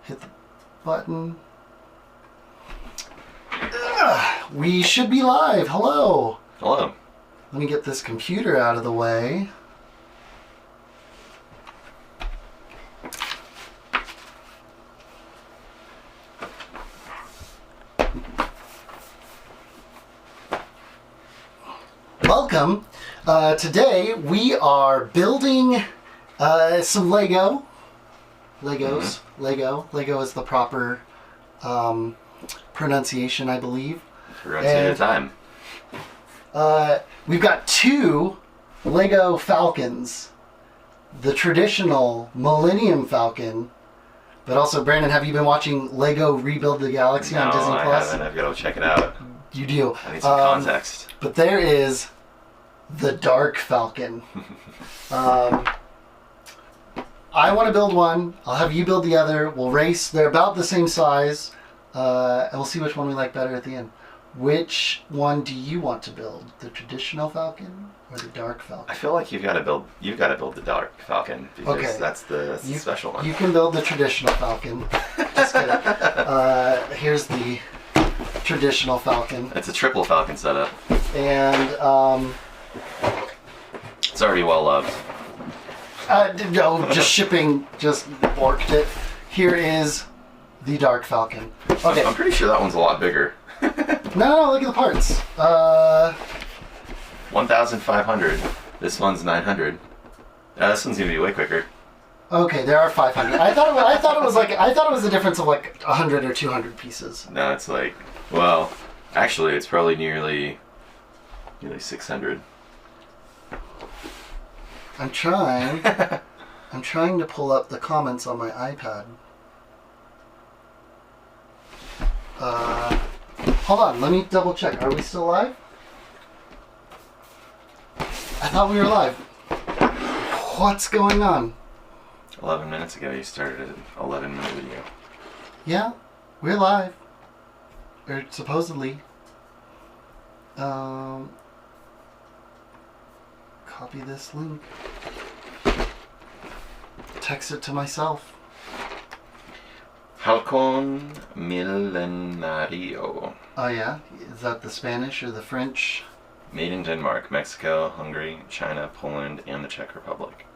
Hit the button. We should be live. Hello. Hello. Let me get this computer out of the way. Welcome. Today we are building some Legos. Mm-hmm. Lego is the proper pronunciation, I believe. Runs at a time. We've got two Lego Falcons. The traditional Millennium Falcon. But also, Brandon, have you been watching Lego Rebuild the Galaxy on Disney+? No, I haven't. I've got to check it out. You do. I need some context. But there is the Dark Falcon. I want to build one. I'll have you build the other. We'll race. They're about the same size. And we'll see which one we like better at the end. Which one do you want to build? The traditional Falcon or the Dark Falcon? I feel like you've got to build the Dark Falcon because Okay. that's the special one. You can build the traditional Falcon. Just kidding. Here's the traditional Falcon. It's a triple Falcon setup. And It's already well loved. no, just shipping just borked it. Here is the Dark Falcon. Okay. I'm pretty sure that one's a lot bigger. No, look at the parts. 1,500. This one's 900. This one's gonna be way quicker. Okay, there are 500. I thought it was a difference of like 100 or 200 pieces. No, it's like, well, actually, it's probably nearly 600. I'm trying to pull up the comments on my iPad. Hold on, let me double check. Are we still live? I thought we were live. What's going on? 11 minutes ago, you started an 11-minute video. Yeah, we're live. Or supposedly. Copy this link. Text it to myself. Falcon Millenario. Oh yeah? Is that the Spanish or the French? Made in Denmark, Mexico, Hungary, China, Poland, and the Czech Republic.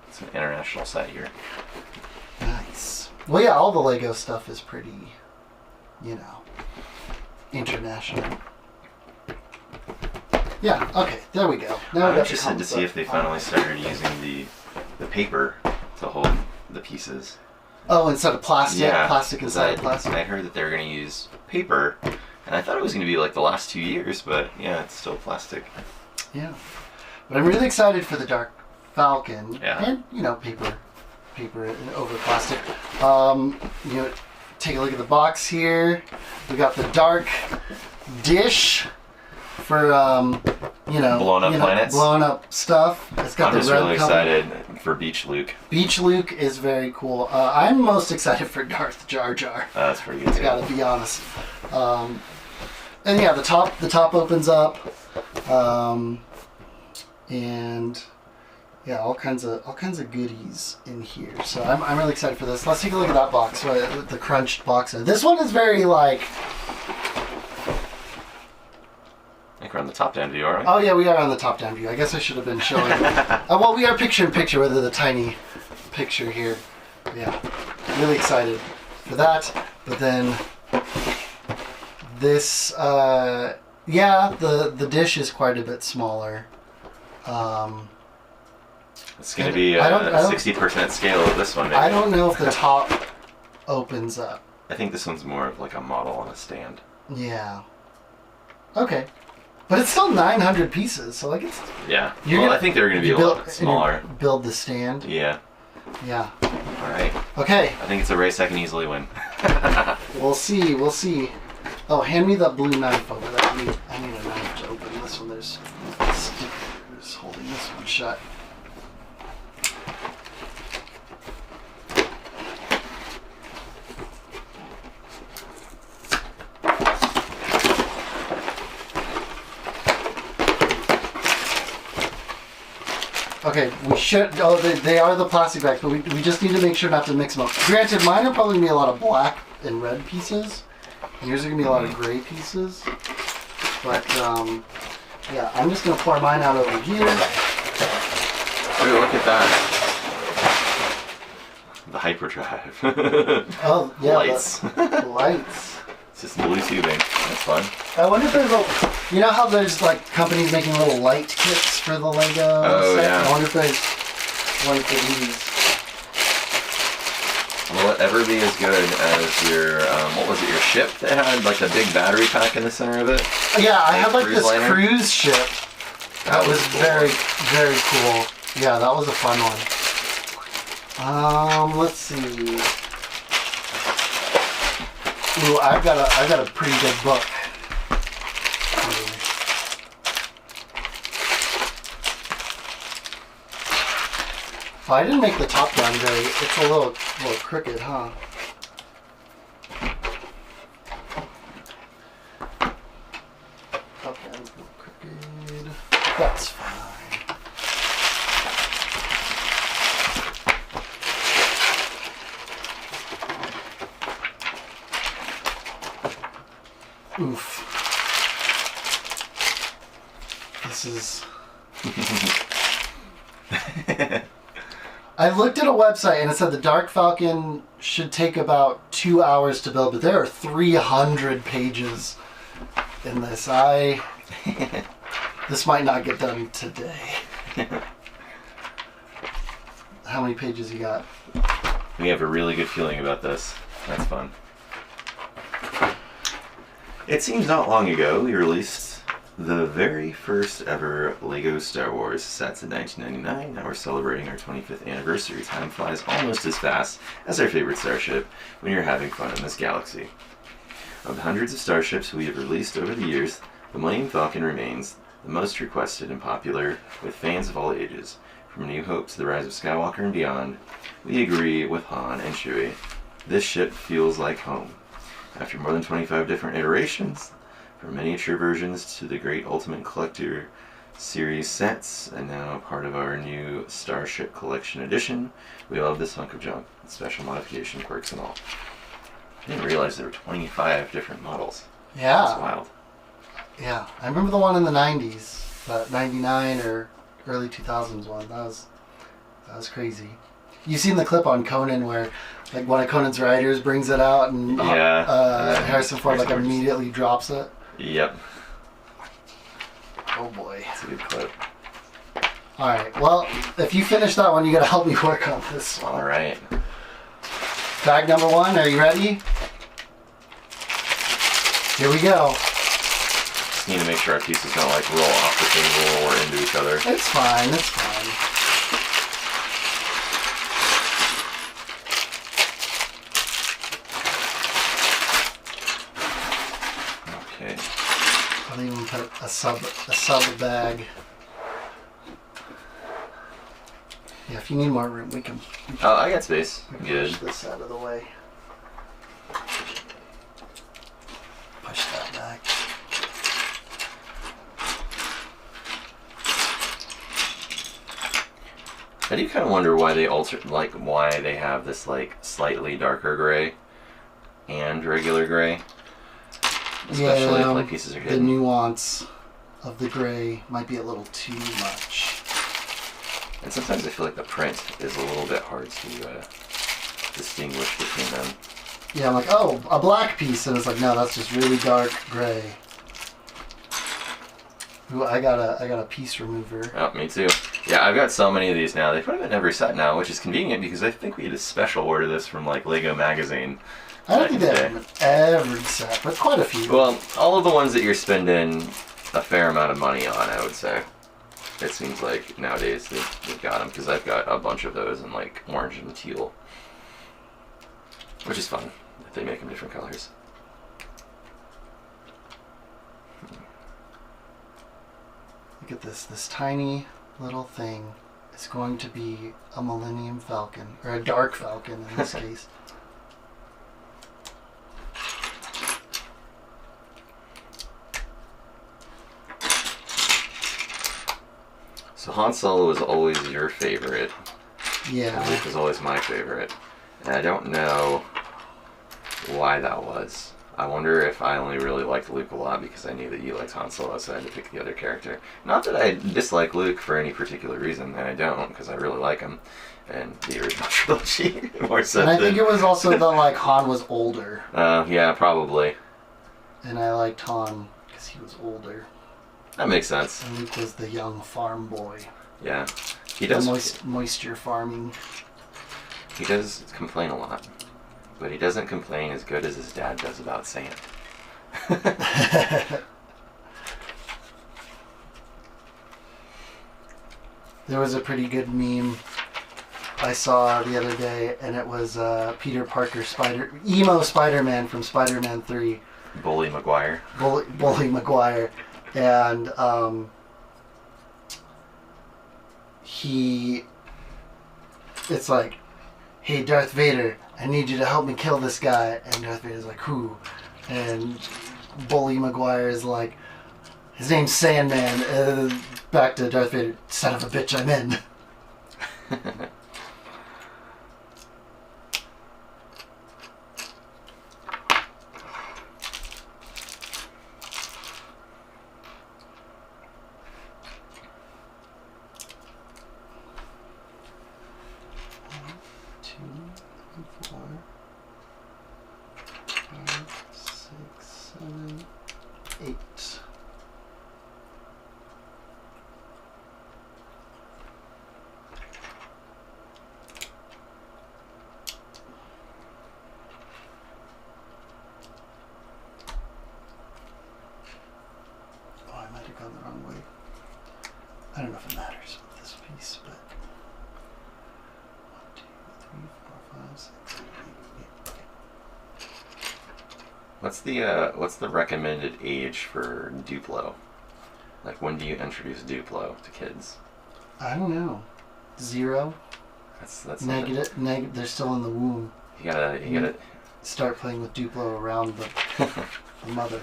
It's an international site here. Nice. Well, yeah, all the Lego stuff is pretty, international. Yeah, okay, there we go. Now I'm interested to see if they finally started using the paper to hold the pieces. Oh, instead of plastic? Yeah, Plastic instead of plastic? I heard that they were going to use paper, and I thought it was going to be like the last 2 years, but yeah, it's still plastic. Yeah. But I'm really excited for the Dark Falcon. Yeah. And, paper over plastic. Take a look at the box here. We got the Dark Dish for, Blown up planets? Blown up stuff. It's got I'm the just red really color. excited for Beach Luke. Beach Luke is very cool. I'm most excited for Darth Jar Jar. That's pretty good too. Gotta be honest. And yeah, the top opens up, and yeah, all kinds of goodies in here. So I'm really excited for this. Let's take a look at that box, the crunched box. This one is very like. I think we're on the top-down view, aren't we? Oh yeah, we are on the top-down view. I guess I should have been showing. Well, we are picture-in-picture with the tiny picture here. Yeah, really excited for that. But then this, the dish is quite a bit smaller. It's going to be a 60% scale of this one. Maybe. I don't know if the top opens up. I think this one's more of like a model on a stand. Yeah. Okay. But it's still 900 pieces, so like it's... Yeah. I think they're going to be a little bit smaller. Build the stand? Yeah. Yeah. All right. Okay. I think it's a race I can easily win. We'll see. Oh, hand me that blue knife over there. I need a knife to open this one. There's stickers holding this one shut. Okay, we should. Oh, they are the plastic bags, but we just need to make sure not to mix them up. Granted, mine are probably gonna be a lot of black and red pieces, and yours are gonna be a lot of gray pieces. But yeah, I'm just gonna pour mine out over here. Ooh, look at that. The hyperdrive. Oh yeah, lights. The lights. It's just blue tubing. That's fun. I wonder if there's you know how there's like companies making little light kits for the Lego set? Yeah. I wonder if there's one for these. Will it ever be as good as your, what was it, your ship that had like a big battery pack in the center of it? Yeah, I had like cruise this liner? cruise ship. That was cool. very, very cool. Yeah, that was a fun one. Let's see. Ooh, I've got a pretty big book. Oh, I didn't make the top down very. It's a little crooked, huh? Okay, a little crooked. That's fine. Oof. This is... I looked at a website and it said the Dark Falcon should take about 2 hours to build, but there are 300 pages in this. This might not get done today. How many pages you got? We have a really good feeling about this. That's fun. It seems not long ago we released the very first ever LEGO Star Wars sets in 1999. Now we're celebrating our 25th anniversary. Time flies almost as fast as our favorite starship when you're having fun in this galaxy. Of the hundreds of starships we have released over the years, the Millennium Falcon remains the most requested and popular with fans of all ages. From New Hope to the Rise of Skywalker and beyond, we agree with Han and Chewie. This ship feels like home. After more than 25 different iterations, from miniature versions to the Great Ultimate Collector series sets, and now part of our new Starship Collection Edition, we love this hunk of junk, special modification quirks and all. I didn't realize there were 25 different models. Yeah. That's wild. Yeah. I remember the one in the 90s, but 99 or early 2000s one. That was crazy. You seen the clip on Conan where like one of Conan's writers brings it out and Harrison Ford like immediately drops it? Yep. Oh boy. That's a good clip. Alright, well, if you finish that one, you gotta help me work on this one. Alright. Bag number 1, are you ready? Here we go. Just need to make sure our pieces don't like roll off the table or into each other. It's fine, it's fine. Okay. I'll even put a sub bag. Yeah, if you need more room, we can Oh, I got space. Good. push this out of the way. Push that back. I do kind of wonder why they why they have this like slightly darker gray and regular gray. Especially if like pieces are the hidden. nuance of the gray might be a little too much. And sometimes I feel like the print is a little bit hard to distinguish between them. Yeah, I'm like, oh, a black piece, and it's like, no, that's just really dark gray. Ooh, I got a piece remover. Oh, me too. Yeah, I've got so many of these now. They put them in every set now, which is convenient because I think we had a special order this from like Lego Magazine. I don't think they have them in every set, but quite a few. Well, all of the ones that you're spending a fair amount of money on, I would say. It seems like nowadays they've got them because I've got a bunch of those in like orange and teal, which is fun if they make them different colors. Look at this tiny little thing is going to be a Millennium Falcon, or a Dark Falcon in this case. So Han Solo was always your favorite. Yeah. Luke was always my favorite. And I don't know why that was. I wonder if I only really liked Luke a lot because I knew that you liked Han Solo, so I had to pick the other character. Not that I dislike Luke for any particular reason, and I don't, because I really like him. And the original trilogy more so. And I think it was also that like Han was older. Yeah, probably. And I liked Han because he was older. That makes sense. And Luke was the young farm boy. Yeah. He does. Moisture farming. He does complain a lot. But he doesn't complain as good as his dad does about sand. There was a pretty good meme I saw the other day, and it was Peter Parker emo Spider-Man from Spider-Man 3. Bully Maguire. Bully Maguire. And it's like, hey, Darth Vader, I need you to help me kill this guy. And Darth Vader's like, who? And Bully Maguire is like, his name's Sandman. Back to Darth Vader, son of a bitch, I'm in. I don't know if it matters with this piece, but 1, 2, 3, 4, 5, 6, 7, 8. Okay. What's the recommended age for Duplo? Like, when do you introduce Duplo to kids? I don't know. 0. That's negative. They're still in the womb. You gotta start playing with Duplo around the mother.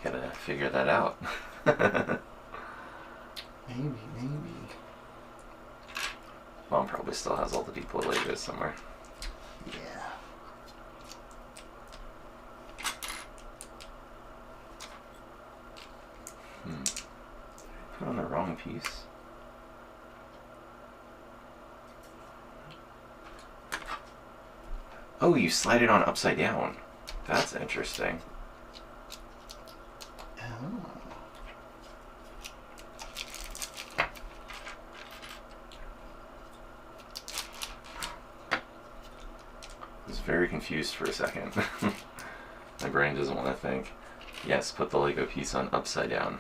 You gotta figure that out. Maybe. Mom probably still has all the Duplo Legos somewhere. Yeah. Put on the wrong piece. Oh, you slide it on upside down. That's interesting. Oh. I was very confused for a second. My brain doesn't want to think. Yes, put the Lego piece on upside down.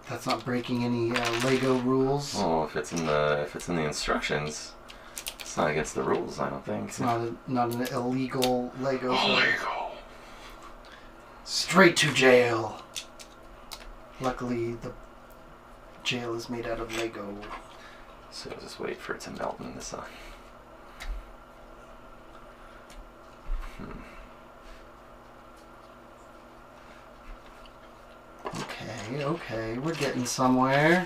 That's not breaking any Lego rules. Oh, if it's in the instructions, it's not against the rules. I don't think. It's not an illegal Lego. Illegal. Straight to jail. Luckily, the jail is made out of Lego. So just wait for it to melt in the sun. Okay, we're getting somewhere.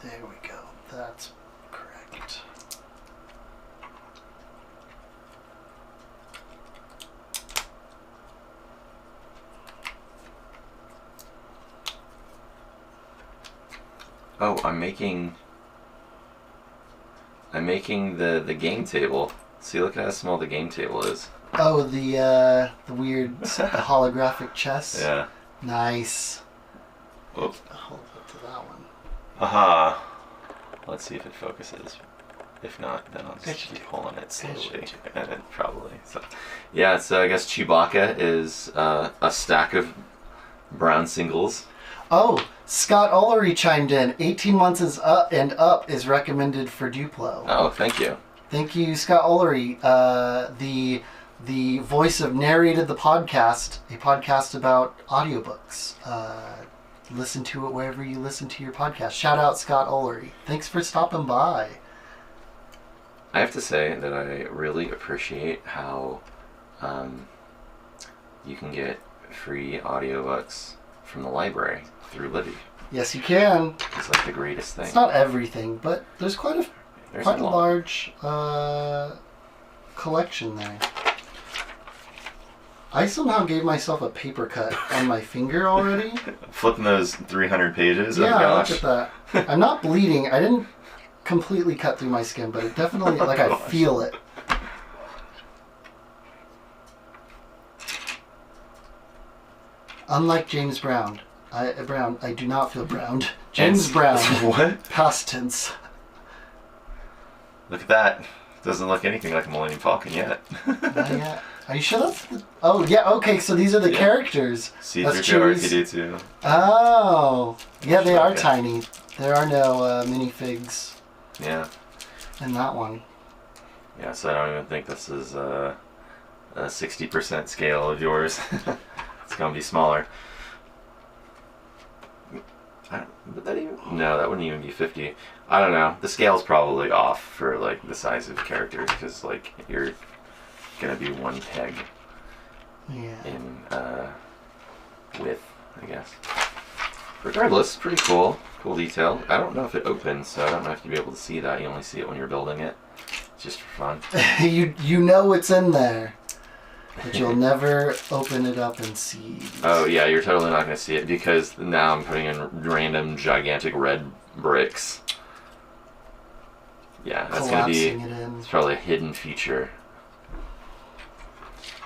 There we go. That's correct. Oh, I'm making the game table. See, look at how small the game table is. Oh, the weird holographic chess. Yeah. Nice. Whoop. Hold up to that one. Aha. Let's see if it focuses. If not, then I'll just Good. keep pulling it slowly. Good. And then probably. So, yeah, so I guess Chewbacca is a stack of brown singles. Oh, Scott Ullery chimed in. 18 months is up and up is recommended for Duplo. Oh, thank you. Thank you, Scott Ullery. The voice of narrated the podcast, a podcast about audiobooks. Listen to it wherever you listen to your podcast. Shout out Scott Ullery. Thanks for stopping by. I have to say that I really appreciate how you can get free audiobooks from the library through Libby. Yes, you can. It's like the greatest thing. It's not everything, but there's quite a lot. large collection there. I somehow gave myself a paper cut on my finger already. Flipping those 300 pages. Yeah, oh gosh. look at that. I'm not bleeding. I didn't completely cut through my skin, but it definitely, like, I feel it. Unlike James Brown. I do not feel browned. James Brown. What? Past tense. Look at that. Doesn't look anything like a Millennium Falcon yet. Not yet. Are you sure that's the... Oh, yeah, okay, so these are the characters. C-3PO, That's Chewie's- R2-D2. Oh. Yeah, they are Okay. tiny. There are no minifigs Yeah. in that one. Yeah, so I don't even think this is a 60% scale of yours. It's going to be smaller. Would that even... No, that wouldn't even be 50. I don't know. The scale's probably off for, like, the size of characters, because, like, you're going to be one peg Yeah. in width, I guess. Regardless, pretty cool. Cool detail. I don't know if it opens, so I don't know if you'll be able to see that. You only see it when you're building it. Just for fun. you know it's in there, but you'll never open it up and see. Oh yeah, you're totally not going to see it because now I'm putting in random gigantic red bricks. Yeah, that's going to be... Collapsing it in. It's probably a hidden feature.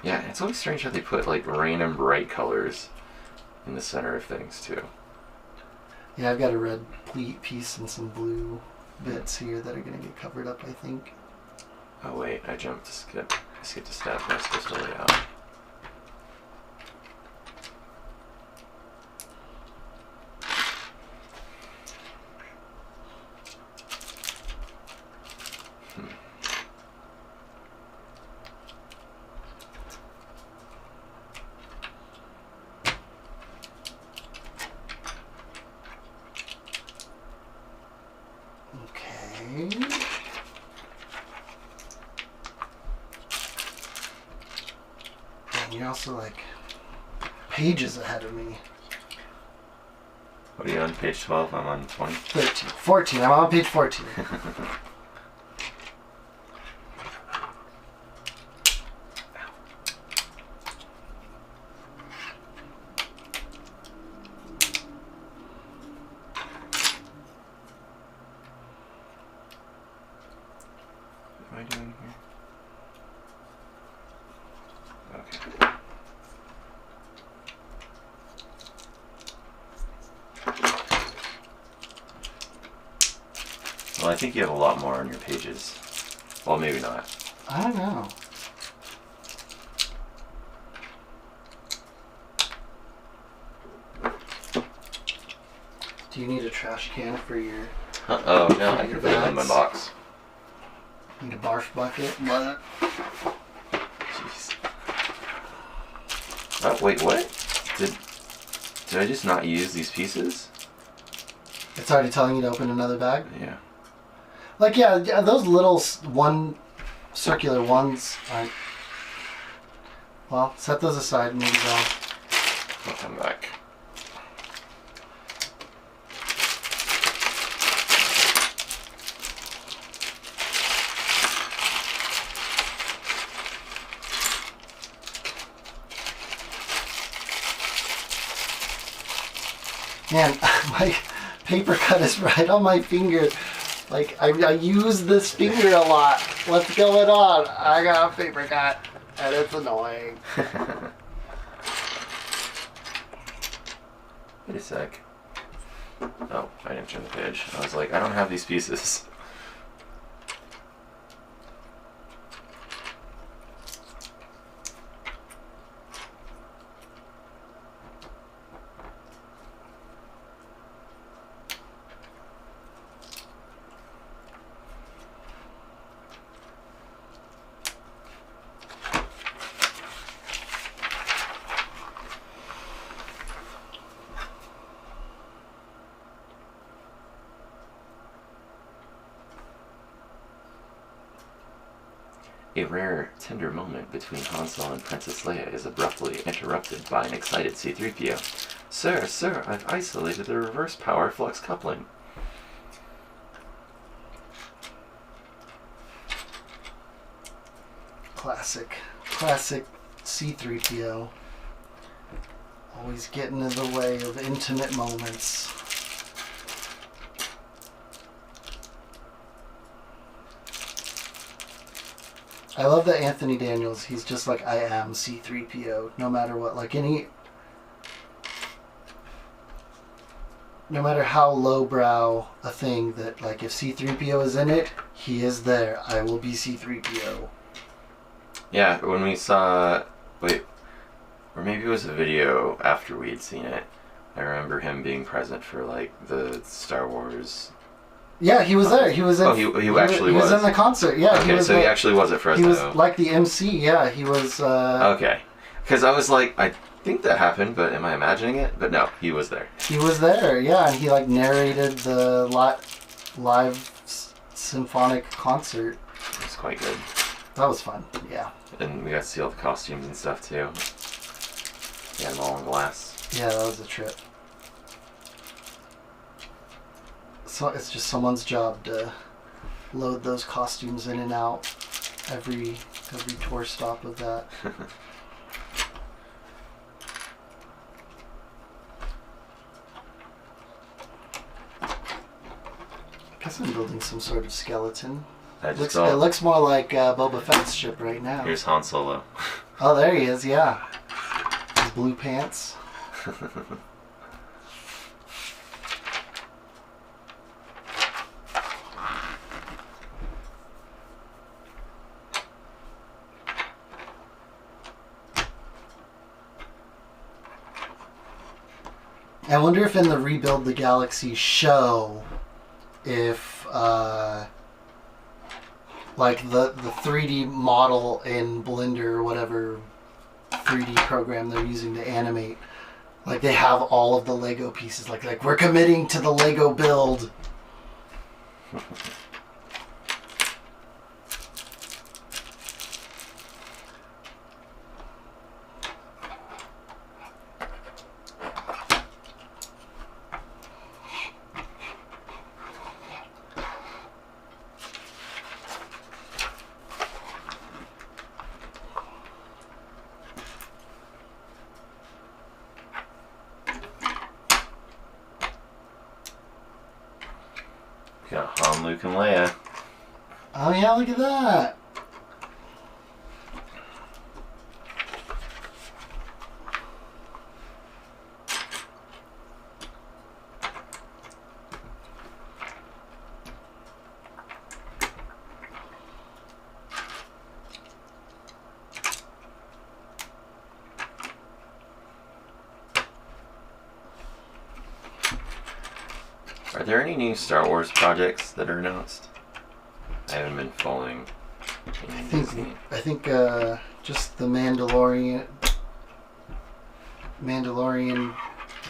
Yeah, it's always strange how they put like random bright colors in the center of things too. Yeah, I've got a red piece and some blue bits here that are going to get covered up, I think. Oh wait, I jumped to skip. I skipped a step. I was supposed to lay out. Okay. And you're also like pages ahead of me. What are you on page 12? I'm on 20. 13. 14. I'm on page 14. What am I doing here? Okay. Well, I think you have a lot more on your pages. Well, maybe not. I don't know. Do you need a trash can for your... Oh, no, I can put it in my box. Need a barf bucket? What? Jeez. Oh, wait, what? Did I just not use these pieces? It's already telling you to open another bag? Yeah. Like, yeah, those little one circular ones aren't... Well, set those aside and maybe go. I'll come back. Man, Paper cut is right on my finger. Like, I use this finger a lot. What's going on? I got a paper cut, and it's annoying. Wait a sec. Oh, I didn't turn the page. I was like, I don't have these pieces. A rare, tender moment between Han Solo and Princess Leia is abruptly interrupted by an excited C-3PO. Sir, I've isolated the reverse power flux coupling. Classic C-3PO. Always getting in the way of intimate moments. I love that Anthony Daniels, he's just like, I am C-3PO, no matter what. Like, no matter how lowbrow a thing that, like, if C-3PO is in it, he is there. I will be C-3PO. Yeah, when we saw... Wait, or maybe it was a video after we had seen it. I remember him being present for, like, the Star Wars... Yeah, he was there. He was in. Oh, he actually was. He was in the concert. Yeah. Okay, so he actually was at Fresno. He was like the MC. Yeah, he was. Okay, because I was like, I think that happened, but am I imagining it? But no, he was there. He was there. Yeah, and he like narrated the live symphonic concert. It was quite good. That was fun. Yeah. And we got to see all the costumes and stuff too. Yeah, them all in glass. Yeah, that was a trip. So it's just someone's job to load those costumes in and out every tour stop of that. I guess I'm building some sort of skeleton. It looks more like Boba Fett's ship right now. Here's Han Solo. Oh, there he is, yeah. His blue pants. I wonder if in the Rebuild the Galaxy show, if like the 3D model in Blender or whatever 3D program they're using to animate, like they have all of the Lego pieces, like we're committing to the Lego build. Got Han, Luke, and Leia. Oh yeah, look at that. Are there any new Star Wars projects that are announced? I haven't been following. I think just the Mandalorian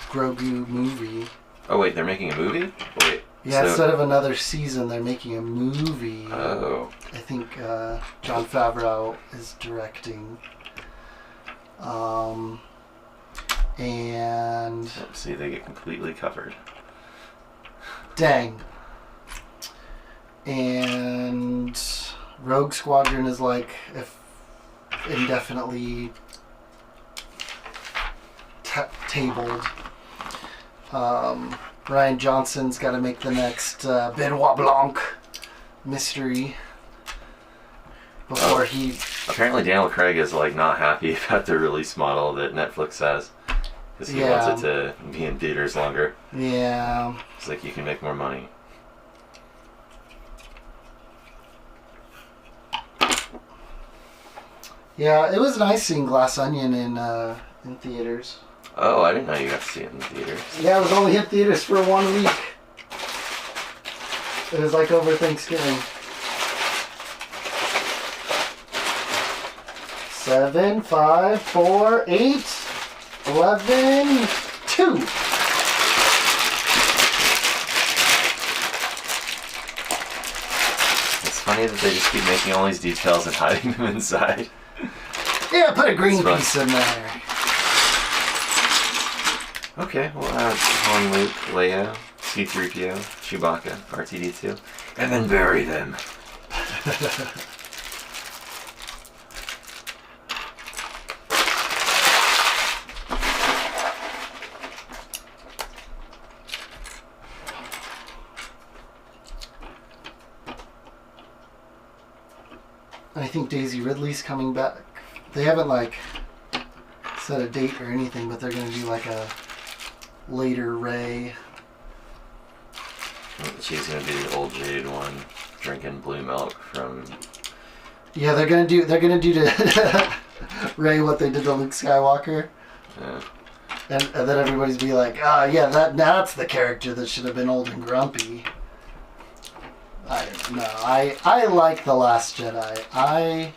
Grogu movie. Oh wait, they're making a movie? Wait. Yeah, instead of another season, they're making a movie. Oh. I think Jon Favreau is directing. And See, they get completely covered. dang. And Rogue Squadron is like indefinitely tabled. Ryan Johnson's got to make the next Benoit Blanc mystery before he... Apparently Daniel Craig is like not happy about the release model that Netflix has. Because he wants it to be in theaters longer. Yeah. It's like you can make more money. Yeah, it was nice seeing Glass Onion in theaters. Oh, I didn't know you got to see it in theaters. Yeah, it was only hit theaters for 1 week. It was like over Thanksgiving. 7, 5, 4, 8, 11, 2. It's funny that they just keep making all these details and hiding them inside. Yeah, put a green piece in there. Okay, we'll add Han, Luke, Leia, C-3PO, Chewbacca, R2-D2, and then bury them. I think Daisy Ridley's coming back. They haven't like set a date or anything, but they're going to do like a later Rey. She's gonna be the old jaded one, drinking blue milk from. Yeah, they're gonna do to Rey what they did to Luke Skywalker. Yeah. And then everybody's be like, yeah, that's the character that should have been old and grumpy. I don't know. I like The Last Jedi.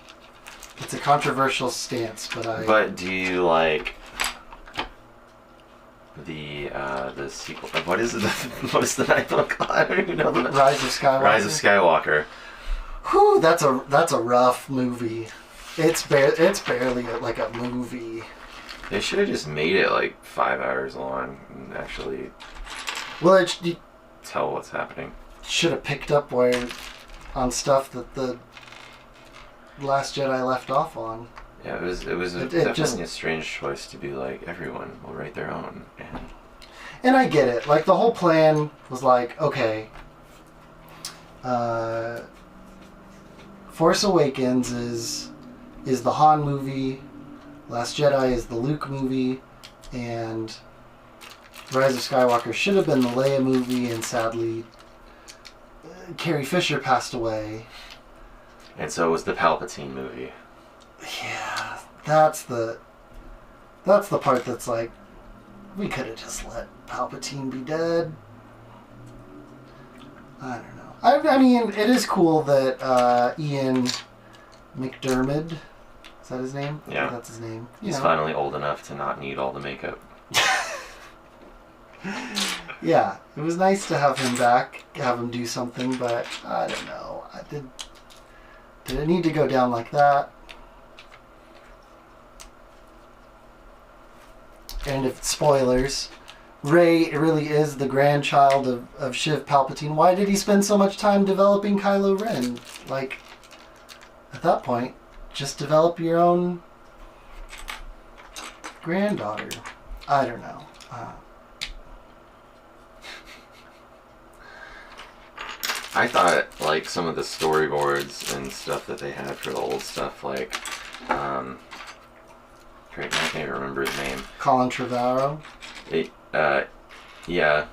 It's a controversial stance, but But do you like the sequel? What is it? What is the name of? I don't even know the name. Rise of Skywalker. Rise of Skywalker. Whew, that's a rough movie. It's barely like a movie. They should have just made it like 5 hours long and actually tell what's happening. Should have picked up on stuff that the Last Jedi left off on. Yeah, it was definitely a strange choice to be like, everyone will write their own. And I get it. Like, the whole plan was like, okay, Force Awakens is the Han movie, Last Jedi is the Luke movie, and Rise of Skywalker should have been the Leia movie, and sadly, Carrie Fisher passed away. And so it was the Palpatine movie. Yeah, that's the part that's like, we could have just let Palpatine be dead. I don't know. I mean, it is cool that Ian McDiarmid, is that his name? Yeah. I think that's his name. He's finally old enough to not need all the makeup. Yeah, it was nice to have him back, have him do something, but I don't know. Did it need to go down like that? And if spoilers, Rey really is the grandchild of Shiv Palpatine. Why did he spend so much time developing Kylo Ren? Like, at that point, just develop your own granddaughter. I don't know. I thought, like, some of the storyboards and stuff that they had for the old stuff, like, great, I can't even remember his name. Colin Trevorrow. Yeah,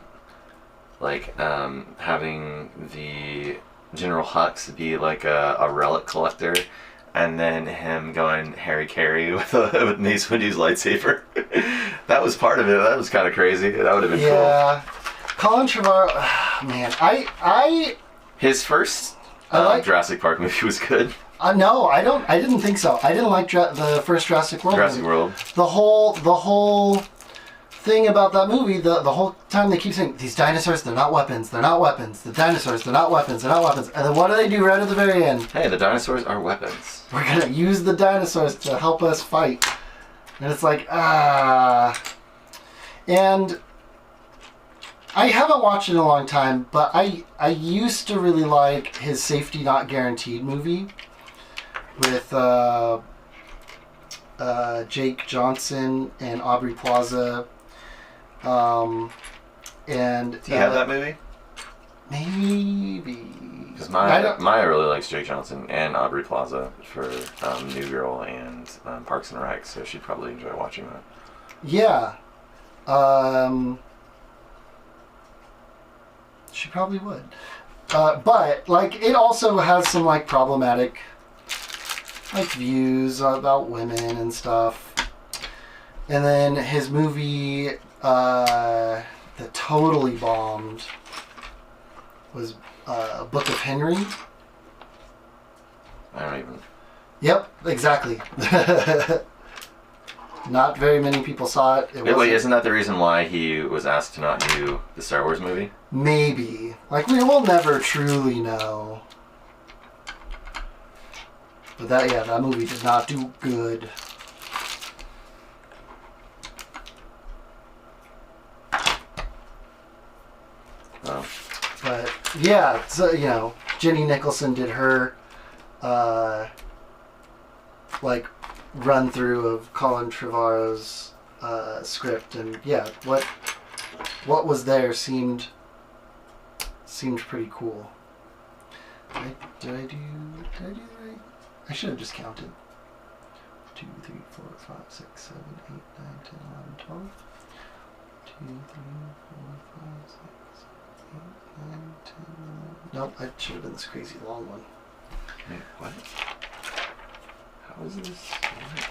like, having the General Hux be like a relic collector, and then him going Harry Carey with Mace Windu's lightsaber. That was part of it. That was kind of crazy. That would have been cool. Yeah, Colin Trevorrow. Man, his first Jurassic Park movie was good. No, I didn't think so. I didn't like the first Jurassic World. Jurassic World. The whole thing about that movie, the whole time they keep saying, these dinosaurs, they're not weapons, they're not weapons. The dinosaurs, they're not weapons, they're not weapons. And then what do they do right at the very end? Hey, the dinosaurs are weapons. We're going to use the dinosaurs to help us fight. And it's like, And I haven't watched it in a long time, but I used to really like his Safety Not Guaranteed movie with Jake Johnson and Aubrey Plaza. And Do you have that movie? Maybe. Because Maya really likes Jake Johnson and Aubrey Plaza for New Girl and Parks and Rec, so she'd probably enjoy watching that. Yeah. She probably would. But, like, it also has some, like, problematic, like, views about women and stuff. And then his movie that totally bombed was Book of Henry. I don't even... Yep, exactly. Not very many people saw it. Wait, isn't that the reason why he was asked to not do the Star Wars movie? Maybe. Like, we will never truly know. But that movie did not do good. Oh. But, yeah, so, you know, Jenny Nicholson did her, like, run through of Colin Trevorrow's script, and yeah, what was there seemed pretty cool. Did I do the right? I should have just counted. 2, 3, 4, 5, 6, 7, 8, 9, 10, 11, 12. 2, 3, 4, 5, 6, 7, 8, 9, 10, 11. Nope, I should have been this crazy long one. Wait, what? How is this? What?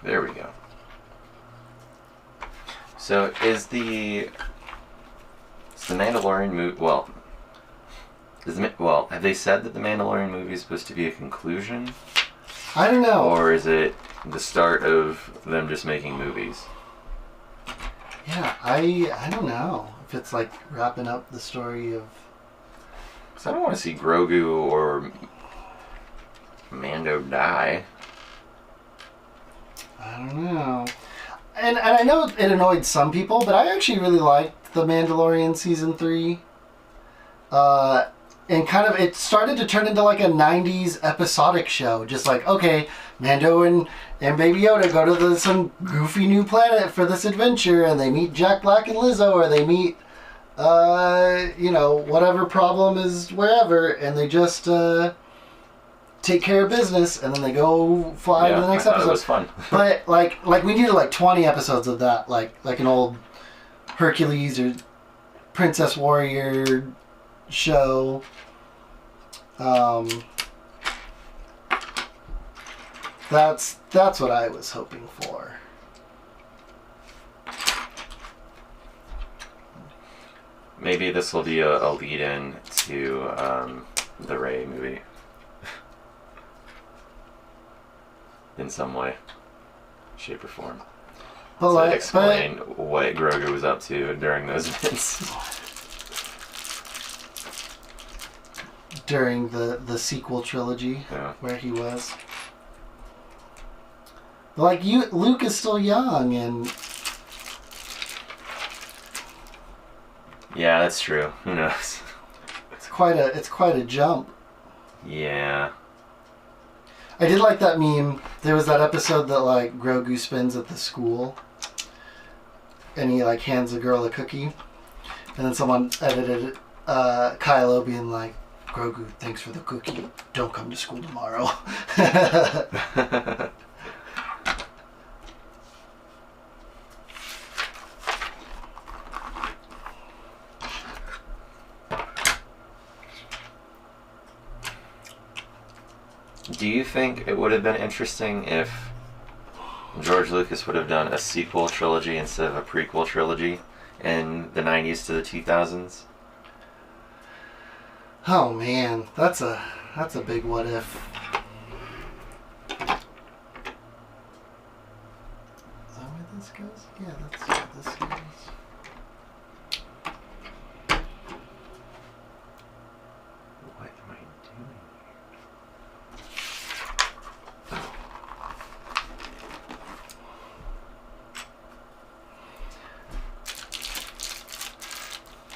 There we go. So is the Mandalorian movie? Well, have they said that the Mandalorian movie is supposed to be a conclusion? I don't know. Or is it the start of them just making movies? Yeah, I don't know if it's like wrapping up the story of. Because I don't want to see Grogu or Mando die. I don't know. And I know it annoyed some people, but I actually really liked The Mandalorian Season 3. And kind of, it started to turn into like a 90s episodic show. Just like, okay, Mando and Baby Yoda go to some goofy new planet for this adventure, and they meet Jack Black and Lizzo, or they meet, whatever problem is wherever, and they just take care of business, and then they go fly to the next episode. It was fun. But like we needed like 20 episodes of that, like an old Hercules or Princess Warrior show. That's what I was hoping for. Maybe this will be a lead-in to the Rey movie. In some way, shape, or form. But to explain what Grogu was up to during those events. During the sequel trilogy, Yeah. where he was. But like Luke is still young, and yeah, that's true. Who knows? it's quite a jump. Yeah. I did like that meme. There was that episode that like Grogu spins at the school, and he like hands a girl a cookie, and then someone edited Kylo being like, "Grogu, thanks for the cookie. Don't come to school tomorrow." Do you think it would have been interesting if George Lucas would have done a sequel trilogy instead of a prequel trilogy, in the 90s to the 2000s? Oh man, that's a big what if. Is that where this goes? Yeah, that's where this goes. What am I doing?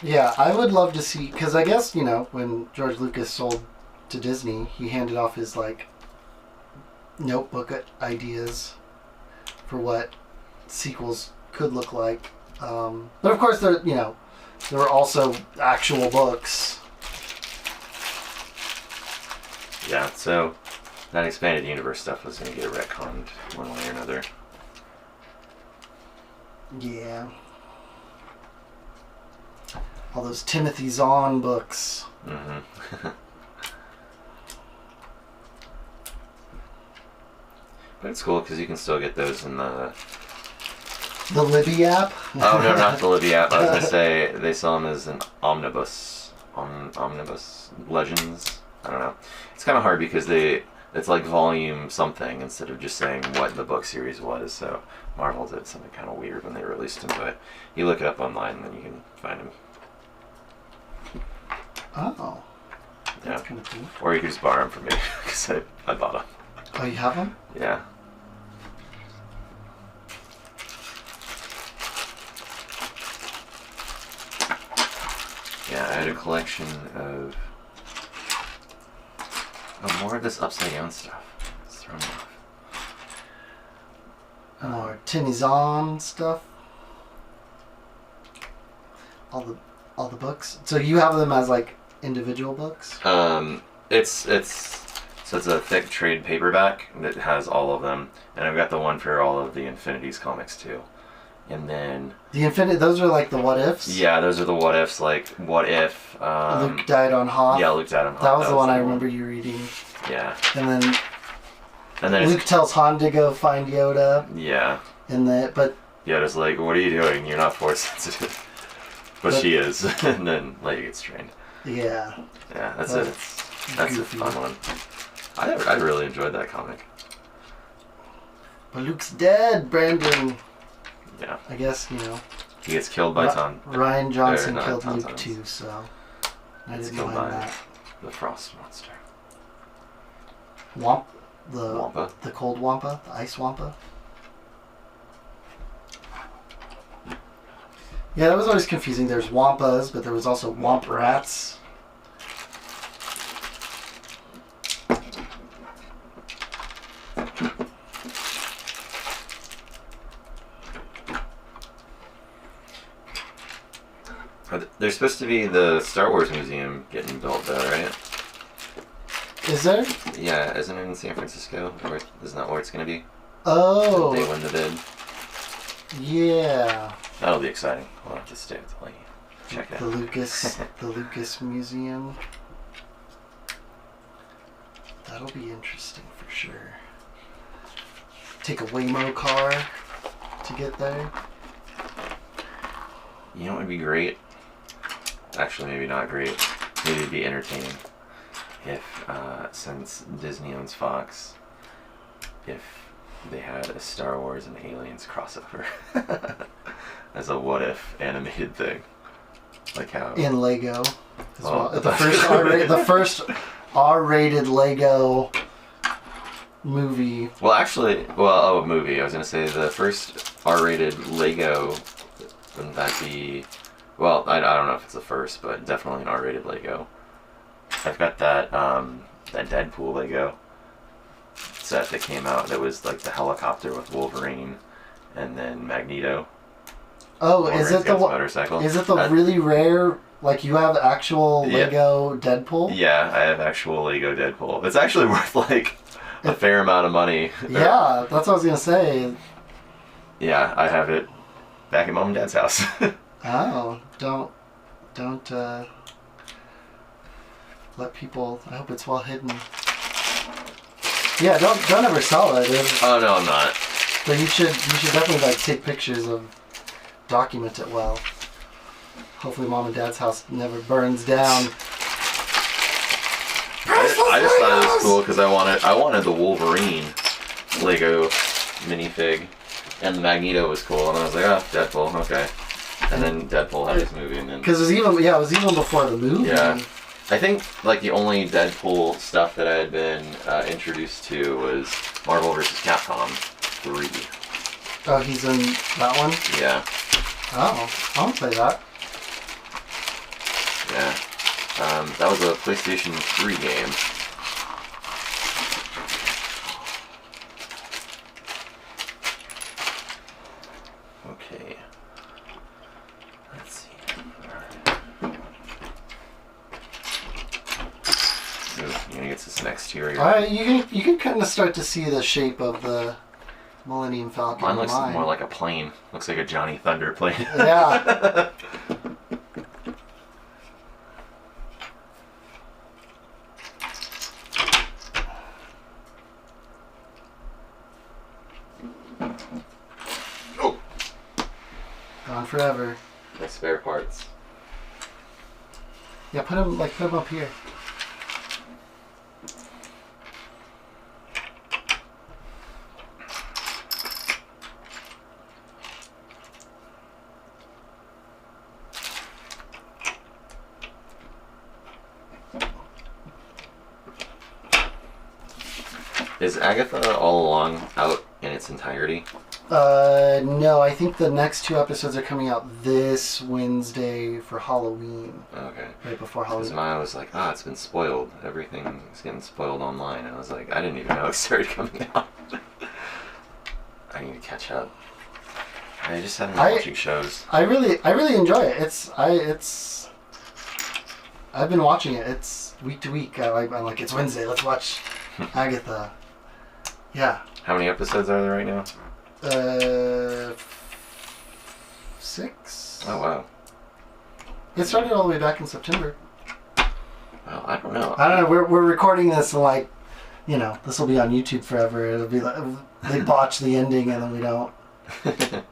Yeah, I would love to see, because I guess, when George Lucas sold to Disney, he handed off his, notebook ideas for what sequels could look like. But of course, there were also actual books. Yeah, so that expanded universe stuff was going to get retconned one way or another. Yeah. All those Timothy Zahn books. Mm-hmm. But it's cool because you can still get those in the... The Libby app? Oh, no, not the Libby app. I was going to say they sell them as an omnibus. Omnibus Legends. I don't know. It's kind of hard because it's like volume something instead of just saying what the book series was. So Marvel did something kind of weird when they released them. But you look it up online and then you can find them. Oh. That's Yeah. kind of cool. Or you could just borrow them from me because I bought them. Oh, you have them? Yeah. Yeah, I had a collection of more of this upside down stuff. It's thrown me off. More Timmy Zahn stuff. All the books. So you have them as individual books? It's a thick trade paperback that has all of them, and I've got the one for all of the Infinities comics too. And then those are the what ifs? yeah, those are the what ifs. Like what if Luke died on Hoth. Yeah, Luke died on Hoth. That was the one I remember you reading. Yeah. And then Luke Luke tells Han to go find Yoda. Yeah. But Yoda's like, "What are you doing? You're not force sensitive." But she is, and then Leia gets trained. Yeah. Yeah, that's it. That's a fun one. I really enjoyed that comic. But Luke's dead, Brandon. Yeah. I guess, He gets killed by Ryan Johnson not killed Luke Tauntauns. too, so I He's didn't killed mind by that. the Frost Monster. Wampa. The cold Wampa? The ice Wampa? Yeah, that was always confusing. There's Wampas, but there was also Wamp Rats. There's supposed to be the Star Wars Museum getting built though, right? Is there? Yeah, isn't it in San Francisco? Or isn't that where it's going to be? Oh. Did they win the bid? Yeah. That'll be exciting. We'll have to stay with the lady. Check it out. The Lucas Museum. That'll be interesting for sure. Take a Waymo car to get there. You know what would be great? Actually, maybe not great. Maybe it'd be entertaining if, since Disney owns Fox, if they had a Star Wars and Aliens crossover as a what-if animated thing. Like how... In Lego. As well. Oh. The first R-rated Lego movie. Well, actually, a movie. I was going to say the first R-rated Lego, wouldn't that be... Well, I don't know if it's the first, but definitely an R-rated Lego. I've got that Deadpool Lego set that came out that was like the helicopter with Wolverine and then Magneto. Oh, Wolverine's is it the motorcycle. Is it the really rare? You have actual Lego Deadpool? Yeah, I have actual Lego Deadpool. It's actually worth a fair amount of money. Yeah, that's what I was gonna say. Yeah, I have it back at Mom and Dad's house. Oh, don't let people. I hope it's well hidden. Yeah, don't ever sell it. Oh no, I'm not. But you should definitely take pictures of, document it well. Hopefully Mom and Dad's house never burns down. I just thought it was cool because I wanted the Wolverine Lego minifig, and the Magneto was cool, and I was like, oh, Deadpool, okay. And then Deadpool had his movie, and then because it was even before the movie. Yeah, I think like the only Deadpool stuff that I had been introduced to was Marvel vs. Capcom 3. Oh, he's in that one. Yeah. Oh, I want to play that. Yeah. That was a PlayStation 3 game. Okay. Let's see. So, you're gonna get to this next tier. You can kind of start to see the shape of the Millennium Falcon. Mine looks more like a plane. Looks like a Johnny Thunder plane. Yeah. Oh! Gone forever. My spare parts. Yeah, put him up here. Is Agatha all along out in its entirety? No, I think the next 2 episodes are coming out this Wednesday for Halloween. Okay. Right before Because Halloween. Maya was like, it's been spoiled. Everything's getting spoiled online. And I was like, I didn't even know it started coming out. I need to catch up. I just haven't been watching shows. I really enjoy it. I've been watching it. It's week to week. I'm like, it's Wednesday. Let's watch Agatha. Yeah. How many episodes are there right now? 6. Oh, wow. It started all the way back in September. Well, I don't know. I don't know. We're recording this and this will be on YouTube forever. It'll be like they botch the ending and then we don't. Forget it.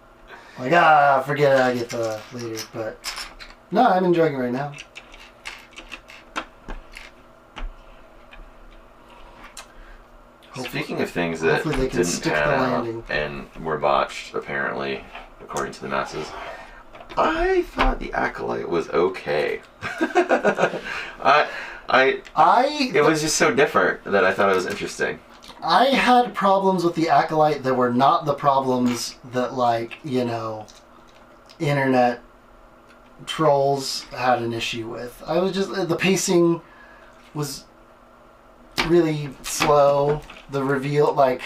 I get the later. But no, I'm enjoying it right now. Speaking of things that hopefully they can didn't stick pan the out landing. and were botched, apparently, according to the masses, I thought The Acolyte was okay. It was just so different that I thought it was interesting. I had problems with The Acolyte that were not the problems that, internet trolls had an issue with. I was just, the pacing was really slow. The reveal, the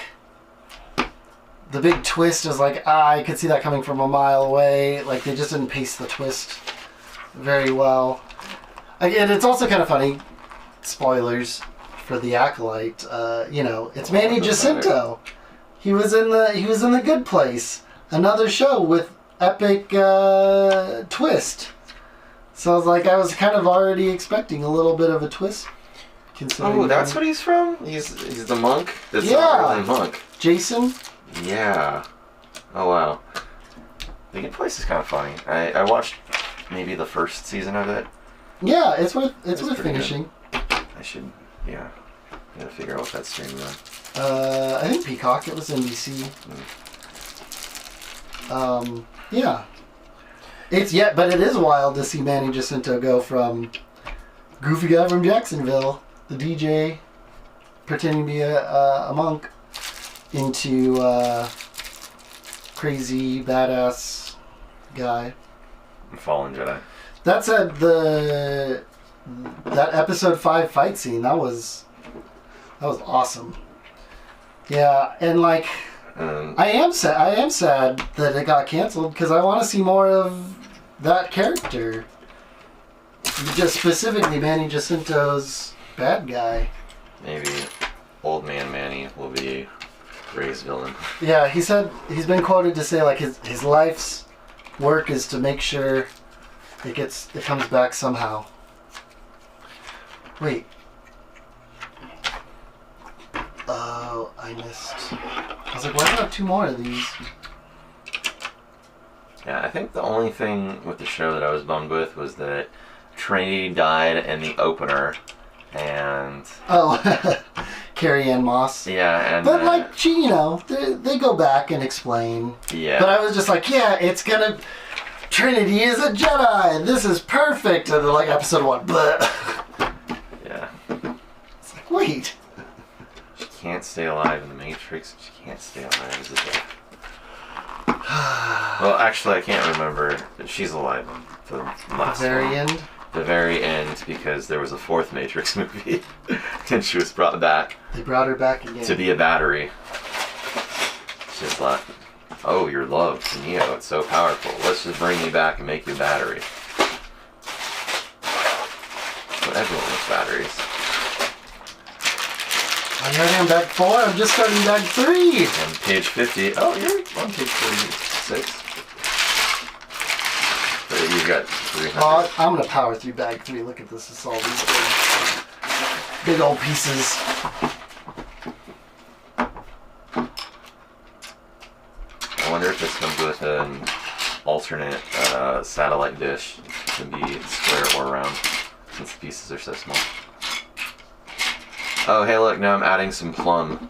big twist is I could see that coming from a mile away. They just didn't pace the twist very well. And it's also kind of funny, spoilers for The Acolyte, it's Manny Jacinto. He was in the Good Place, another show with epic twist. So I was kind of already expecting a little bit of a twist. Oh, that's what he's from? He's the monk? That's not really a monk. Jason? Yeah. Oh, wow. The Good Place is kind of funny. I watched maybe the first season of it. Yeah, it's worth finishing. Good. I should, I gotta figure out what that's streaming on. I think Peacock. It was NBC. Yeah. But it is wild to see Manny Jacinto go from goofy guy from Jacksonville, the DJ, pretending to be a monk, into crazy badass guy. Fallen Jedi. That said, that episode 5 fight scene, that was awesome. Yeah, and I am sad that it got canceled because I want to see more of that character. Just specifically Manny Jacinto's bad guy. Maybe Old Man Manny will be Ray's villain. Yeah, he said he's been quoted to say his life's work is to make sure it comes back somehow. Wait. Oh, I missed. I was like, why do I have 2 more of these? Yeah, I think the only thing with the show that I was bummed with was that Trinity died in the opener, and Oh, Carrie Ann Moss. yeah, and But like, she, you know, they go back and explain. yeah, But I was just like, yeah, it's gonna. Trinity is a Jedi. This is perfect. And then like episode 1, but yeah. it's like, wait. She can't stay alive in the Matrix. She can't stay alive as a Jedi. Well, actually, I can't remember. She's alive for the last Very one. end. The very end, because there was a 4th Matrix movie, and she was brought back They brought her back again. to be a battery. She's like, oh, your love to Neo, it's so powerful. Let's just bring you back and make you a battery. But everyone wants batteries. I'm already on bag 4. I'm just starting bag 3. And page 50. Oh, you're on page 46. But you've got 300. Oh, I'm gonna power through bag 3. Look at this. It's all these big old pieces. I wonder if this comes with an alternate satellite dish. It can be square or round, since the pieces are so small. Oh, hey, look, now I'm adding some plum.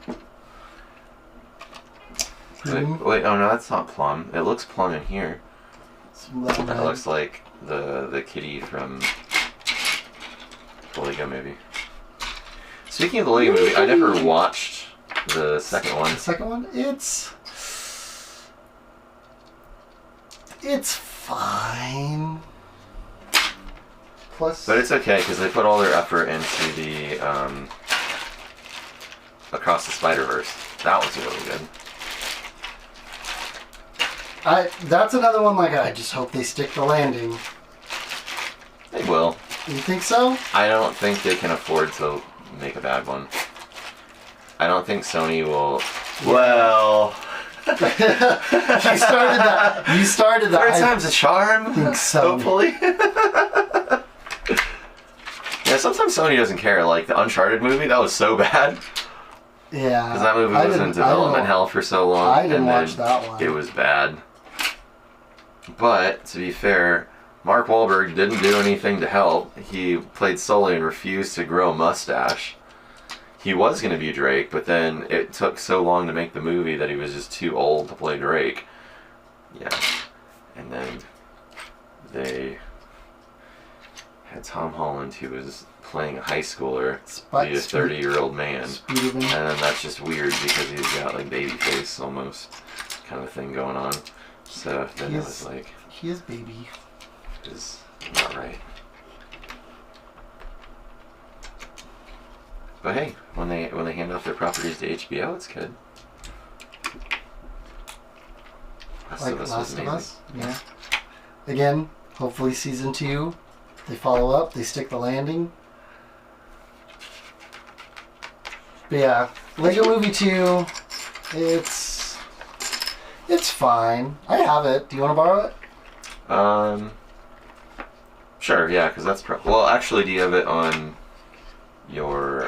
Wait, oh no, that's not plum. It looks plum in here. That looks like the kitty from the Lego movie. Speaking of the Lego movie, I never watched the second one. The second one? It's fine. Plus... But it's okay, because they put all their effort into the Across the Spider-Verse. That was really good. That's another one, like, I just hope they stick the landing. They will. You think so? I don't think they can afford to make a bad one. I don't think Sony will... Well... You started that. Third time's a charm. I think so. Hopefully. Yeah, sometimes Sony doesn't care. Like, the Uncharted movie, that was so bad. Yeah. Because that movie was in development hell for so long. I didn't watch that one. It was bad. But, to be fair, Mark Wahlberg didn't do anything to help. He played Sully and refused to grow a mustache. He was going to be Drake, but then it took so long to make the movie that he was just too old to play Drake. Yeah. And then they had Tom Holland, who was playing a high schooler, be a 30-year-old man. And then that's just weird because he's got like baby face almost kind of thing going on. So then it was like... He is baby. Is not right. But hey, when they hand off their properties to HBO, it's good. Last of Us? Yeah. Again, hopefully season 2, they follow up, they stick the landing. But yeah, Lego Movie 2, it's fine. I have it. Do you want to borrow it? Sure, yeah, because that's well, actually, do you have it on your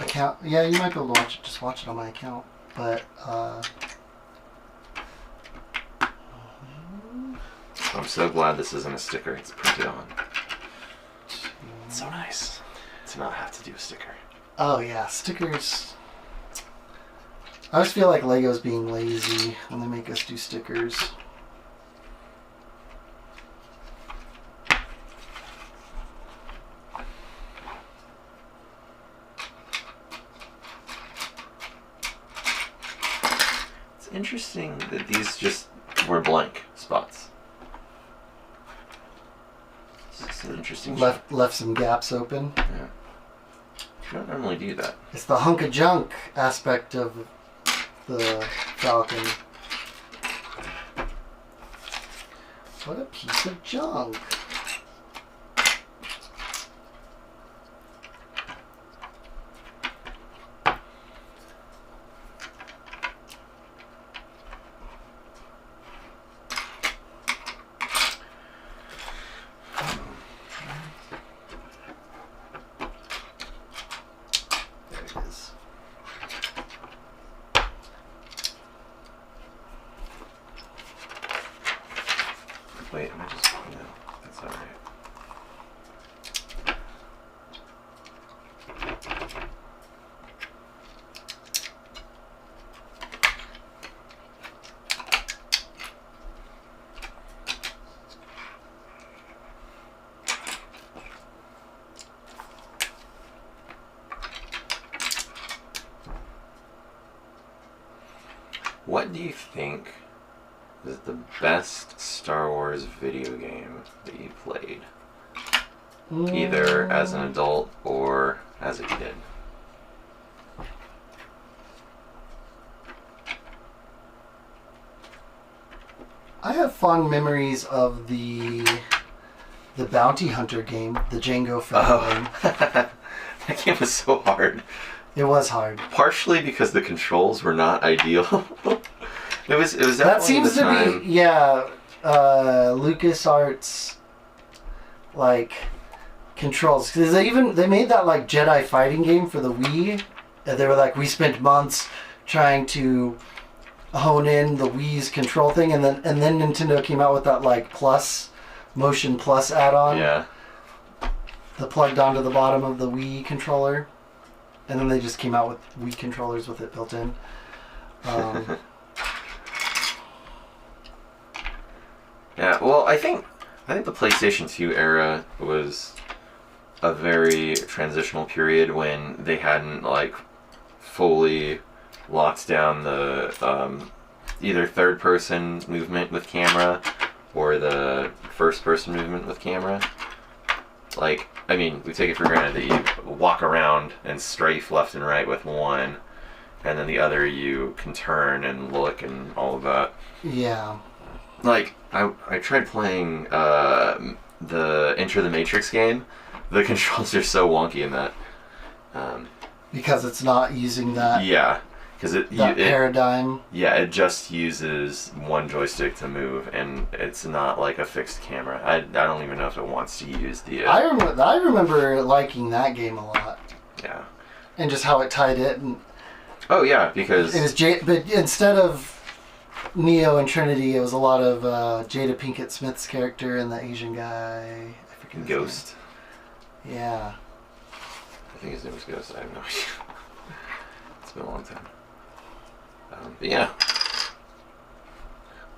account? Yeah, you might be able to watch it. Just watch it on my account. But I'm so glad this isn't a sticker. It's printed on. It's so nice to not have to do a sticker. Oh yeah, stickers. I always feel like Lego's being lazy when they make us do stickers. It's interesting that these just were blank spots. It's an interesting Left some gaps open. Yeah. You don't normally do that. It's the hunk of junk aspect of the Falcon. What a piece of junk. What do you think is the best Star Wars video game that you played? Either as an adult or as a kid? I have fond memories of the Bounty Hunter game, the Django Fett game. That game was so hard. It was hard. Partially because the controls were not ideal. It was definitely That seems the to time. be, yeah, LucasArts, like, controls. Because they made that, like, Jedi fighting game for the Wii. And they were like, we spent months trying to hone in the Wii's control thing. And then Nintendo came out with that, like, Motion Plus add-on. Yeah. That plugged onto the bottom of the Wii controller. And then they just came out with Wii controllers with it built in. Yeah, well, I think the PlayStation 2 era was a very transitional period when they hadn't, like, fully locked down the either third-person movement with camera or the first-person movement with camera. Like, I mean, we take it for granted that you walk around and strafe left and right with one, and then the other you can turn and look and all of that. Yeah. Like, I tried playing the Enter the Matrix game. The controls are so wonky in that. Because it's not using that Yeah, because it paradigm. Yeah, it just uses one joystick to move, and it's not like a fixed camera. I don't even know if it wants to use the. I remember liking that game a lot. Yeah. And just how it tied it. And Oh yeah, because it was but instead of Neo and Trinity, it was a lot of Jada Pinkett Smith's character and the Asian guy. I forget his Ghost. name. Yeah. I think his name was Ghost. I have no idea. It's been a long time. But yeah.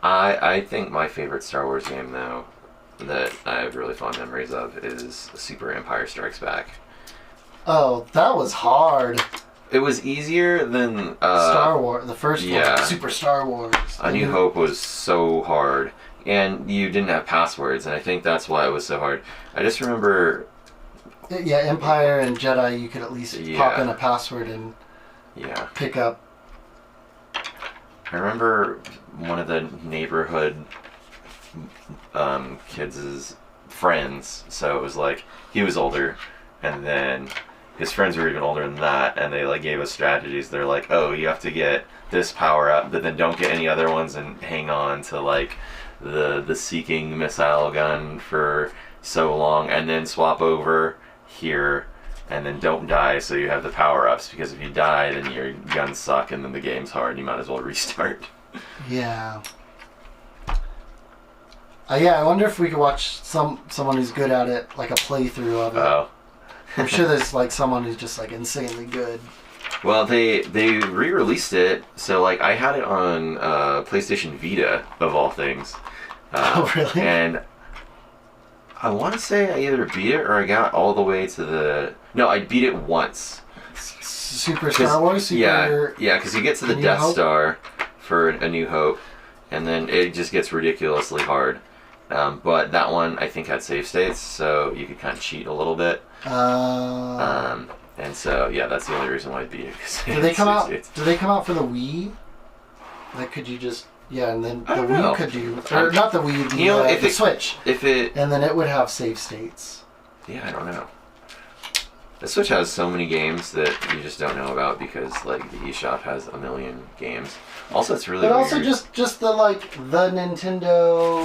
I think my favorite Star Wars game, though, that I have really fond memories of is Super Empire Strikes Back. Oh, that was hard. It was easier than Star Wars, the first yeah. one, Super Star Wars. A New Hope was so hard, and you didn't have passwords, and I think that's why it was so hard. I just remember... Yeah, Empire and Jedi, you could at least pop in a password and pick up. I remember one of the neighborhood kids' friends, so it was like, he was older, and then his friends were even older than that, and they like gave us strategies. They're like, oh, you have to get this power up, but then don't get any other ones and hang on to like the seeking missile gun for so long, and then swap over here, and then don't die so you have the power-ups, because if you die then your guns suck and then the game's hard and you might as well restart. Yeah. I wonder if we could watch someone who's good at it, like a playthrough of it. Oh. I'm sure there's like someone who's just like insanely good. Well, they re-released it, so like I had it on PlayStation Vita of all things. Oh really? And I want to say I either beat it or I got all the way to the... No, I beat it once. Super Star Wars? Yeah, because you get to the Death Star for A New Hope, and then it just gets ridiculously hard. But that one, I think, had save states, so you could kind of cheat a little bit. And so, yeah, that's the only reason why I beat it. Did they come out for the Wii? Like, could you just... Yeah, and then the Wii could do... Or not the Wii, the Switch. And then it would have save states. Yeah, I don't know. The Switch has so many games that you just don't know about because, like, the eShop has a million games. Also, it's really weird. But also just the Nintendo...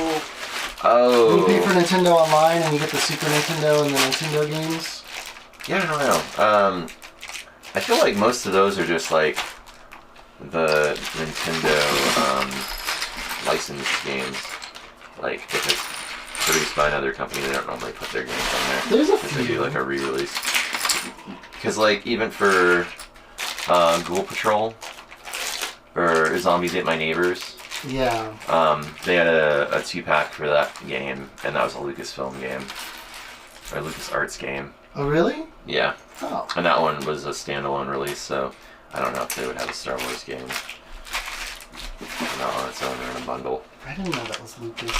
Oh. You pay for Nintendo Online and you get the Super Nintendo and the Nintendo games? Yeah, I don't know. I feel like most of those are just, like, the Nintendo licensed games. Like, if it's produced by another company, they don't normally put their games on there. There's a few. They do, like, a re-release. Because, like, even for Ghoul Patrol or Zombies Ate My Neighbors, yeah, they had a 2-pack for that game, and that was a Lucasfilm game. Or LucasArts game. Oh, really? Yeah. Oh. And that one was a standalone release, so I don't know if they would have a Star Wars game. Not on its own or in a bundle. I didn't know that was Lucas.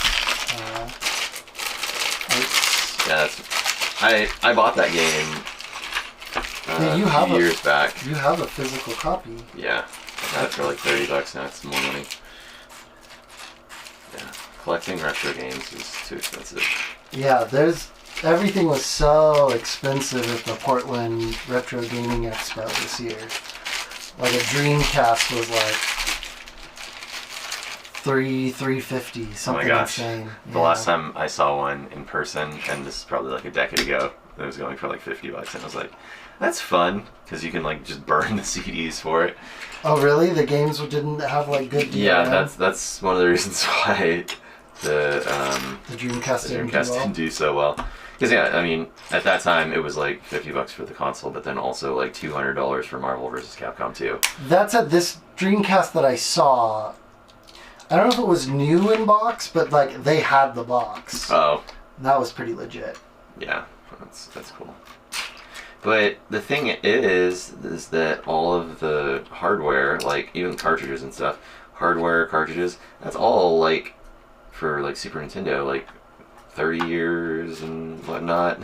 Yeah, I bought that game you a have few years back. You have a physical copy. Yeah, I got it for like $30 now. It's more money. Yeah, collecting retro games is too expensive. Yeah, everything was so expensive at the Portland Retro Gaming Expo this year. Like a Dreamcast was like $350, something insane. The last time I saw one in person, and this is probably like a decade ago, it was going for like $50, and I was like, that's fun, because you can like just burn the CDs for it. Oh really? The games didn't have like good DRM? Yeah, that's one of the reasons why the Dreamcast didn't do so well. Because yeah, I mean, at that time it was like $50 for the console, but then also like $200 for Marvel vs. Capcom 2. That's at this Dreamcast that I saw. I don't know if it was new in box, but like they had the box. Oh. That was pretty legit. Yeah, that's cool. But the thing is that all of the hardware, like even cartridges and stuff, hardware, cartridges, that's all like for like Super Nintendo, like 30 years and whatnot.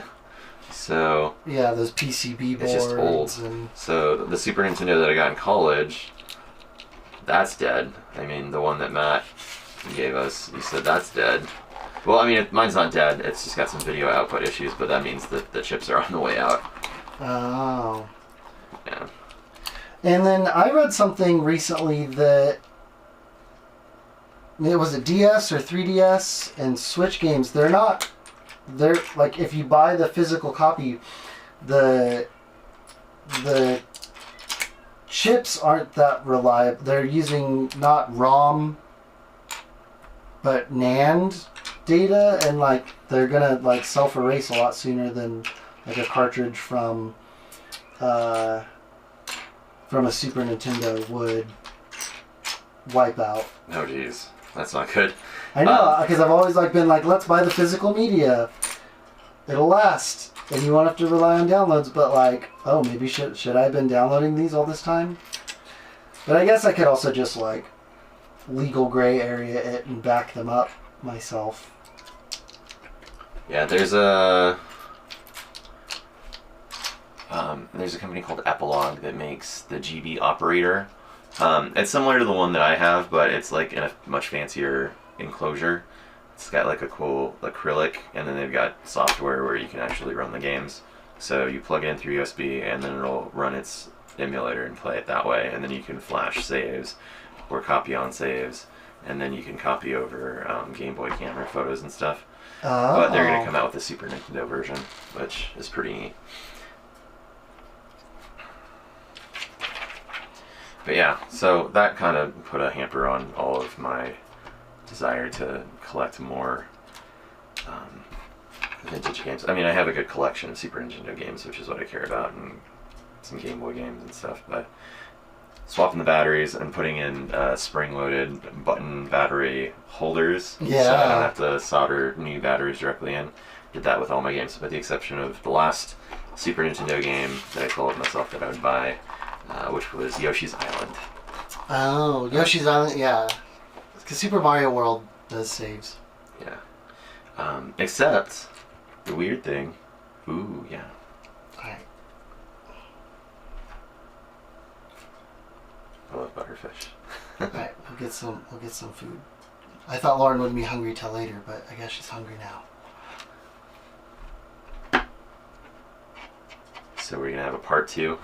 So yeah, those PCB boards. It's just old. So the Super Nintendo that I got in college, that's dead. I mean, the one that Matt gave us, he said that's dead. Well, I mean, mine's not dead. It's just got some video output issues, but that means that the chips are on the way out. Oh. Yeah. And then I read something recently that it was a DS or 3DS and Switch games. They're like if you buy the physical copy, the chips aren't that reliable. They're using not ROM but NAND data, and like they're gonna like self-erase a lot sooner than like a cartridge from a Super Nintendo would wipe out. Oh geez, that's not good. I know, because I've always like been like, let's buy the physical media. It'll last, and you won't have to rely on downloads. But like, oh, maybe should I have been downloading these all this time? But I guess I could also just like legal gray area it and back them up myself. Yeah, there's a company called Epilogue that makes the GB operator. It's similar to the one that I have, but it's like in a much fancier enclosure. It's got like a cool acrylic, and then they've got software where you can actually run the games. So you plug it in through USB, and then it'll run its emulator and play it that way. And then you can flash saves or copy on saves, and then you can copy over Game Boy camera photos and stuff. Oh. But they're going to come out with the Super Nintendo version, which is pretty neat. But yeah, so that kind of put a hamper on all of my desire to collect more vintage games. I mean, I have a good collection of Super Nintendo games, which is what I care about, and some Game Boy games and stuff, but swapping the batteries and putting in spring-loaded button battery holders, so I don't have to solder new batteries directly in. Did that with all my games, with the exception of the last Super Nintendo game that I told myself that I would buy, which was Yoshi's Island. Oh, Yoshi's Island, yeah. Because Super Mario World does saves. Yeah. Except, the weird thing, ooh, yeah. Alright. I love butterfish. Alright, we'll get some food. I thought Lauren wouldn't be hungry till later, but I guess she's hungry now. So we're gonna have a part 2.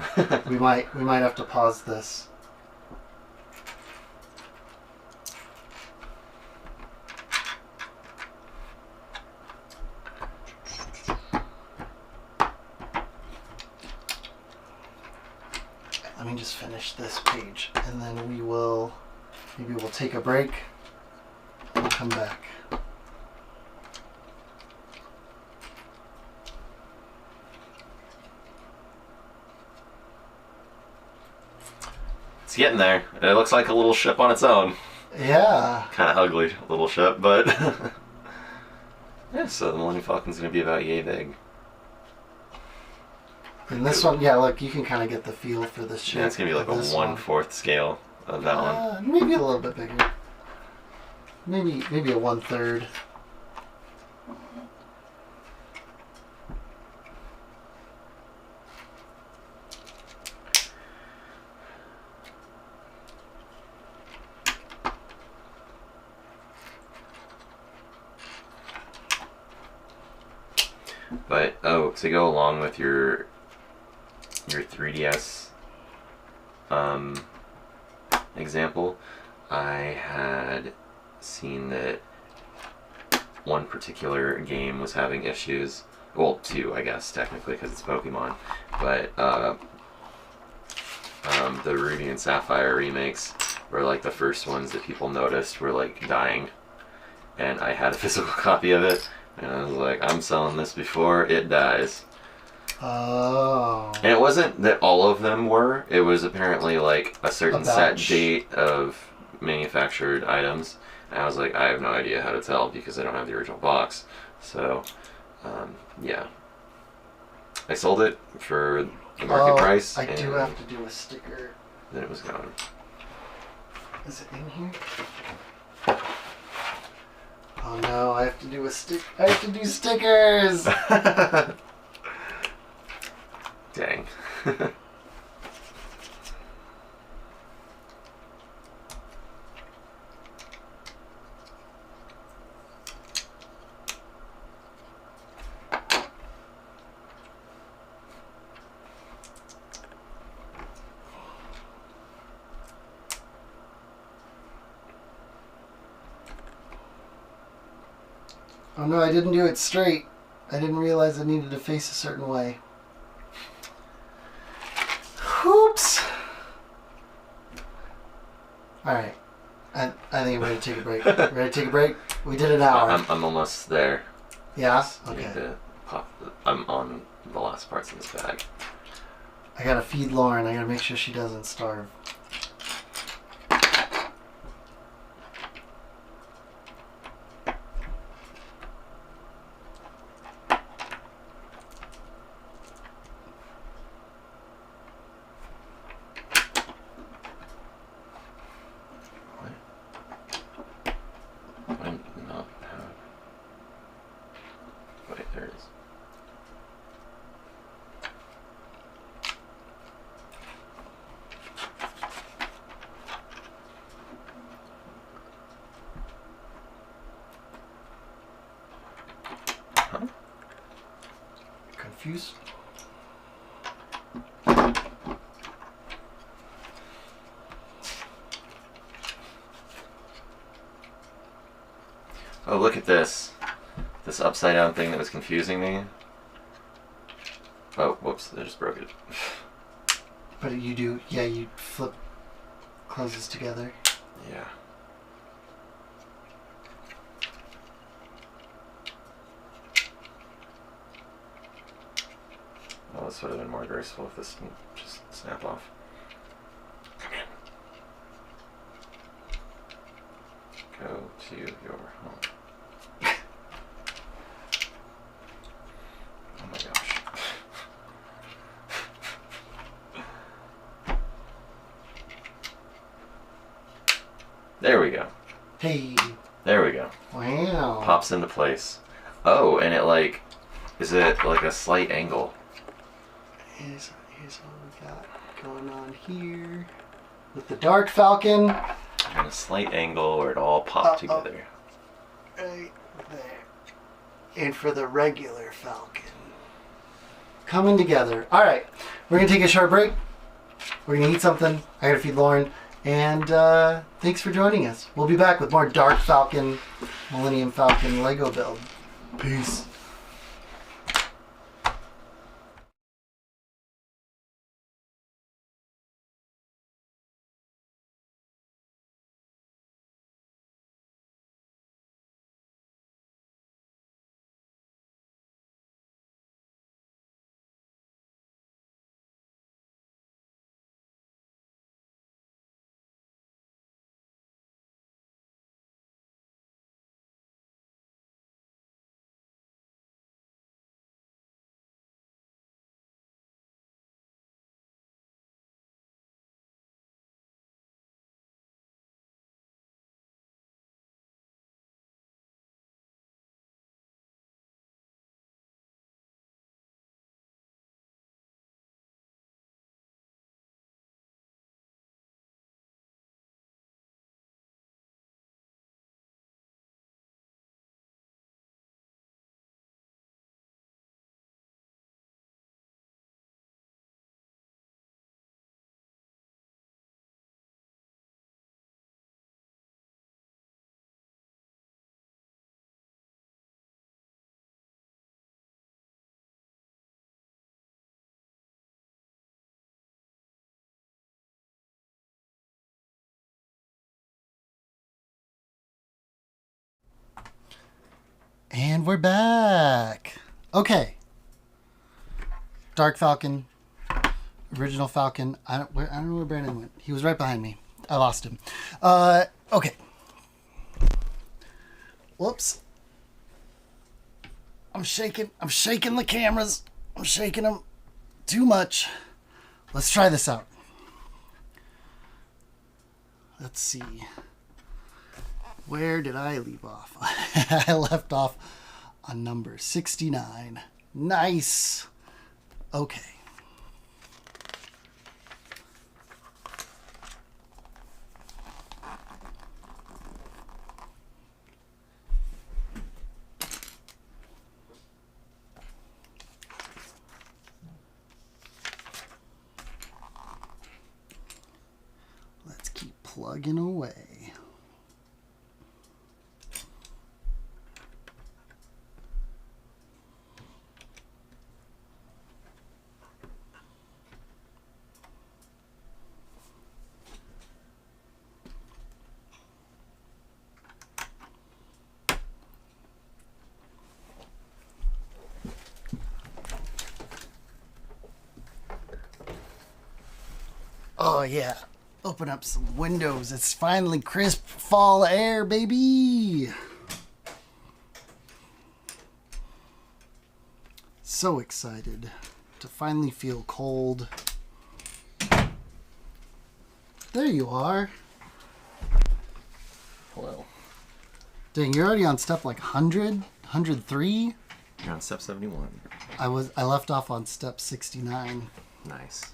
we might have to pause this. Let me just finish this page, and then maybe we'll take a break and come back. It's getting there. It looks like a little ship on its own. Yeah. Kind of ugly little ship, but yeah. So the Millennium Falcon's gonna be about yay big. And this one, yeah, look, you can kind of get the feel for this ship. Yeah, it's gonna be like a 1/4 scale of that one. Maybe a little bit bigger. Maybe a 1/3. But to go along with your 3DS example, I had seen that one particular game was having issues. Well, two, I guess, technically, because it's Pokemon. But the Ruby and Sapphire remakes were like the first ones that people noticed were like dying. And I had a physical copy of it, and I was like, I'm selling this before it dies. Oh. And it wasn't that all of them were. It was apparently like a certain set date of manufactured items. And I was like, I have no idea how to tell because I don't have the original box. So, yeah. I sold it for the market price. I do have to do a sticker. Then it was gone. Is it in here? Oh no, I have to do I have to do stickers! Dang. Oh no, I didn't do it straight. I didn't realize I needed to face a certain way. Oops! Alright. I think I'm ready to take a break. Ready to take a break? We did an hour. I'm almost there. Yeah? I Okay. need to pop. I'm on the last parts in this bag. I gotta feed Lauren. I gotta make sure she doesn't starve. Wait, there it is. Huh? Confused? Oh, look at this. This upside down thing that was confusing me. Oh, whoops, I just broke it. But you flip closes together. Yeah. Well, this would have been more graceful if this didn't just snap off. Come in. Go to your home. Oh my gosh. There we go. Hey. There we go. Wow. Pops into place. Oh, and it like, is it like a slight angle? Here's what we got going on here. With the Dark Falcon. And a slight angle where it all popped together. Right there. And for the regular Falcon. Coming together. Alright. We're going to take a short break. We're going to eat something. I got to feed Lauren. And thanks for joining us. We'll be back with more Dark Falcon, Millennium Falcon Lego build. Peace. And we're back. Okay. Dark Falcon. Original Falcon. I don't know where Brandon went. He was right behind me. I lost him. Okay. Whoops. I'm shaking the cameras. I'm shaking them too much. Let's try this out. Let's see. Where did I leave off? I left off on number 69. Nice. Okay. Let's keep plugging away. Oh yeah, open up some windows. It's finally crisp fall air, baby. So excited to finally feel cold. There you are. Hello. Dang, you're already on step like 100, 103. You're on step 71. I left off on step 69. Nice.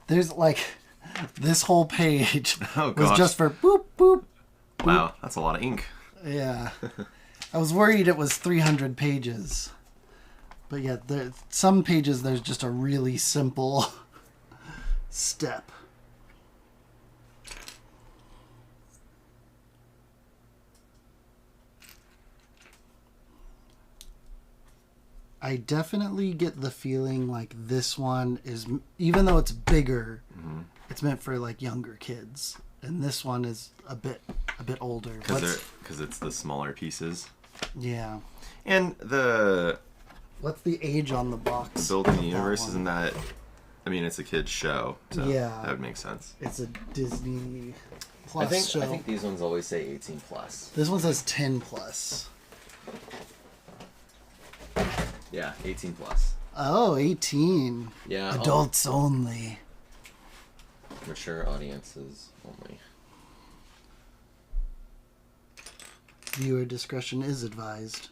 There's like, this whole page Oh, was gosh. just for boop, boop. Wow, that's a lot of ink. Yeah. I was worried it was 300 pages. But yeah, some pages there's just a really simple step. I definitely get the feeling like this one is, even though it's bigger, it's meant for like younger kids, and this one is a bit older. Because it's the smaller pieces. Yeah. And What's the age on the box? Building the of that Universe, one? isn't that... I mean, it's a kid's show, so Yeah. that would make sense. It's a Disney Plus show. I think these ones always say 18 plus. This one says 10 plus. Yeah, 18 plus. Oh, 18. Yeah. Adults only. Mature audiences only. Viewer discretion is advised.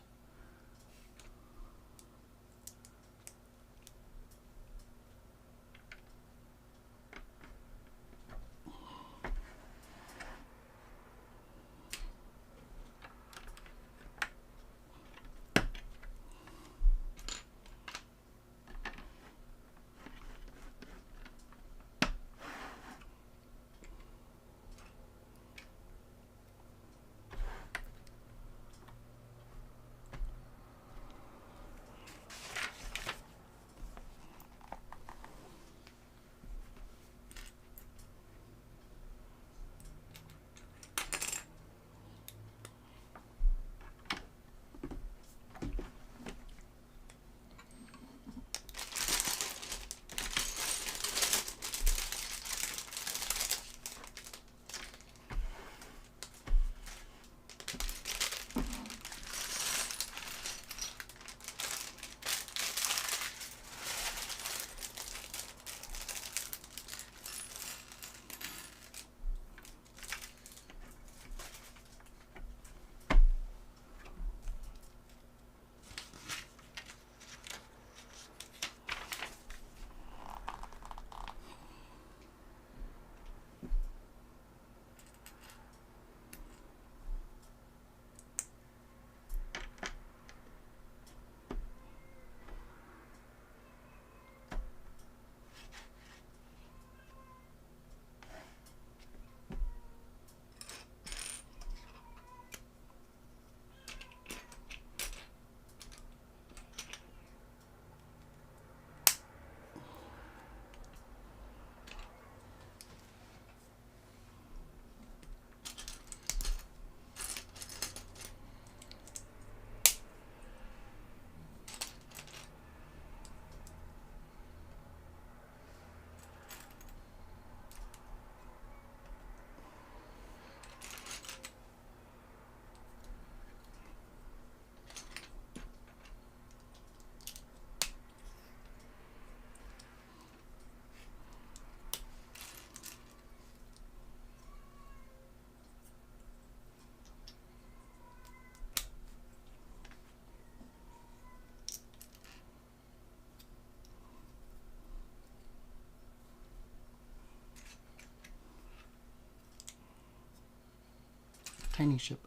tiny ship.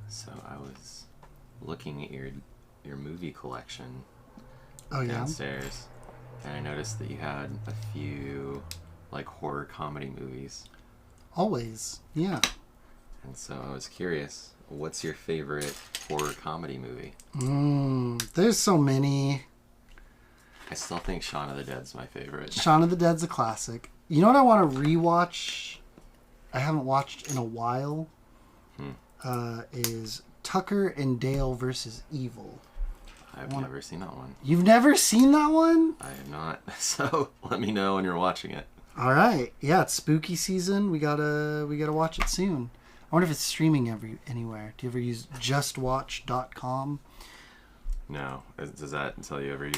So I was looking at your movie collection downstairs, and I noticed that you had a few like horror comedy movies. Always, yeah. And so I was curious, what's your favorite horror comedy movie? There's so many. I still think Shaun of the Dead's my favorite. Shaun of the Dead's a classic. You know what I want to rewatch? I haven't watched in a while. Is Tucker and Dale versus Evil. I've never seen that one. You've never seen that one? I have not. So let me know when you're watching it. All right. Yeah, it's spooky season. We gotta watch it soon. I wonder if it's streaming anywhere. Do you ever use justwatch.com? No. Does that tell you every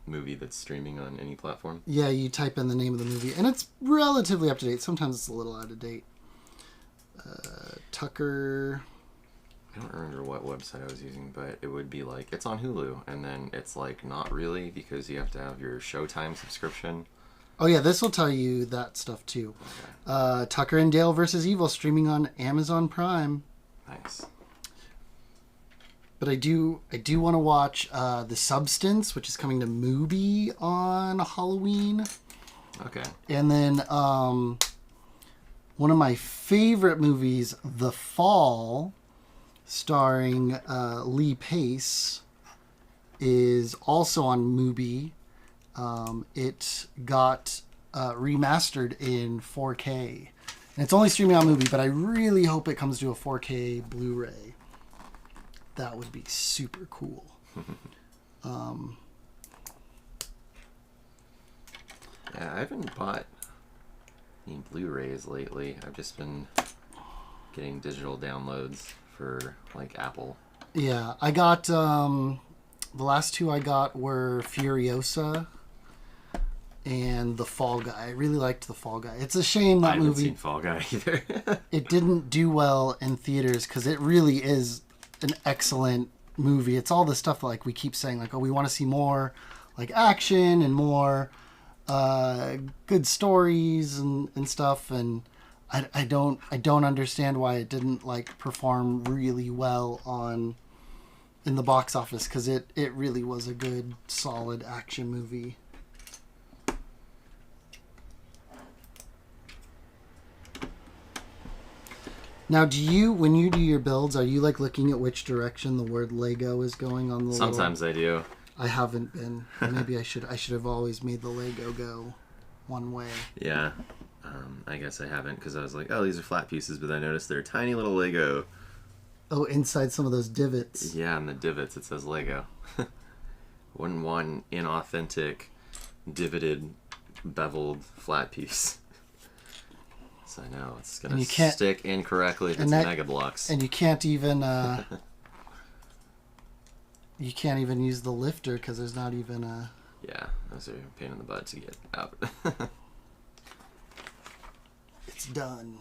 movie that's streaming on any platform? Yeah, you type in the name of the movie, and it's relatively up to date. Sometimes it's a little out of date. Tucker. I don't remember what website I was using, but it would be like, it's on Hulu, and then it's like not really because you have to have your Showtime subscription. Oh yeah, this will tell you that stuff too. Okay. Tucker and Dale versus Evil streaming on Amazon Prime. Nice. But I do want to watch The Substance, which is coming to Mubi on Halloween. Okay. And then one of my favorite movies, The Fall, starring Lee Pace, is also on Mubi. It got remastered in 4K. And it's only streaming on Mubi, but I really hope it comes to a 4K Blu-ray. That would be super cool. Yeah, I haven't bought any Blu-rays lately. I've just been getting digital downloads for like Apple. Yeah, I got the last two I got were Furiosa and The Fall Guy. I really liked The Fall Guy. It's a shame that I haven't movie seen Fall Guy either. it didn't do well in theaters because it really is an excellent movie. It's all the stuff like we keep saying, like, oh, we want to see more like action and more good stories and stuff, and I don't understand why it didn't like perform really well in the box office, because it really was a good solid action movie. Now, when you do your builds, are you like looking at which direction the word Lego is going on the Sometimes I do. I haven't been. Maybe I should have always made the Lego go one way. Yeah. I guess I haven't, because I was like, oh, these are flat pieces, but I noticed they're tiny little Lego. Oh, inside some of those divots. Yeah, in the divots it says Lego. Wouldn't want an inauthentic, divoted, beveled flat piece. So I know it's gonna stick incorrectly if it's Mega Blocks. And you can't even use the lifter because there's not even a. Yeah, those are a pain in the butt to get out. It's done.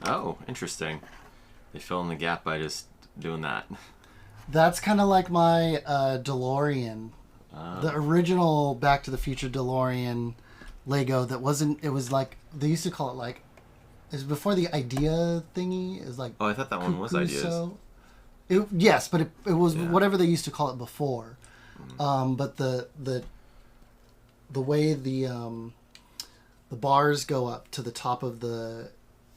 Oh, interesting. They fill in the gap by just doing that. That's kind of like my DeLorean. The original Back to the Future DeLorean Lego that wasn't. It was like they used to call it like. It was before the idea thingy. It was like. Oh, I thought that one was Ideas. Yes, but it was Yeah. whatever they used to call it before. But the way the bars go up to the top of the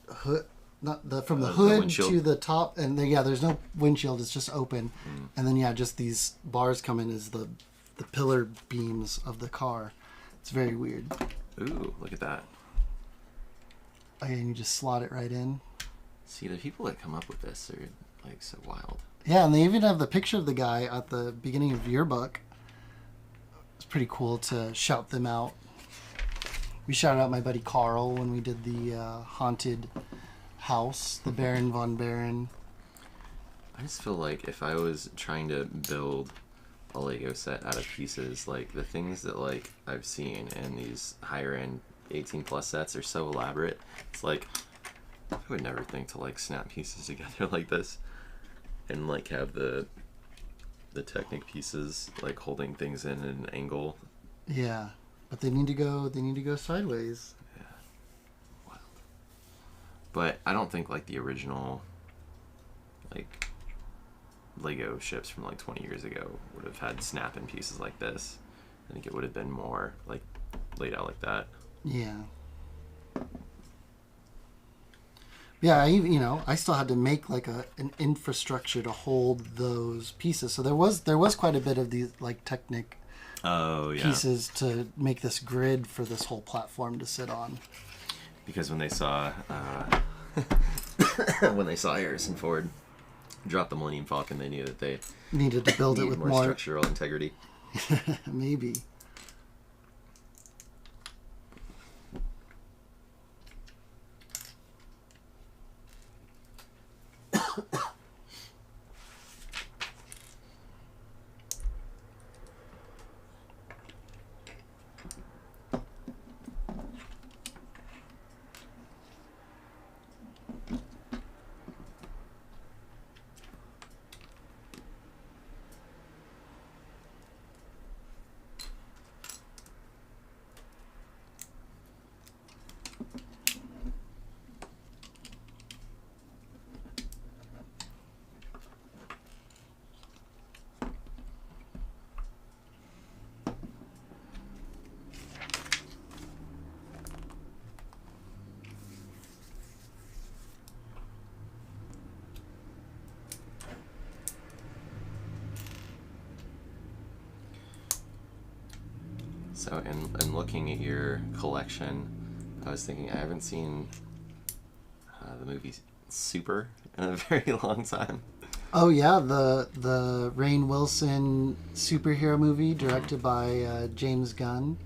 hood, not the from the The hood windshield. to the top, and there's no windshield. It's just open, and then just these bars come in as the pillar beams of the car. It's very weird. Ooh, look at that. Oh, yeah, and you just slot it right in. See, the people that come up with this are like so wild. Yeah, and they even have the picture of the guy at the beginning of your book. It's pretty cool to shout them out. We shouted out my buddy Carl when we did the haunted house, the Baron von Baron. I just feel like if I was trying to build a Lego set out of pieces, like the things that like I've seen in these higher end 18 plus sets are so elaborate. It's like I would never think to like snap pieces together like this and like have the Technic pieces like holding things in an angle. Yeah, but they need to go sideways. Wild. But I don't think like the original like Lego ships from like 20 years ago would have had snap in pieces like this. I think it would have been more like laid out like that. Yeah. Yeah, I still had to make like an infrastructure to hold those pieces. So there was quite a bit of these like Technic Oh yeah. pieces to make this grid for this whole platform to sit on. Because when they saw Harrison Ford drop the Millennium Falcon, they knew that they Needed to build it needed with more more structural integrity. maybe. So in looking at your collection, I was thinking I haven't seen the movie Super in a very long time. Oh yeah, the Rainn Wilson superhero movie directed by James Gunn.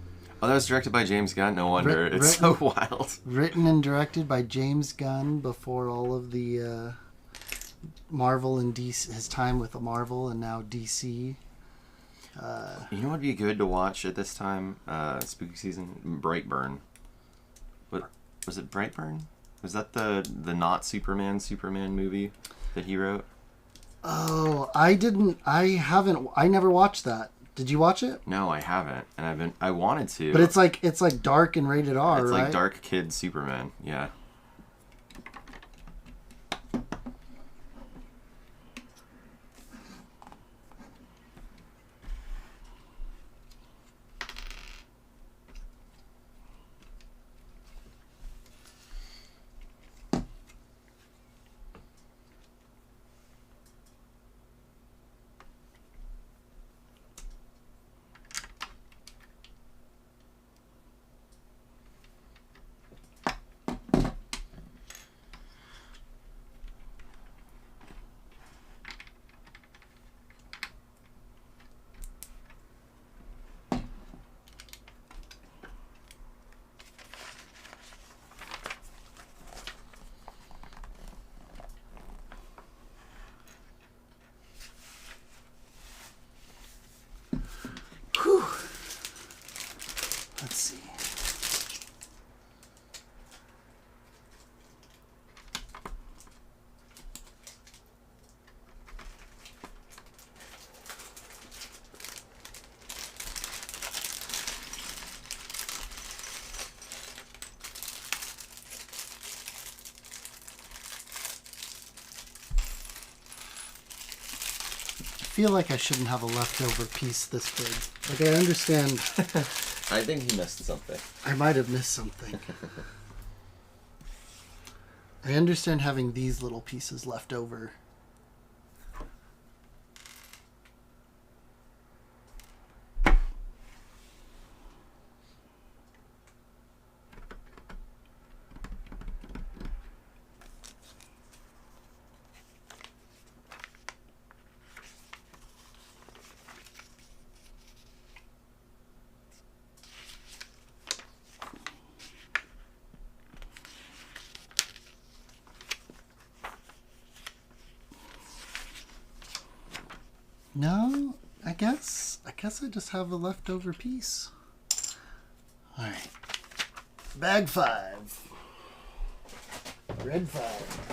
Oh, that was directed by James Gunn. No wonder. It's so wild. Written and directed by James Gunn before all of the Marvel and DC, his time with Marvel and now DC. You know what would be good to watch at this time? Spooky season? Brightburn. What was it? Brightburn? Was that the not Superman movie that he wrote? Oh, I never watched that. Did you watch it? No, I haven't, and I wanted to. But it's like dark and rated R, It's right? like dark kid Superman. Yeah. Whew. Let's see. feel like I shouldn't have a leftover piece this big. Like, I understand. I think he missed something. I might have missed something. I understand having these little pieces left over. No, I guess I just have a leftover piece. All right. Bag 5. Red 5.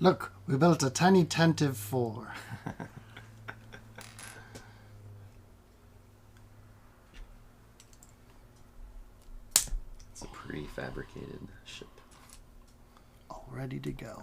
Look, we built a tiny tent of 4. It's a prefabricated ship. All ready to go.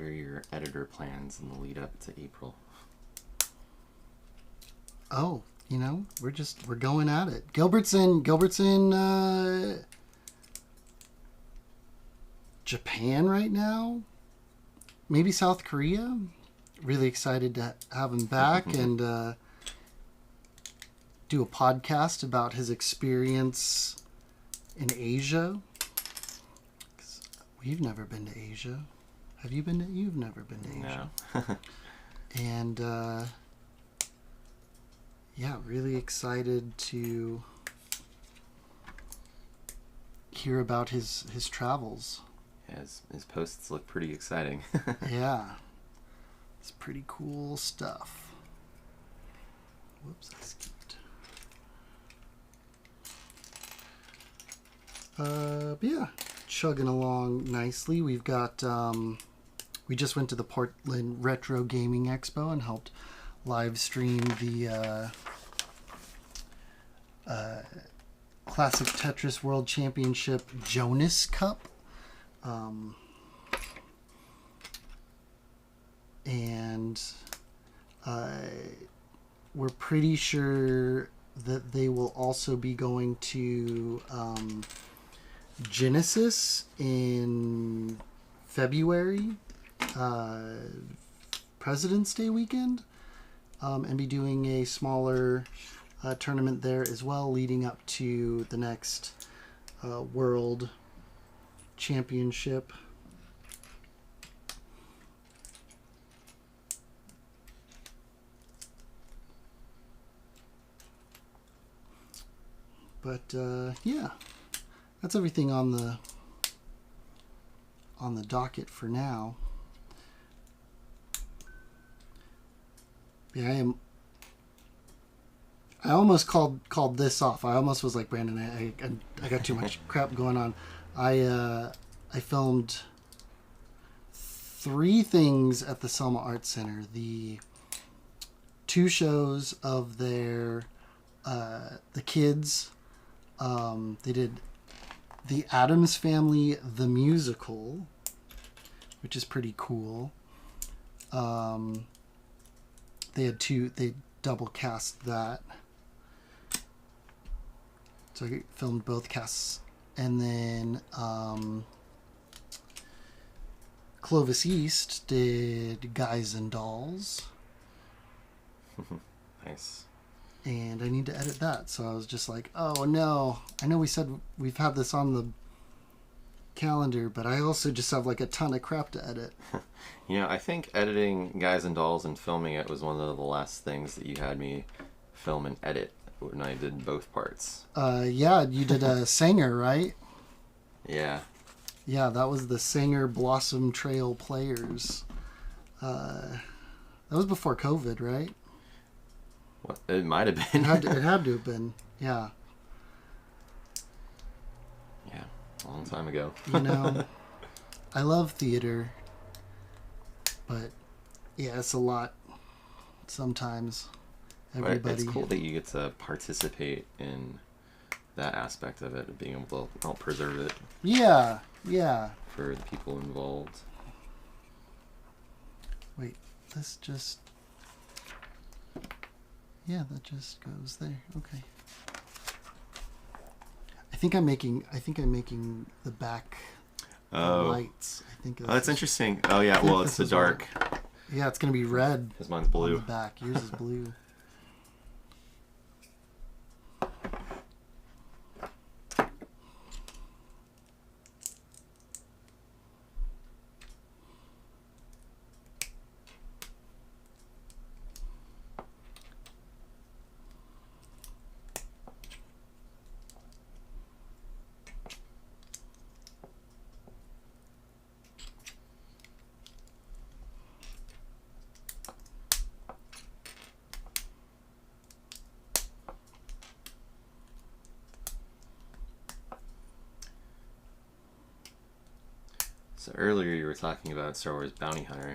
are your editor plans in the lead up to April? Oh, we're going at it. Gilbert's in Japan right now. Maybe South Korea. Really excited to have him back and do a podcast about his experience in Asia. 'Cause we've never been to Asia. Have you been to? You've never been to Asia. No. And yeah, really excited to hear about his travels. His posts look pretty exciting. Yeah. It's pretty cool stuff. Whoops, I skipped. But yeah, chugging along nicely. We've got, we just went to the Portland Retro Gaming Expo and helped live stream the Classic Tetris World Championship Jonas Cup. And we're pretty sure that they will also be going to Genesis in February, President's Day weekend, and be doing a smaller tournament there as well, leading up to the next World Championship. But yeah, that's everything on the docket for now. Yeah, I almost called this off. I almost was like, Brandon, I got too much crap going on. I filmed 3 things at the Selma Arts Center. The 2 shows of their the kids. They did The Addams Family the Musical, which is pretty cool. They double cast that. So I filmed both casts. And then Clovis East did Guys and Dolls. Nice. And I need to edit that. So I was just like, oh no. I know we said we've had this on the calendar, but I also just have like a ton of crap to edit. I think editing Guys and Dolls and filming it was one of the last things that you had me film and edit when I did both parts. Yeah, you did a Sanger, right? Yeah. Yeah, that was the Sanger Blossom Trail Players. That was before COVID, right? Well, it might have been. It had to have been, yeah. Yeah, a long time ago. I love theater, but yeah, it's a lot sometimes. Everybody. But it's cool that you get to participate in that aspect of it, being able to help preserve it. Yeah. For the people involved. Wait, this just... Yeah, that just goes there. Okay. I think I'm making the back lights. I think. That's interesting. Oh yeah, well it's the dark. Yeah, it's gonna be red. Because mine's blue. On the back. Yours is blue. So earlier you were talking about Star Wars Bounty Hunter,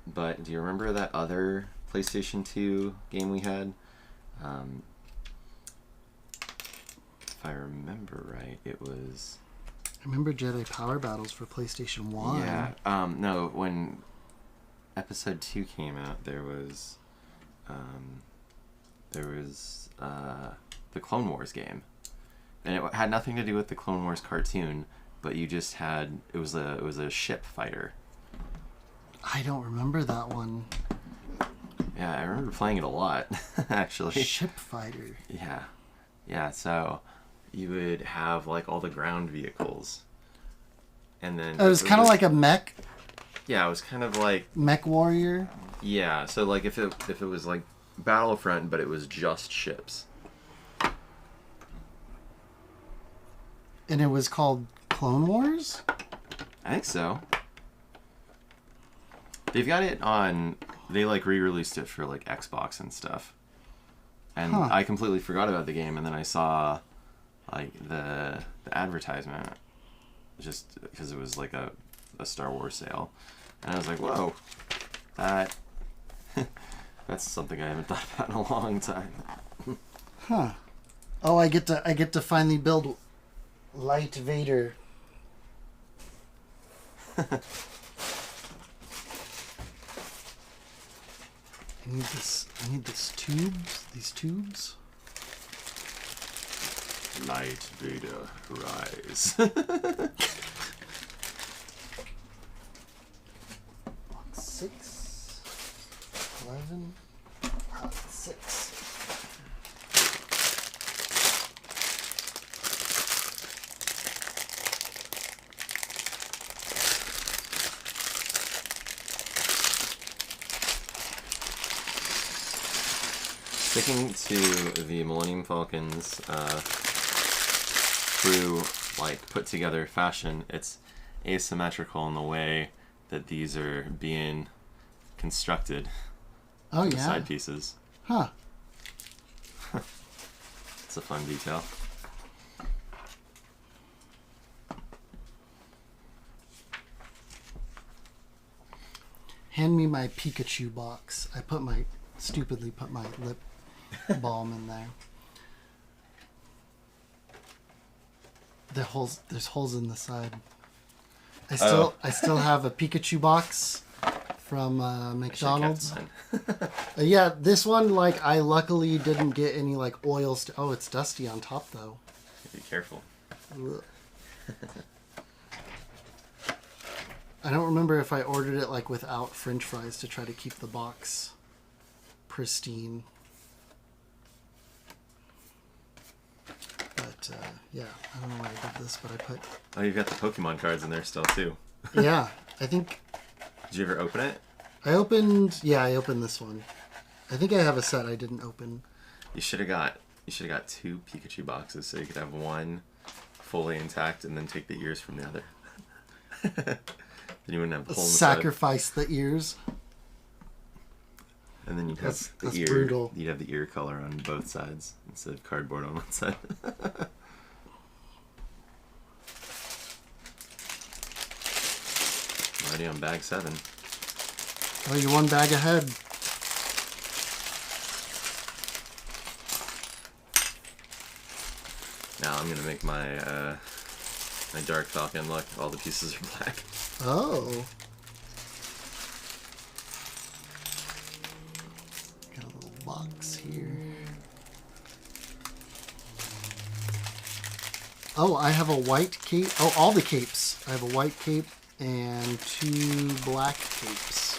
but do you remember that other PlayStation 2 game we had? If I remember right, it was... I remember Jedi Power Battles for PlayStation 1. Yeah. No, when Episode 2 came out, there was the Clone Wars game, and it had nothing to do with the Clone Wars cartoon, but you just had it was a ship fighter. I don't remember that one. Yeah, I remember playing it a lot, actually. Ship fighter. Yeah. So you would have like all the ground vehicles, and then It was kind of like a mech. Yeah, it was kind of like Mech warrior. Yeah, so like if it was like Battlefront, but it was just ships. And it was called Clone Wars? I think so. They've got it on. They like re-released it for like Xbox and stuff. And I completely forgot about the game, and then I saw like the advertisement, just because it was like a Star Wars sale, and I was like, whoa, that's something I haven't thought about in a long time. Oh, I get to finally build Light Vader. I need this tubes. These tubes. Light Vader, rise. 6, 11, 6. Sticking to the Millennium Falcon's true, like, put together fashion, it's asymmetrical in the way that these are being constructed. Oh, the yeah. Side pieces. Huh. It's a fun detail. Hand me my Pikachu box. I stupidly put my lip balm in there. There's holes in the side. I still have a Pikachu box from McDonald's. Yeah, this one, like, I luckily didn't get any like oil. Oh, it's dusty on top though. Be careful. I don't remember if I ordered it like without French fries to try to keep the box pristine. But yeah, I don't know why I did this, but I put. Oh, you've got the Pokemon cards in there still too. Yeah, I think. Did you ever open it? I opened this one. I think I have a set I didn't open. You should have got 2 Pikachu boxes so you could have one fully intact and then take the ears from the other. Then you wouldn't have the hole in the side. Sacrifice the ears. And then you'd have that's brutal. You'd have the ear color on both sides instead of cardboard on one side. Already on bag 7. Oh, you're one bag ahead. Now I'm gonna make my my Dark Falcon look. All the pieces are black. Oh. Got a little box here. Oh, I have a white cape. Oh, all the capes. I have a white cape and 2 black capes.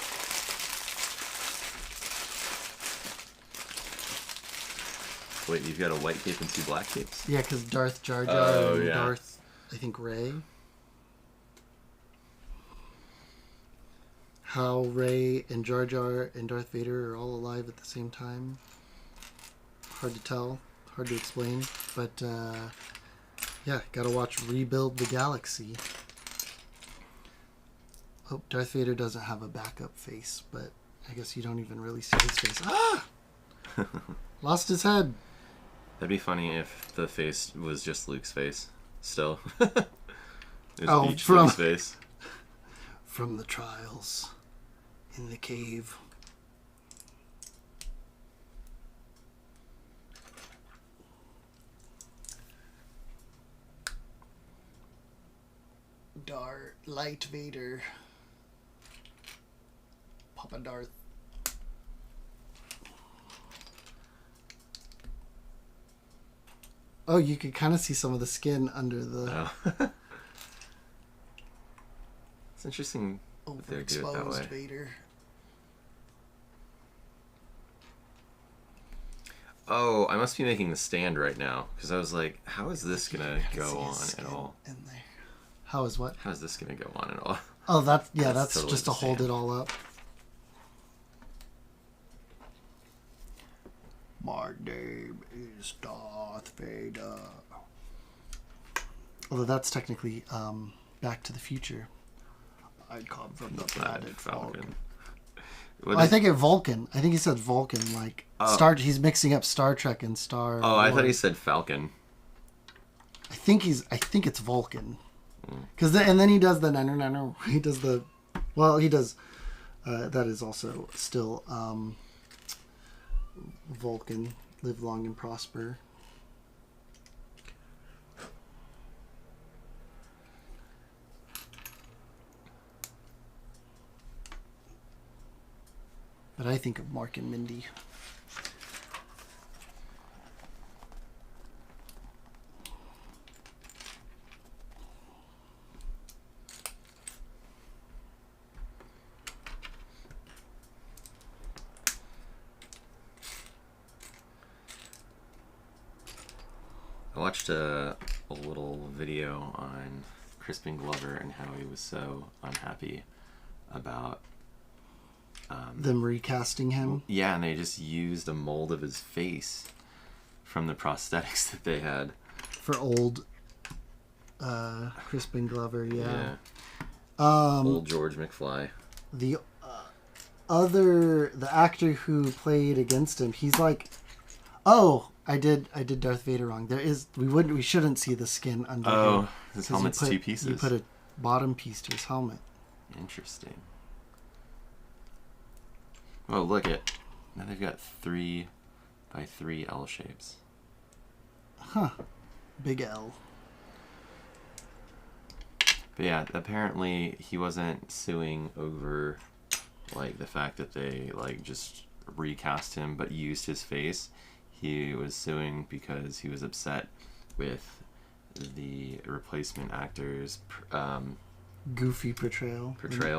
Wait, you've got a white cape and 2 black capes? Yeah, because Darth Jar Jar and yeah. Darth, I think, Rey. How Rey and Jar Jar and Darth Vader are all alive at the same time. Hard to tell. Hard to explain. But, yeah, gotta watch Rebuild the Galaxy. Oh, Darth Vader doesn't have a backup face, but I guess you don't even really see his face. Ah! Lost his head. That'd be funny if the face was just Luke's face. Still. It was each from Luke's face. From the trials in the cave. Light Vader. Papa Darth. Oh, you could kind of see some of the skin under the It's interesting that they do it that way. overexposed Vader. Oh, I must be making the stand right now because I was like, how is this gonna go on at all? In there. How is what? How is this gonna go on at all? Oh, that's totally just to hold it all up. My name is Darth Vader. Although that's technically Back to the Future. I come from the planet Falcon. I think it Vulcan. I think he said Vulcan. Like he's mixing up Star Trek and Star. Oh, I thought he said Falcon. I think it's Vulcan. Because then he does the no. He does the. Well, he does. That is also still Vulcan. Live long and prosper. But I think of Mark and Mindy. I watched a little video on Crispin Glover and how he was so unhappy about them recasting him. Yeah, and they just used a mold of his face from the prosthetics that they had For old Crispin Glover, yeah. Old George McFly. The actor who played against him, he's like, oh, I did Darth Vader wrong. We shouldn't see the skin under him. Oh, his helmet's two pieces. You put a bottom piece to his helmet. Interesting. Oh, look at now they've got 3 by 3 L shapes. Huh. Big L. But yeah, apparently he wasn't suing over like the fact that they like just recast him but used his face. He was suing because he was upset with the replacement actor's goofy portrayal.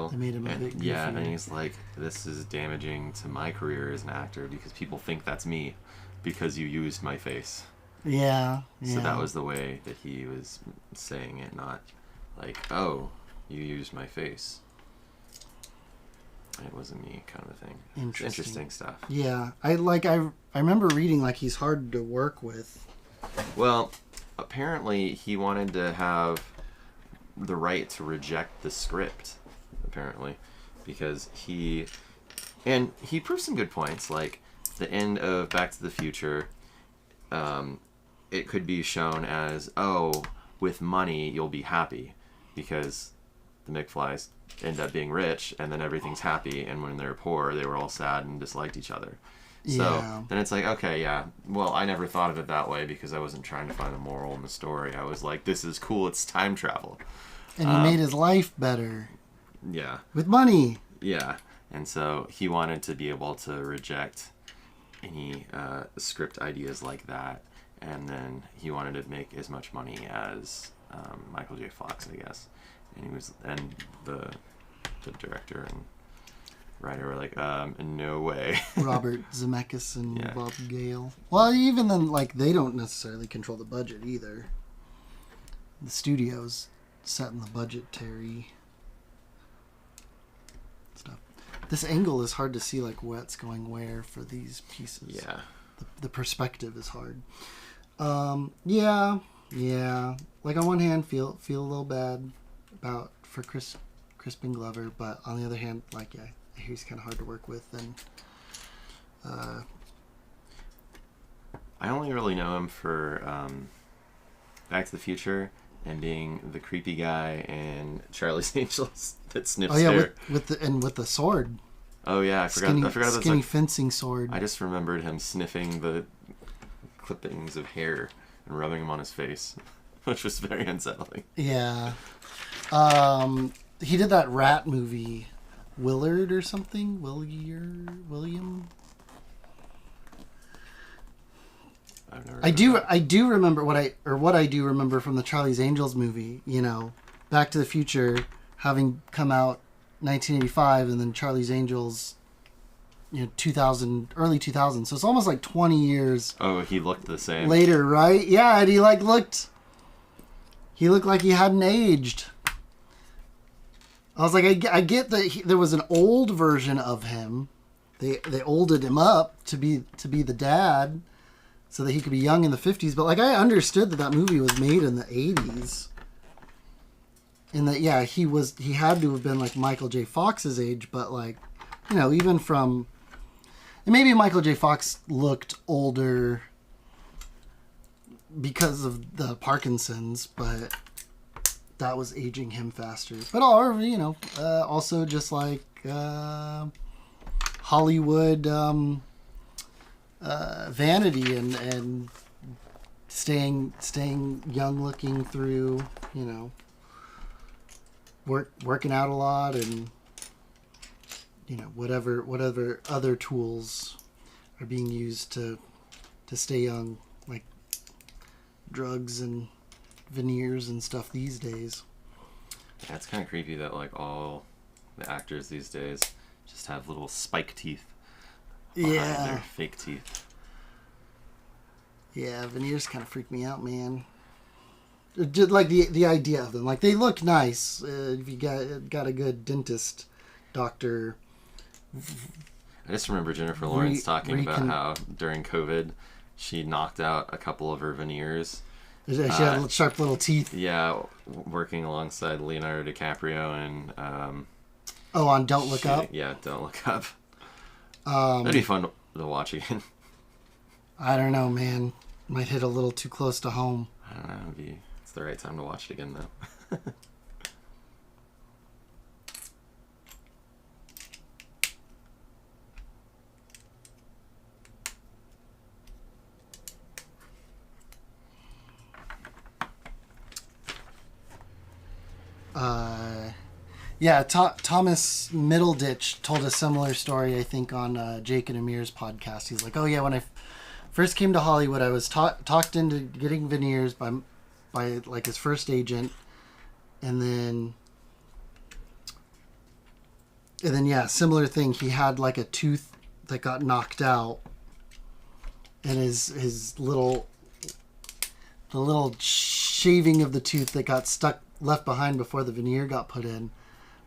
They made him a bit goofy. Yeah, and he's like, this is damaging to my career as an actor because people think that's me because you used my face. Yeah. So that was the way that he was saying it, not like, oh, you used my face. It wasn't me, kind of a thing. Interesting stuff. Yeah, I remember reading like he's hard to work with. Well, apparently he wanted to have the right to reject the script, apparently, because he proved some good points. Like the end of Back to the Future, it could be shown as, oh, with money you'll be happy, because the McFlys end up being rich and then everything's happy, and when they're poor they were all sad and disliked each other. So then it's like, okay, yeah, well, I never thought of it that way because I wasn't trying to find a moral in the story. I was like, this is cool, it's time travel. And he made his life better. Yeah. With money. Yeah. And so he wanted to be able to reject any script ideas like that. And then he wanted to make as much money as Michael J. Fox, I guess. And the director and writer were like, no way. Robert Zemeckis and Bob Gale. Well, even then, like, they don't necessarily control the budget either. The studio's setting the budgetary stuff. This angle is hard to see, like, what's going where for these pieces. Yeah. The perspective is hard. Yeah. Like, on one hand, feel a little bad for Crispin Glover, but on the other hand, like, yeah, he's kind of hard to work with. And I only really know him for Back to the Future and being the creepy guy in Charlie's Angels that sniffs hair. with the sword. Oh yeah, I forgot about skinny fencing sword. I just remembered him sniffing the clippings of hair and rubbing them on his face. which was very unsettling. Yeah. He did that rat movie, Willard or something. William. I do remember what I do remember from the Charlie's Angels movie. You know, Back to the Future having come out 1985, and then Charlie's Angels, 2000, early 2000s. So it's almost like 20 years. Oh, he looked the same later, right? Yeah, and he looked like he hadn't aged. I was like, I get that there was an old version of him. They olded him up to be the dad, so that he could be young in the 50s. But like, I understood that maybe was made in the 80s, and that he had to have been like Michael J. Fox's age. But like, even from, and maybe Michael J. Fox looked older because of the Parkinson's, but that was aging him faster. But also just like Hollywood vanity and staying young looking through, working out a lot and whatever other tools are being used to stay young, like drugs and veneers and stuff these days. Yeah, it's kind of creepy that like all the actors these days just have little spike teeth behind their fake teeth. Yeah, veneers kind of freak me out, man. Just like the idea of them, like they look nice if you got a good dentist, doctor. I just remember Jennifer Lawrence talking about how during COVID she knocked out a couple of her veneers. She had sharp little teeth. Yeah, working alongside Leonardo DiCaprio and... on Don't Look Up? Yeah, Don't Look Up. That'd be fun to watch again. I don't know, man. Might hit a little too close to home. I don't know. It's the right time to watch it again, though. Thomas Middleditch told a similar story, I think, on Jake and Amir's podcast. He's like, oh yeah, when I first came to Hollywood, I was talked into getting veneers by like his first agent, and then similar thing. He had like a tooth that got knocked out, and the little shaving of the tooth that got left behind before the veneer got put in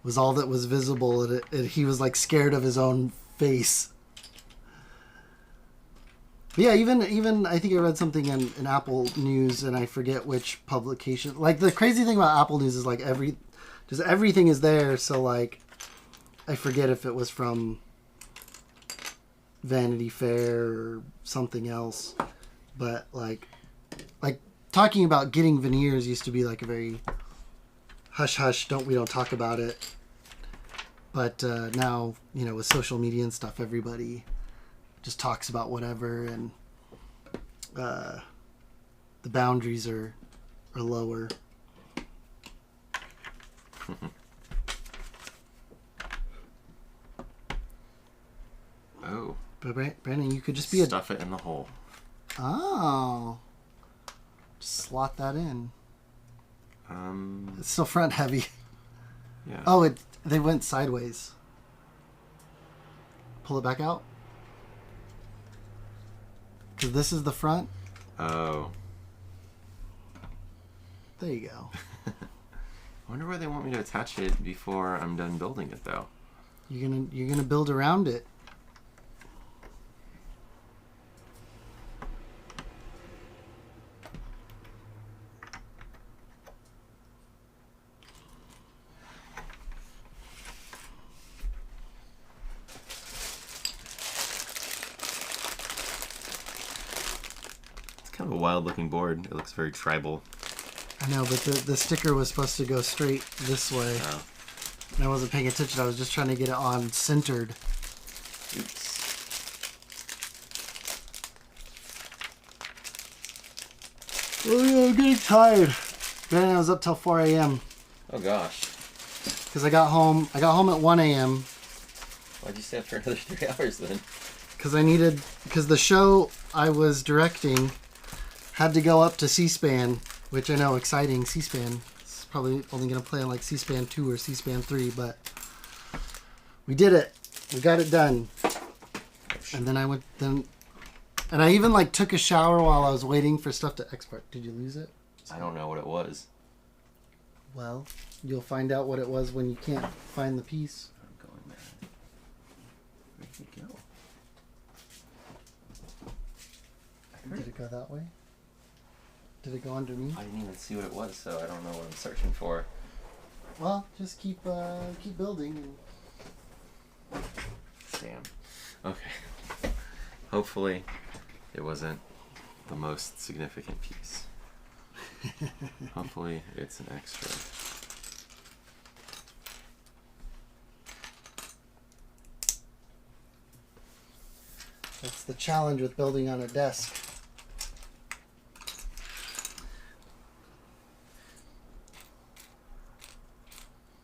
was all that was visible, and he was like scared of his own face. But yeah, even I think I read something in Apple News, and I forget which publication. Like the crazy thing about Apple News is like everything is there. So like, I forget if it was from Vanity Fair or something else, but like talking about getting veneers used to be like a very hush hush, we don't talk about it. But now, with social media and stuff, everybody just talks about whatever, and the boundaries are lower. Oh. But Brandon, you could just be stuff it in the hole. Oh. Just slot that in. It's still front heavy. Yeah. Oh, they went sideways. Pull it back out. Because this is the front. Oh. There you go. I wonder where they want me to attach it before I'm done building it, though. You're gonna build around it. Kind of a wild looking board. It looks very tribal. I know, but the sticker was supposed to go straight this way. Oh. And I wasn't paying attention. I was just trying to get it on centered. Oops. Oh yeah, I'm getting tired. Man, I was up till 4 a.m. Oh gosh. because I got home. I got home at 1 a.m. Why'd you stay up for another 3 hours then? Because the show I was directing had to go up to C-SPAN, which I know, exciting. C-SPAN. It's probably only going to play on like C-SPAN 2 or C-SPAN 3, but we did it. We got it done. And then and I even like took a shower while I was waiting for stuff to export. Did you lose it? I don't know what it was. Well, you'll find out what it was when you can't find the piece. I'm going mad. Where'd it go? Did it go that way? Did it go underneath? I didn't even see what it was, so I don't know what I'm searching for. Well, just keep building. Damn. Okay. Hopefully, it wasn't the most significant piece. Hopefully, it's an extra. That's the challenge with building on a desk.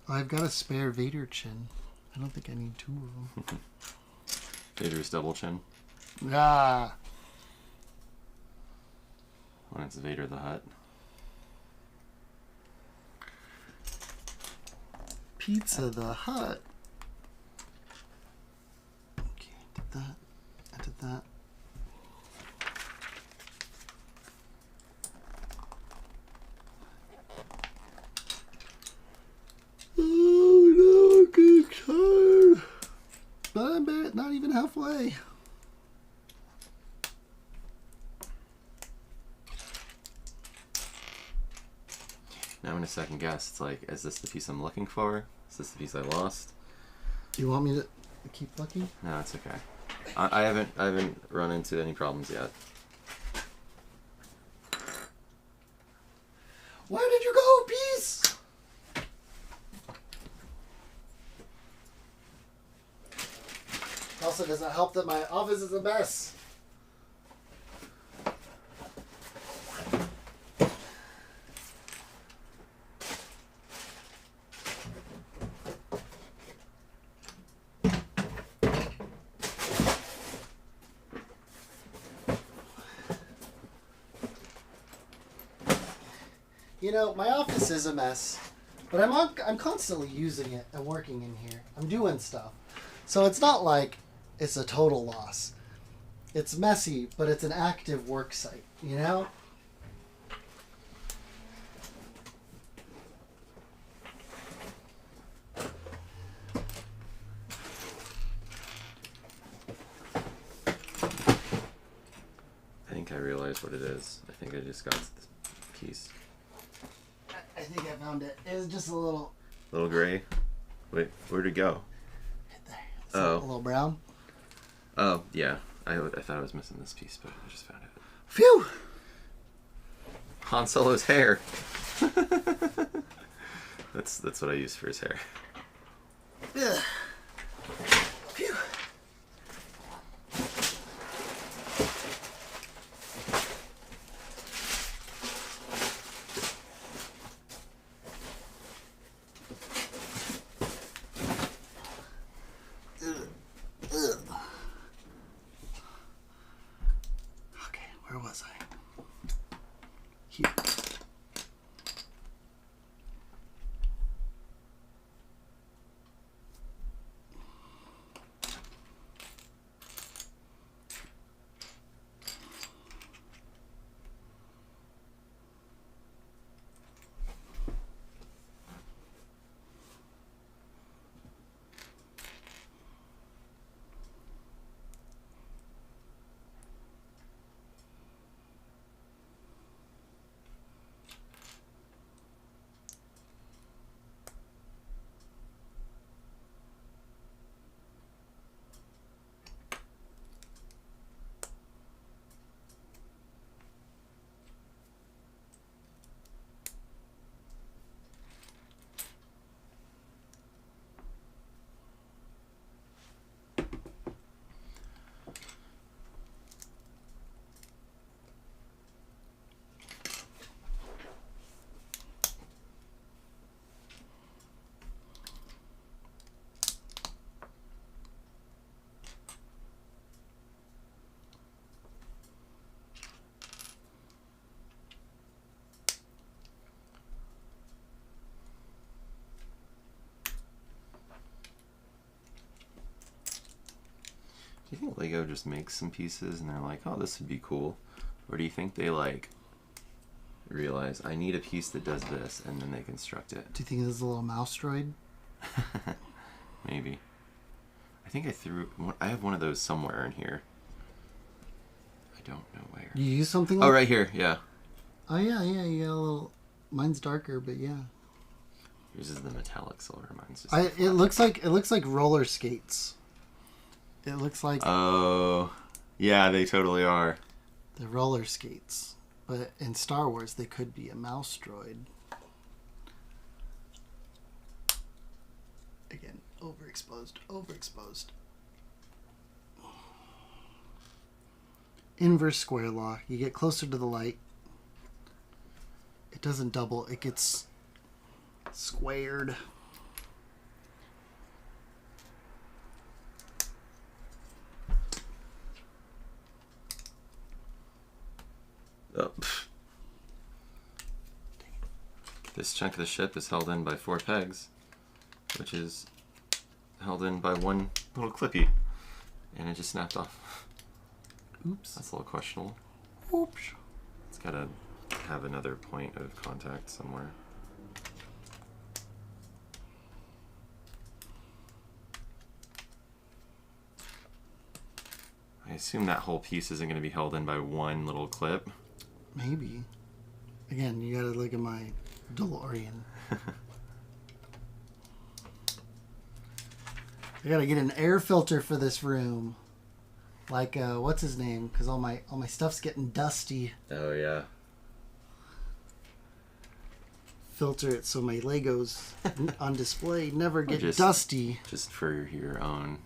I've got a spare Vader chin. I don't think I need two of them. Vader's double chin. Ah. When it's Vader the Hutt. Pizza the Hut. Okay, did that. I did that. Oh no, good tired. But I'm not even halfway. Now I'm in a second guess. It's like, is this the piece I'm looking for? Is this the piece I lost? Do you want me to keep looking? No, it's okay. I haven't run into any problems yet. Where did you go, Peace? Also, does it help that my office is a mess? You know, my office is a mess, but I'm constantly using it and working in here. I'm doing stuff. So it's not like it's a total loss. It's messy, but it's an active work site, you know? I think I realize what it is. I think I just got this piece. I think I found it. It was just a little... Little gray? Wait, where'd it go? Right there. It's a little brown. Oh, yeah. I thought I was missing this piece, but I just found it. Phew! Han Solo's hair. That's what I use for his hair. Ugh. Phew. Okay, where was I? Here. you think Lego just makes some pieces and they're like, oh, this would be cool? Or do you think they like realize I need a piece that does this and then they construct it? Do you think this is a little mouse droid? Maybe. I think I have one of those somewhere in here. I don't know where. You use something like... Oh, right here, yeah. Oh, yeah, you got a little... Mine's darker, but yeah. Yours is the metallic silver. Mine's just... It looks like roller skates. It looks like... Oh, yeah, they totally are. The roller skates. But in Star Wars, they could be a mouse droid. Again, overexposed. Inverse square law. You get closer to the light. It doesn't double. It gets squared. Oh. This chunk of the ship is held in by 4 pegs, which is held in by one little clippy, and it just snapped off. Oops. That's a little questionable. Oops. It's gotta have another point of contact somewhere. I assume that whole piece isn't going to be held in by one little clip. Maybe. Again, you gotta look at my DeLorean. I gotta get an air filter for this room. Like, what's his name? Because all my stuff's getting dusty. Oh, yeah. Filter it so my Legos on display never get just, dusty. Just for your own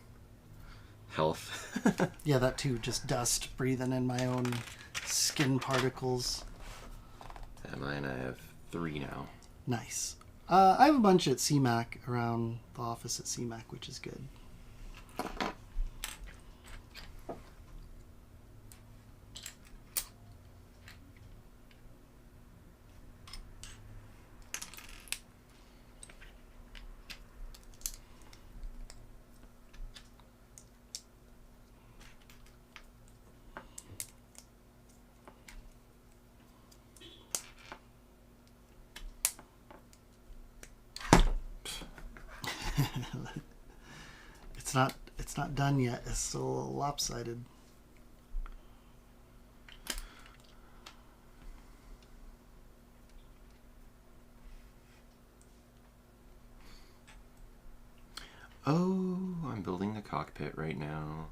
health. Yeah, that too. Just dust breathing in my own skin particles. And mine, I have 3 now. Nice. I have a bunch at CMAC around the office at CMAC, which is good. It's not done yet. It's still a little lopsided. Oh, I'm building the cockpit right now.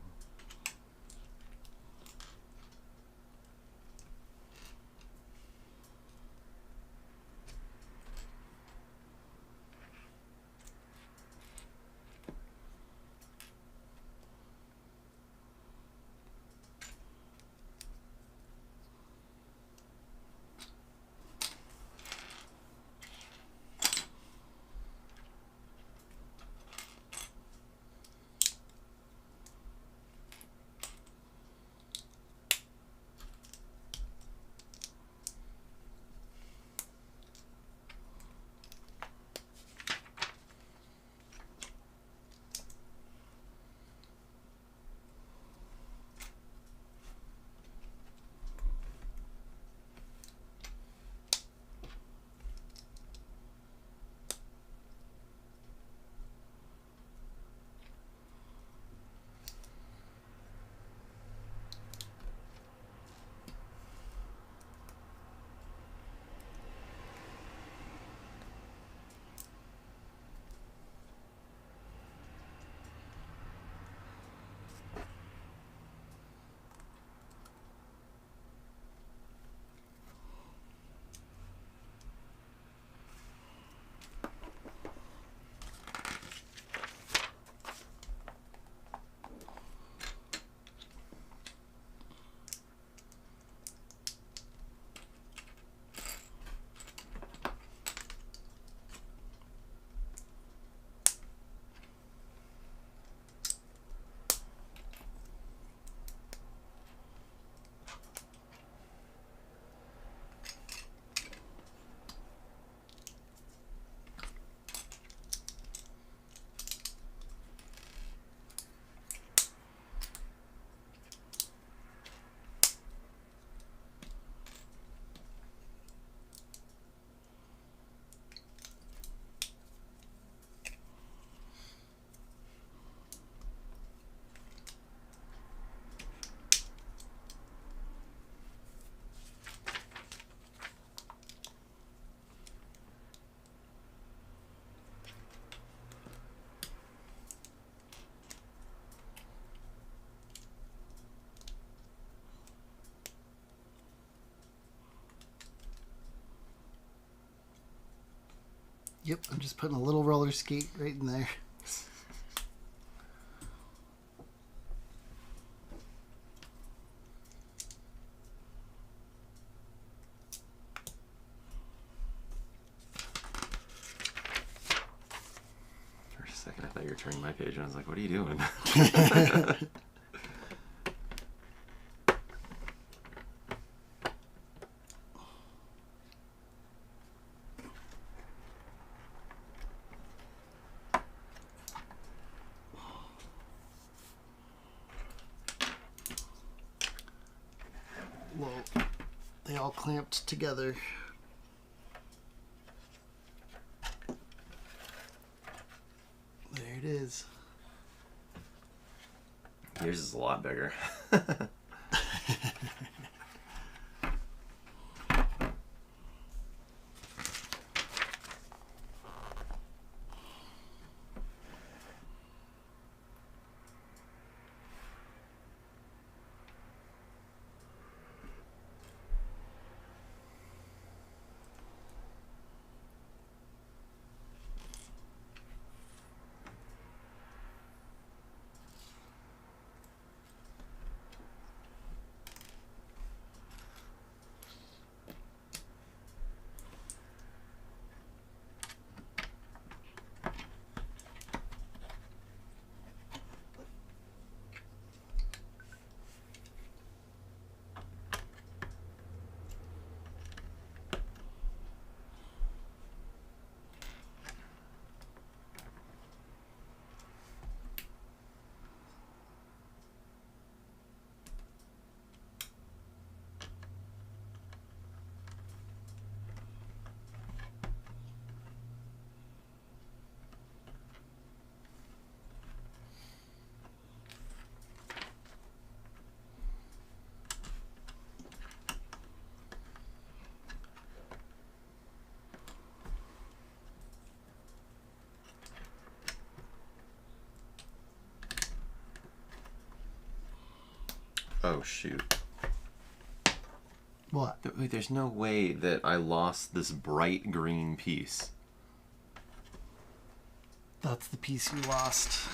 Yep, I'm just putting a little roller skate right in there. For a second, I thought you were turning my page, and I was like, what are you doing? Well, they all clamped together. There it is. Yours is a lot bigger. Oh, shoot. What? Wait, there's no way that I lost this bright green piece. That's the piece you lost.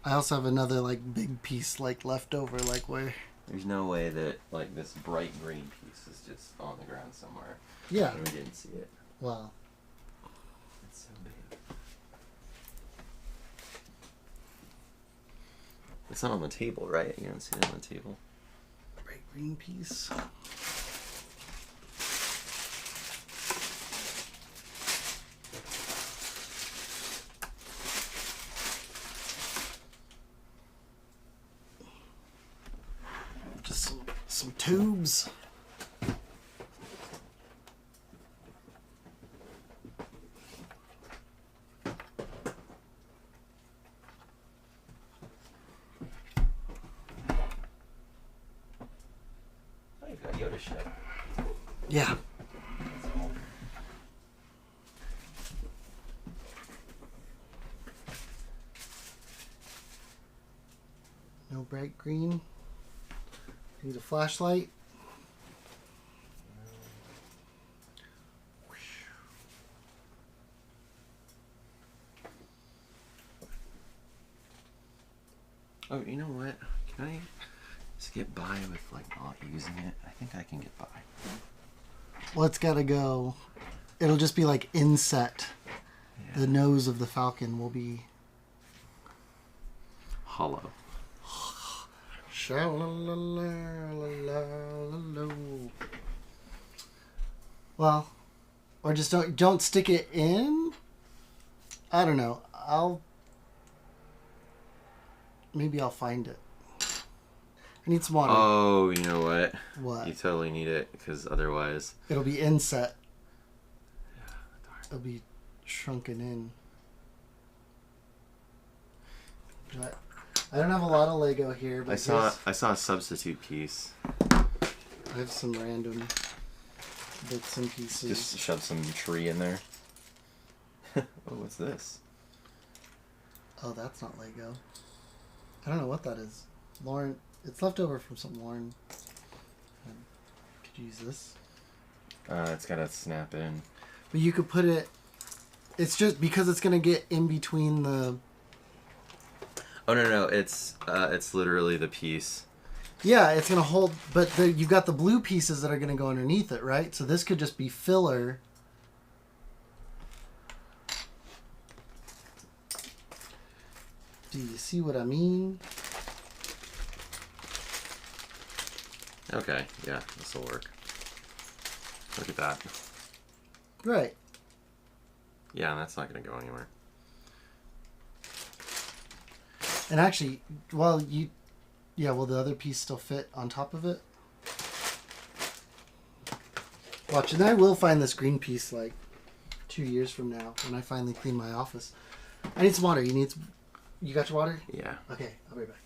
I also have another like big piece like left over, like where. There's no way that like this bright green piece is just on the ground somewhere. Yeah. And we didn't see it. Wow. It's so big. It's not on the table, right? You don't see it on the table. Bright green piece. Just some tubes. Oh, you've got Yoda shit. Yeah. No bright green. Need a flashlight. Oh, you know what? Can I just get by with like not using it? I think I can get by. Well, it's gotta go. It'll just be like inset. Yeah. The nose of the Falcon will be Hollow. Well, or just don't stick it in. I don't know. Maybe I'll find it. I need some water. Oh, you know what? What? You totally need it because otherwise. It'll be inset. Yeah, darn. It'll be shrunken in. But I don't have a lot of Lego here, but I saw a substitute piece. I have some random bits and pieces. Just shove some tree in there. Oh, what's this? Oh, that's not Lego. I don't know what that is. Lauren, it's left over from some Lauren. Could you use this? It's got to snap in. But you could put it... It's just because it's going to get in between the... Oh, no. It's literally the piece. Yeah, it's going to hold... But you've got the blue pieces that are going to go underneath it, right? So this could just be filler. Do you see what I mean? Okay, yeah, this will work. Look at that. Right. Yeah, that's not going to go anywhere. And actually, well, yeah, will the other piece still fit on top of it? Watch, and I will find this green piece like 2 years from now when I finally clean my office. I need some water. You got your water? Yeah. Okay, I'll be right back.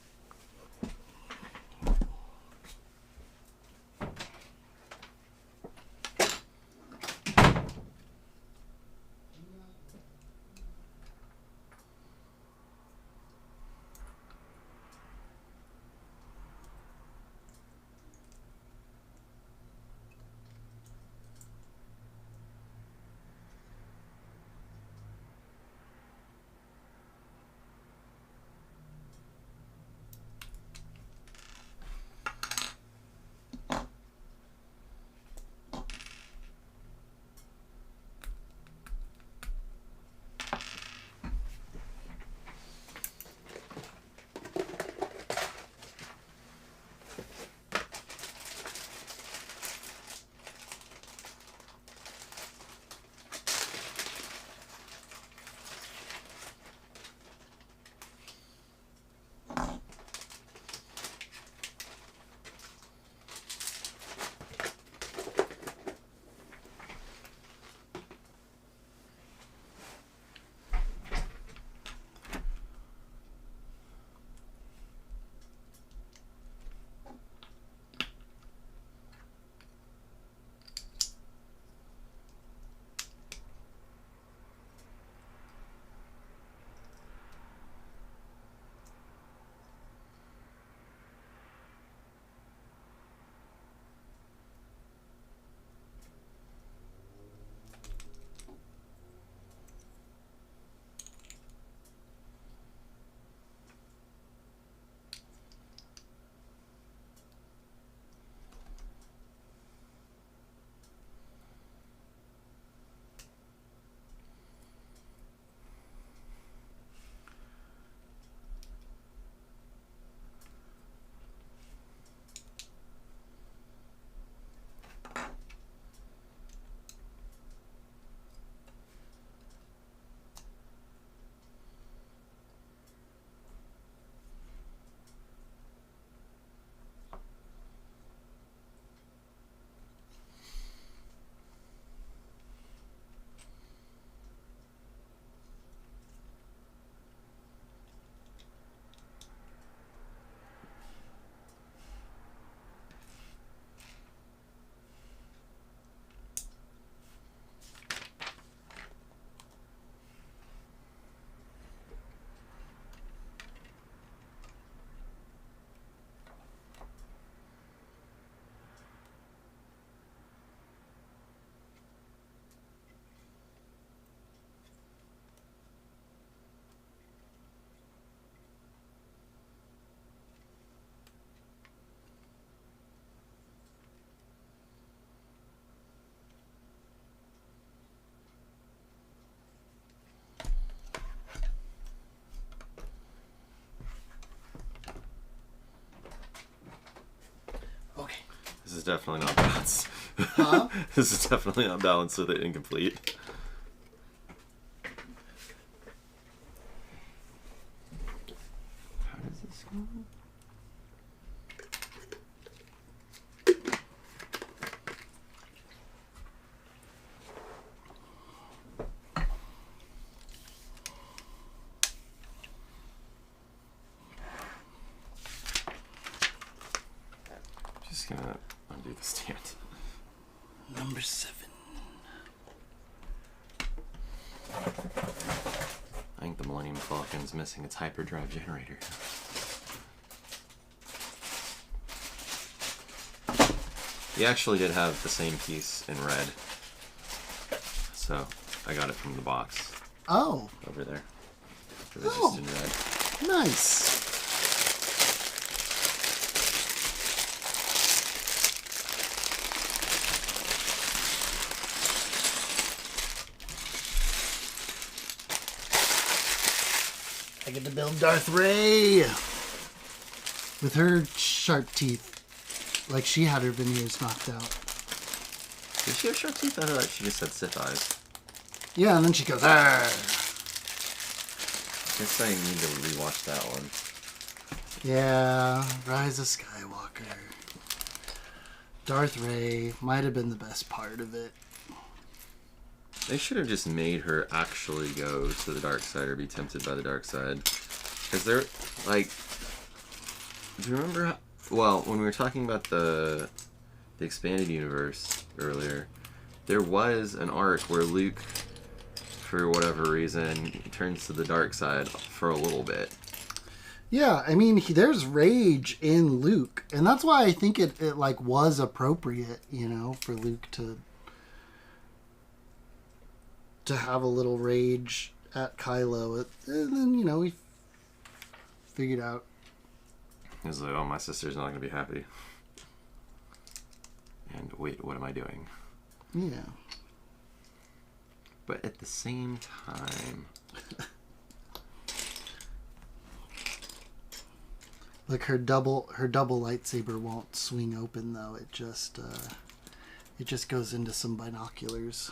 This is definitely not balanced. Huh? This is definitely not balanced with it incomplete. How does this go? Just gonna undo the stand. Number 7. I think the Millennium Falcon's missing its hyperdrive generator. He actually did have the same piece in red. So I got it from the box Oh, over there. Resistant red. nice. I get to build Darth Ray with her sharp teeth, like she had her veneers knocked out. Did she have sharp teeth? I thought she just had Sith eyes. Yeah, and then she goes, "Arr!" Guess I need to rewatch that one. Yeah, Rise of Skywalker. Darth Ray might have been the best part of it. They should have just made her actually go to the dark side or be tempted by the dark side. Because they're, like... Do you remember how... Well, when we were talking about the expanded universe earlier, there was an arc where Luke, for whatever reason, turns to the dark side for a little bit. Yeah, I mean, there's rage in Luke, and that's why I think it like was appropriate, you know, for Luke to have a little rage at Kylo, and then, you know, he figured out. He was like, oh, my sister's not going to be happy. And wait, what am I doing? Yeah. But at the same time... Like her double lightsaber won't swing open though. It just goes into some binoculars.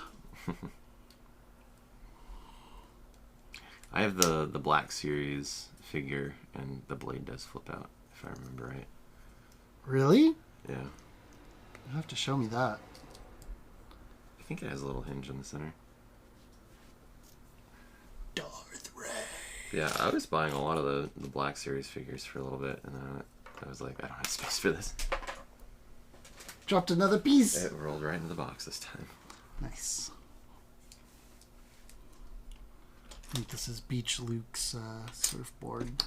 I have the Black Series figure, and the blade does flip out, if I remember right. Really? Yeah. You have to show me that. I think it has a little hinge in the center. Darth Ray. Yeah, I was buying a lot of the Black Series figures for a little bit, and then I was like, I don't have space for this. Dropped another piece. It rolled right into the box this time. Nice. I think this is Beach Luke's surfboard.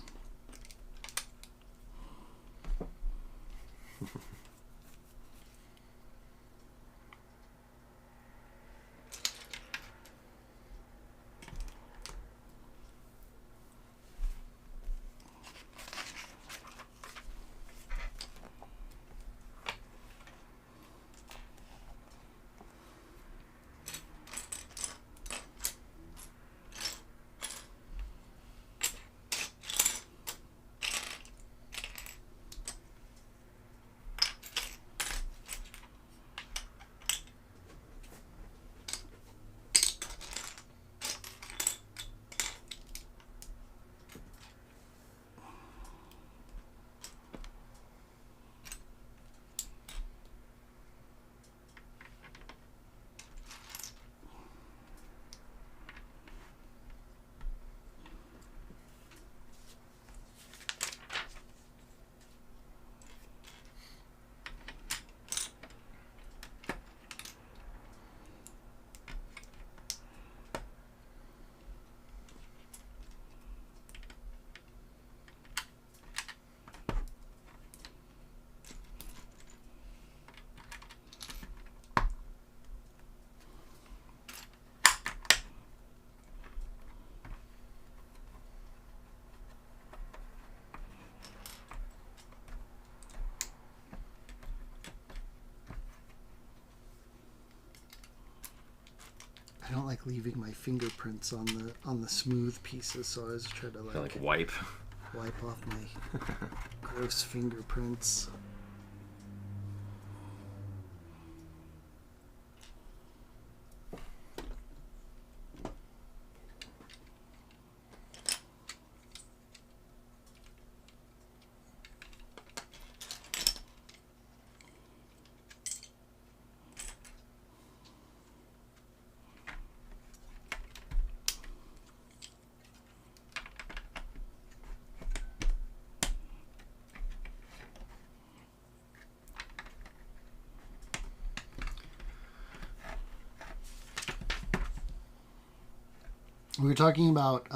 I don't like leaving my fingerprints on the smooth pieces, so I was trying to like wipe off my gross fingerprints. We were talking about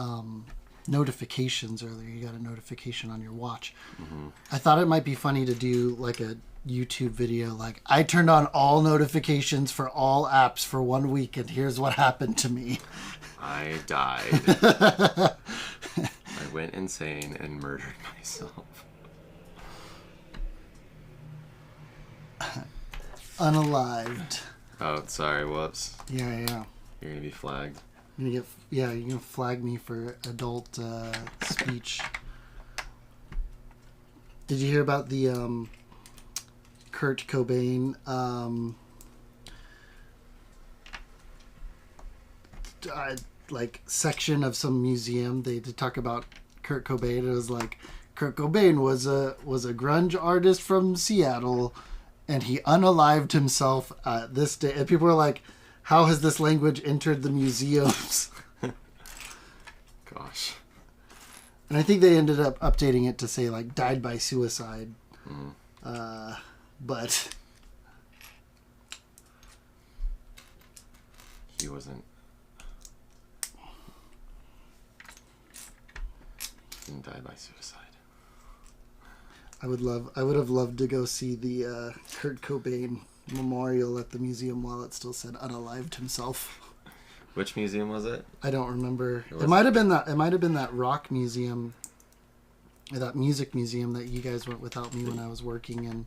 notifications earlier. You got a notification on your watch. Mm-hmm. I thought it might be funny to do like a YouTube video like, I turned on all notifications for all apps for 1 week and here's what happened to me. I died. I went insane and murdered myself. Unalived. Oh, sorry, whoops. Yeah. You're gonna be flagged. You're gonna flag me for adult speech. Did you hear about the Kurt Cobain like section of some museum? They did talk about Kurt Cobain. It was like, Kurt Cobain was a grunge artist from Seattle, and he unalived himself this day. And people were like, how has this language entered the museums? Gosh. And I think they ended up updating it to say, like, died by suicide. But he wasn't. He didn't die by suicide. I would have loved to go see the Kurt Cobain memorial at the museum while it still said unalived himself. Which museum was it? I don't remember. It might have been that rock museum, or that music museum that you guys went without me when I was working, and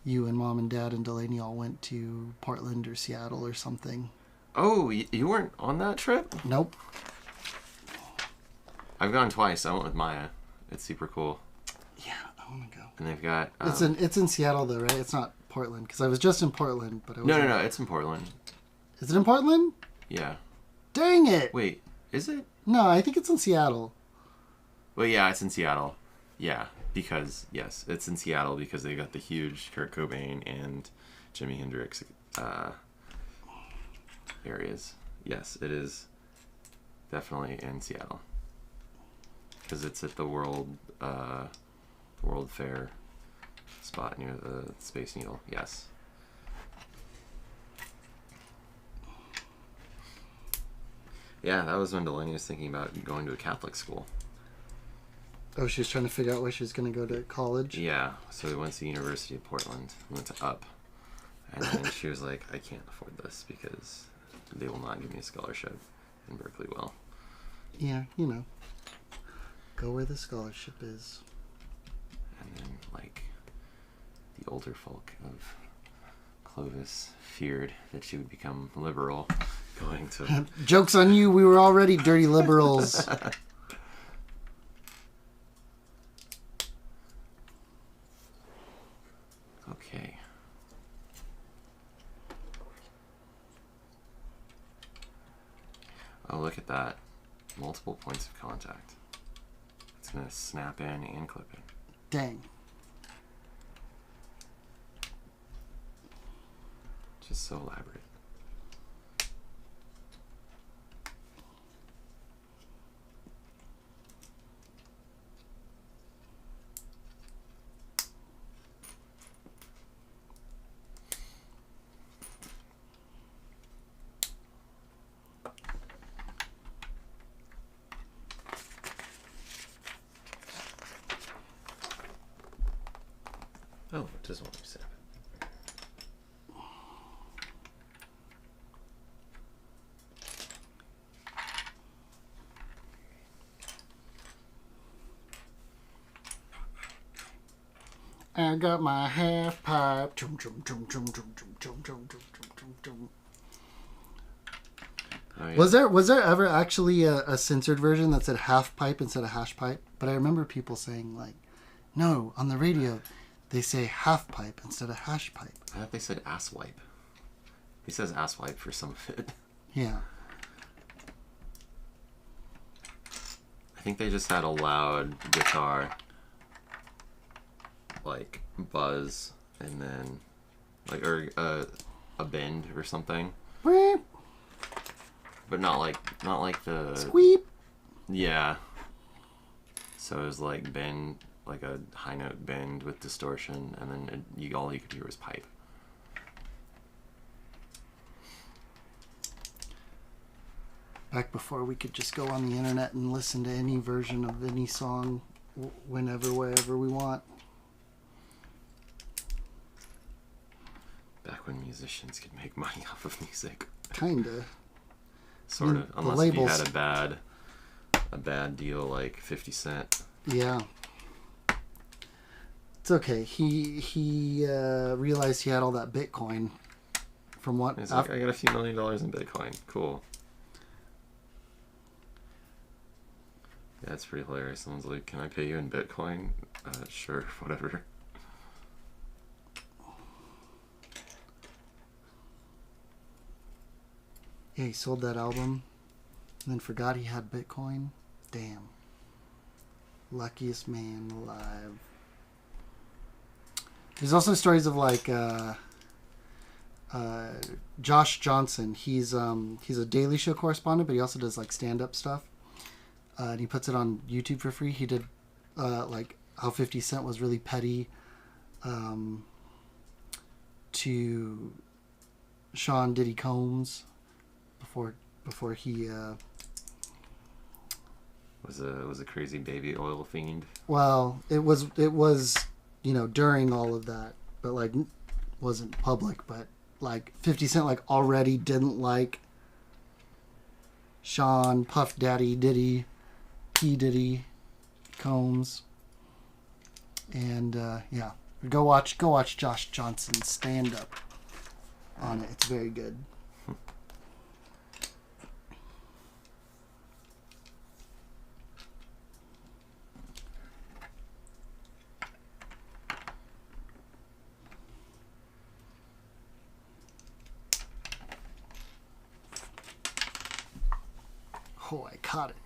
you and Mom and Dad and Delaney all went to Portland or Seattle or something. Oh, you weren't on that trip? Nope. I've gone twice. I went with Maya. It's super cool. Yeah, I want to go. And they've got. It's in Seattle though, right? It's not Portland, because I was just in Portland, but I No. It's in Portland. Is it in Portland? Yeah. Dang it! Wait, is it? No, I think it's in Seattle. Well, yeah, it's in Seattle. Yeah, because yes, it's in Seattle because they got the huge Kurt Cobain and Jimi Hendrix areas. Yes, it is definitely in Seattle because it's at the World Fair spot near the Space Needle. Yes. Yeah, that was when Delaney was thinking about going to a Catholic school. Oh, she was trying to figure out where she was going to go to college? Yeah, so we went to the University of Portland. We went to UP. And then she was like, I can't afford this because they will not give me a scholarship. And Berkeley will. Yeah, go where the scholarship is. And then, like, the older folk of Clovis feared that she would become liberal going to... Joke's on you, we were already dirty liberals. Okay. Oh, look at that. Multiple points of contact. It's going to snap in and clip in. Dang. Just so elaborate. Oh, it doesn't want to snap it. I got my half pipe. Chum, chum, chum, chum, chum, chum, chum, chum, chum, chum, chum. Oh, yeah. Was there ever actually a censored version that said half pipe instead of hash pipe? But I remember people saying, like, no, on the radio they say half pipe instead of hash pipe. I thought they said ass wipe. He says ass wipe for some of it. Yeah. I think they just had a loud guitar, like, buzz, and then, like, or a bend or something. Weep. But not like the... Squeep. Yeah. So it was like bend, like a high note bend with distortion, and then all you could hear was pipe. Back before we could just go on the internet and listen to any version of any song whenever, wherever we want. musicians could make money off of music. Kinda. Sort of. The Unless labels. if you had a bad deal like 50 Cent. Yeah. It's okay. He realized he had all that Bitcoin from what? He's like, I got a few $1 million in Bitcoin. Cool. Yeah, it's pretty hilarious. Someone's like, can I pay you in Bitcoin? Sure, whatever. Yeah, he sold that album and then forgot he had Bitcoin. Damn. Luckiest man alive. There's also stories of like Josh Johnson. He's a Daily Show correspondent, but he also does like stand-up stuff. And he puts it on YouTube for free. He did like how 50 Cent was really petty to Sean Diddy Combs before he was a crazy baby oil fiend. well, it was during all of that, but like wasn't public. But like 50 Cent like already didn't like Sean Puff Daddy Diddy P Diddy Combs, and yeah, go watch Josh Johnson's stand up on it. It's very good. Oh, I caught it.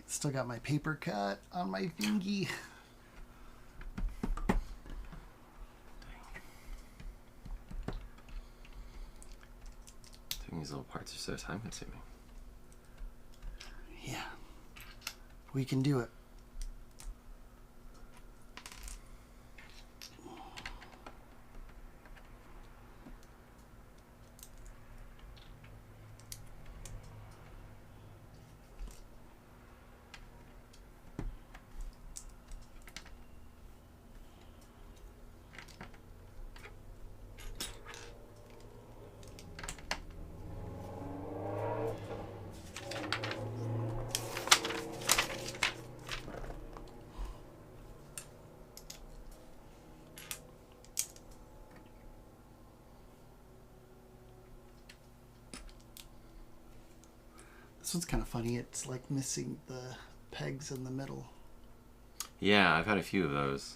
Still got my paper cut on my thingy. These little parts are so time consuming. Yeah. We can do it. This one's kind of funny. It's like missing the pegs in the middle. Yeah, I've had a few of those.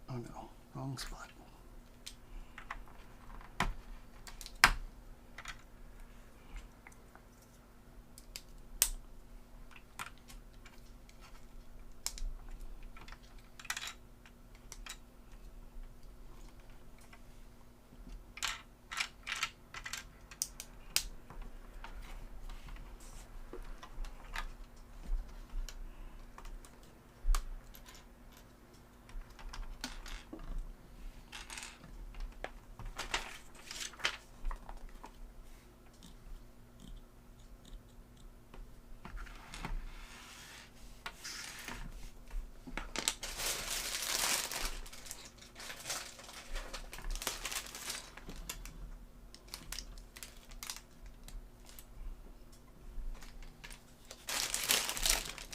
Oh no, wrong spot.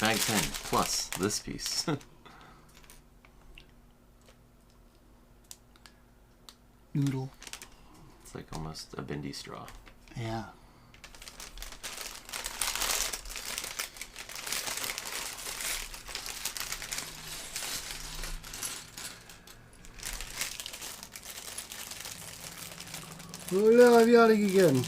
Bag 10 plus this piece. Noodle. It's like almost a bendy straw. Yeah. Oh no, I'm yawning again.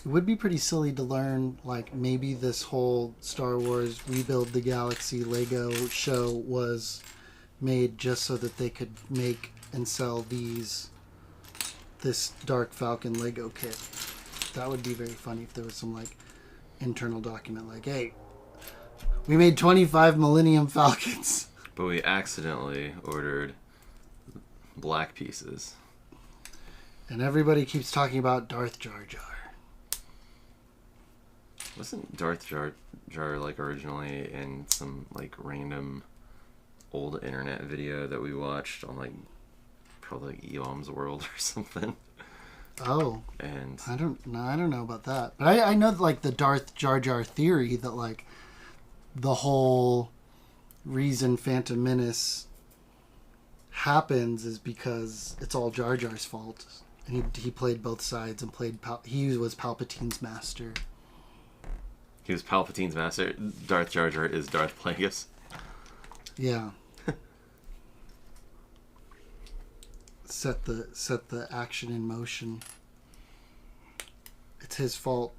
It would be pretty silly to learn, like, maybe this whole Star Wars Rebuild the Galaxy Lego show was made just so that they could make and sell this Dark Falcon Lego kit. That would be very funny if there was some, like, internal document, like, hey, we made 25 Millennium Falcons. But we accidentally ordered black pieces. And everybody keeps talking about Darth Jar Jar. Wasn't Darth Jar Jar like originally in some like random old internet video that we watched on like probably like Elam's World or something? Oh, and I don't know about that, but I know like the Darth Jar Jar theory that like the whole reason Phantom Menace happens is because it's all Jar Jar's fault, and he played both sides and he was Palpatine's master. He was Palpatine's master. Darth Jar Jar is Darth Plagueis. Yeah. set the action in motion. It's his fault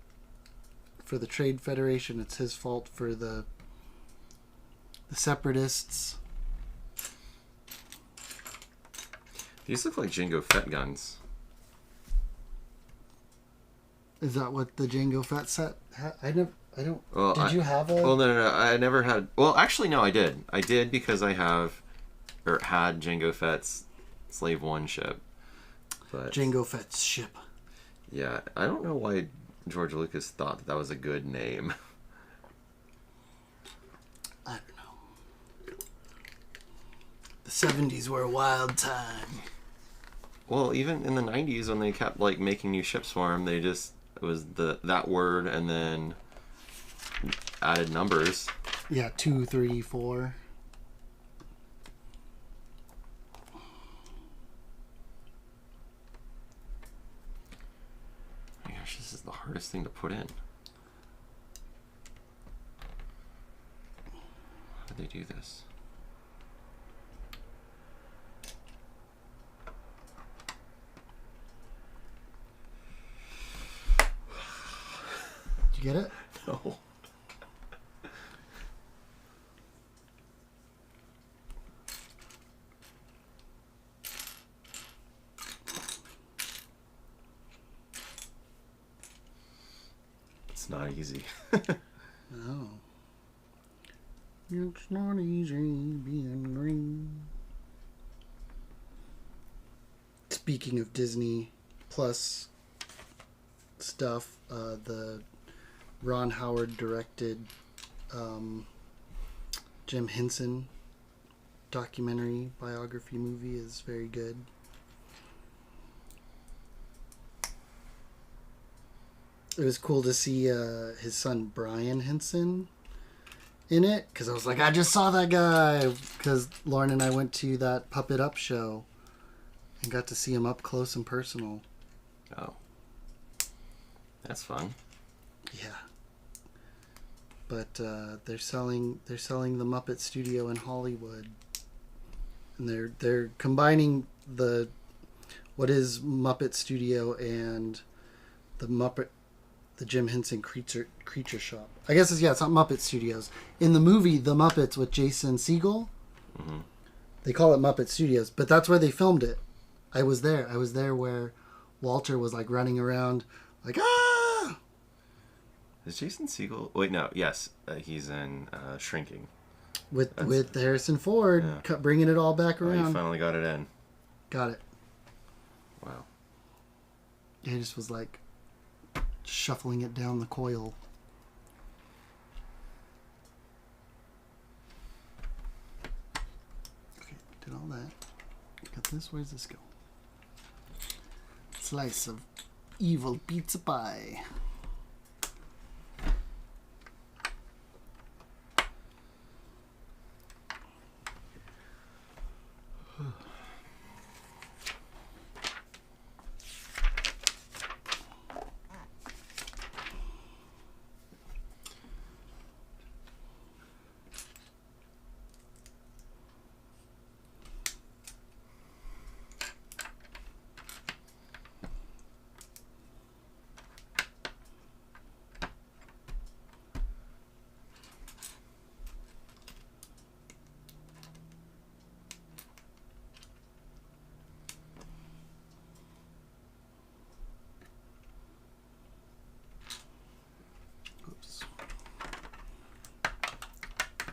for the Trade Federation. It's his fault for the Separatists. These look like Jango Fett guns. Is that what the Jango Fett set? I don't. Well, did you have a? Well, no. I never had. Well, actually, no. I did. I did because I had Jango Fett's Slave One ship. But Jango Fett's ship. Yeah, I don't know why George Lucas thought that was a good name. I don't know. The 70s were a wild time. Well, even in the 90s when they kept like making new ships for him, it was that word and then added numbers. Yeah, 2, 3, 4. My gosh, this is the hardest thing to put in. How do they do this? Did you get it? No. It's not easy. No. It's not easy being green. Speaking of Disney Plus stuff, the Ron Howard directed Jim Henson documentary biography movie is very good. It was cool to see his son Brian Henson in it, because I was like, I just saw that guy, because Lauren and I went to that Puppet Up show and got to see him up close and personal. Oh. That's fun. Yeah. But they're selling the Muppet Studio in Hollywood, and they're combining what is Muppet Studio and the Jim Henson Creature Shop. I guess it's not Muppet Studios. In the movie The Muppets with Jason Segel, Mm-hmm. they call it Muppet Studios, but that's where they filmed it. I was there where Walter was like running around like, ah! Is Jason Segel? Wait, no. Yes, he's in Shrinking. With Harrison Ford, yeah. Bringing it all back Oh, around. you finally got it in. Got it. Wow. He just was like shuffling it down the coil. Got this. Where's this go? Slice of evil pizza pie.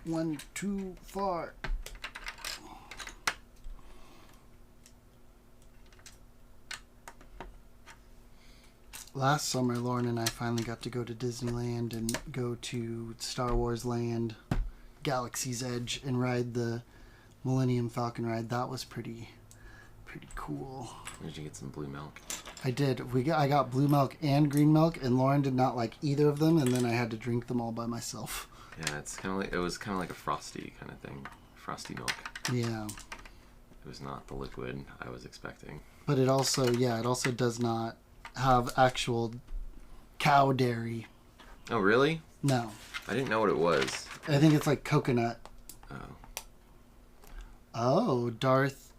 One too far. Last summer, Lauren and I finally got to go to Disneyland and go to Star Wars Land, Galaxy's Edge, and ride the Millennium Falcon ride. That was pretty cool. Did you get some blue milk? I did. I got blue milk and green milk, and Lauren did not like either of them, and then I had to drink them all by myself. Yeah, it was kind of like a frosty kind of thing, frosty milk. Yeah. It was not the liquid I was expecting. But it also does not have actual cow dairy. Oh, really? No. I didn't know what it was. I think it's like coconut. Oh. Oh, Darth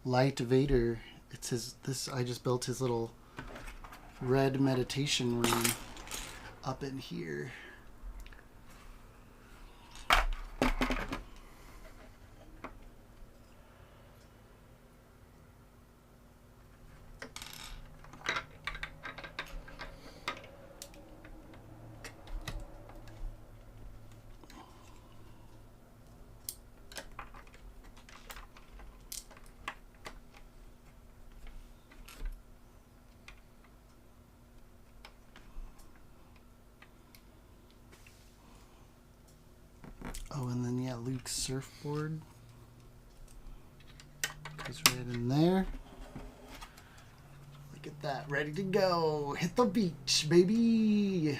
Light Vader. It's I just built his little red meditation room up in here. Oh, and then, yeah, Luke's surfboard goes right in there. Look at that. Ready to go. Hit the beach, baby.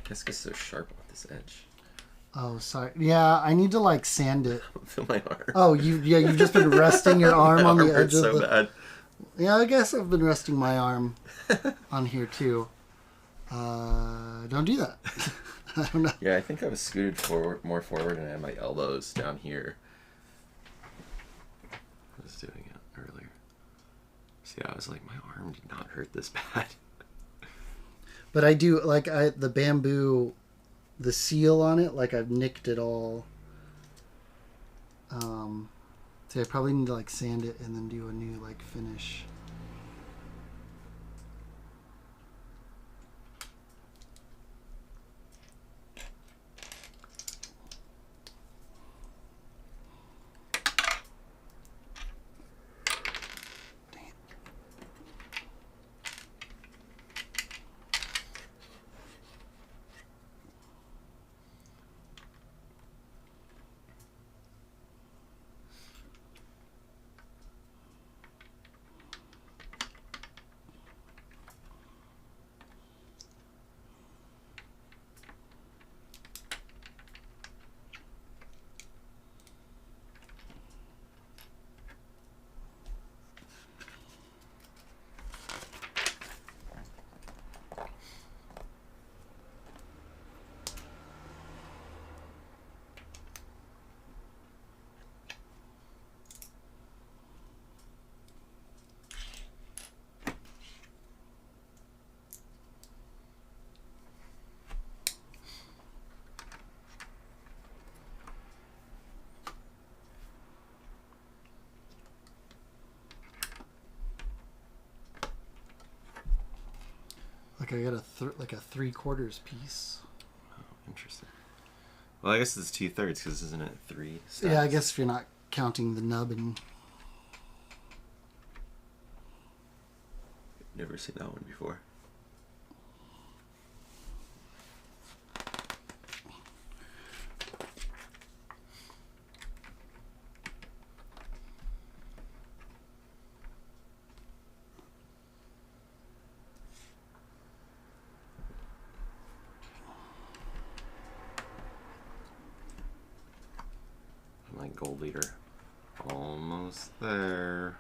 This gets so sharp with this edge. Oh, sorry. Yeah, I need to like sand it. Feel my arm. Oh, you've just been resting your arm on the edge of so the. Bad. Yeah, I guess I've been resting my arm on here too. Don't do that. I don't know. Yeah, I think I was scooted more forward, and I had my elbows down here. I was doing it earlier. See, I was like, my arm did not hurt this bad. But I do like the bamboo, the seal on it. Like I've nicked it all. So I probably need to like sand it and then do a new like finish. Look, I got like a 3/4 piece. Oh, interesting. Well, I guess it's 2/3 because isn't it 3 stacks? Yeah, I guess if you're not counting the nub and... Never seen that one before. I'm like gold leader. Almost there.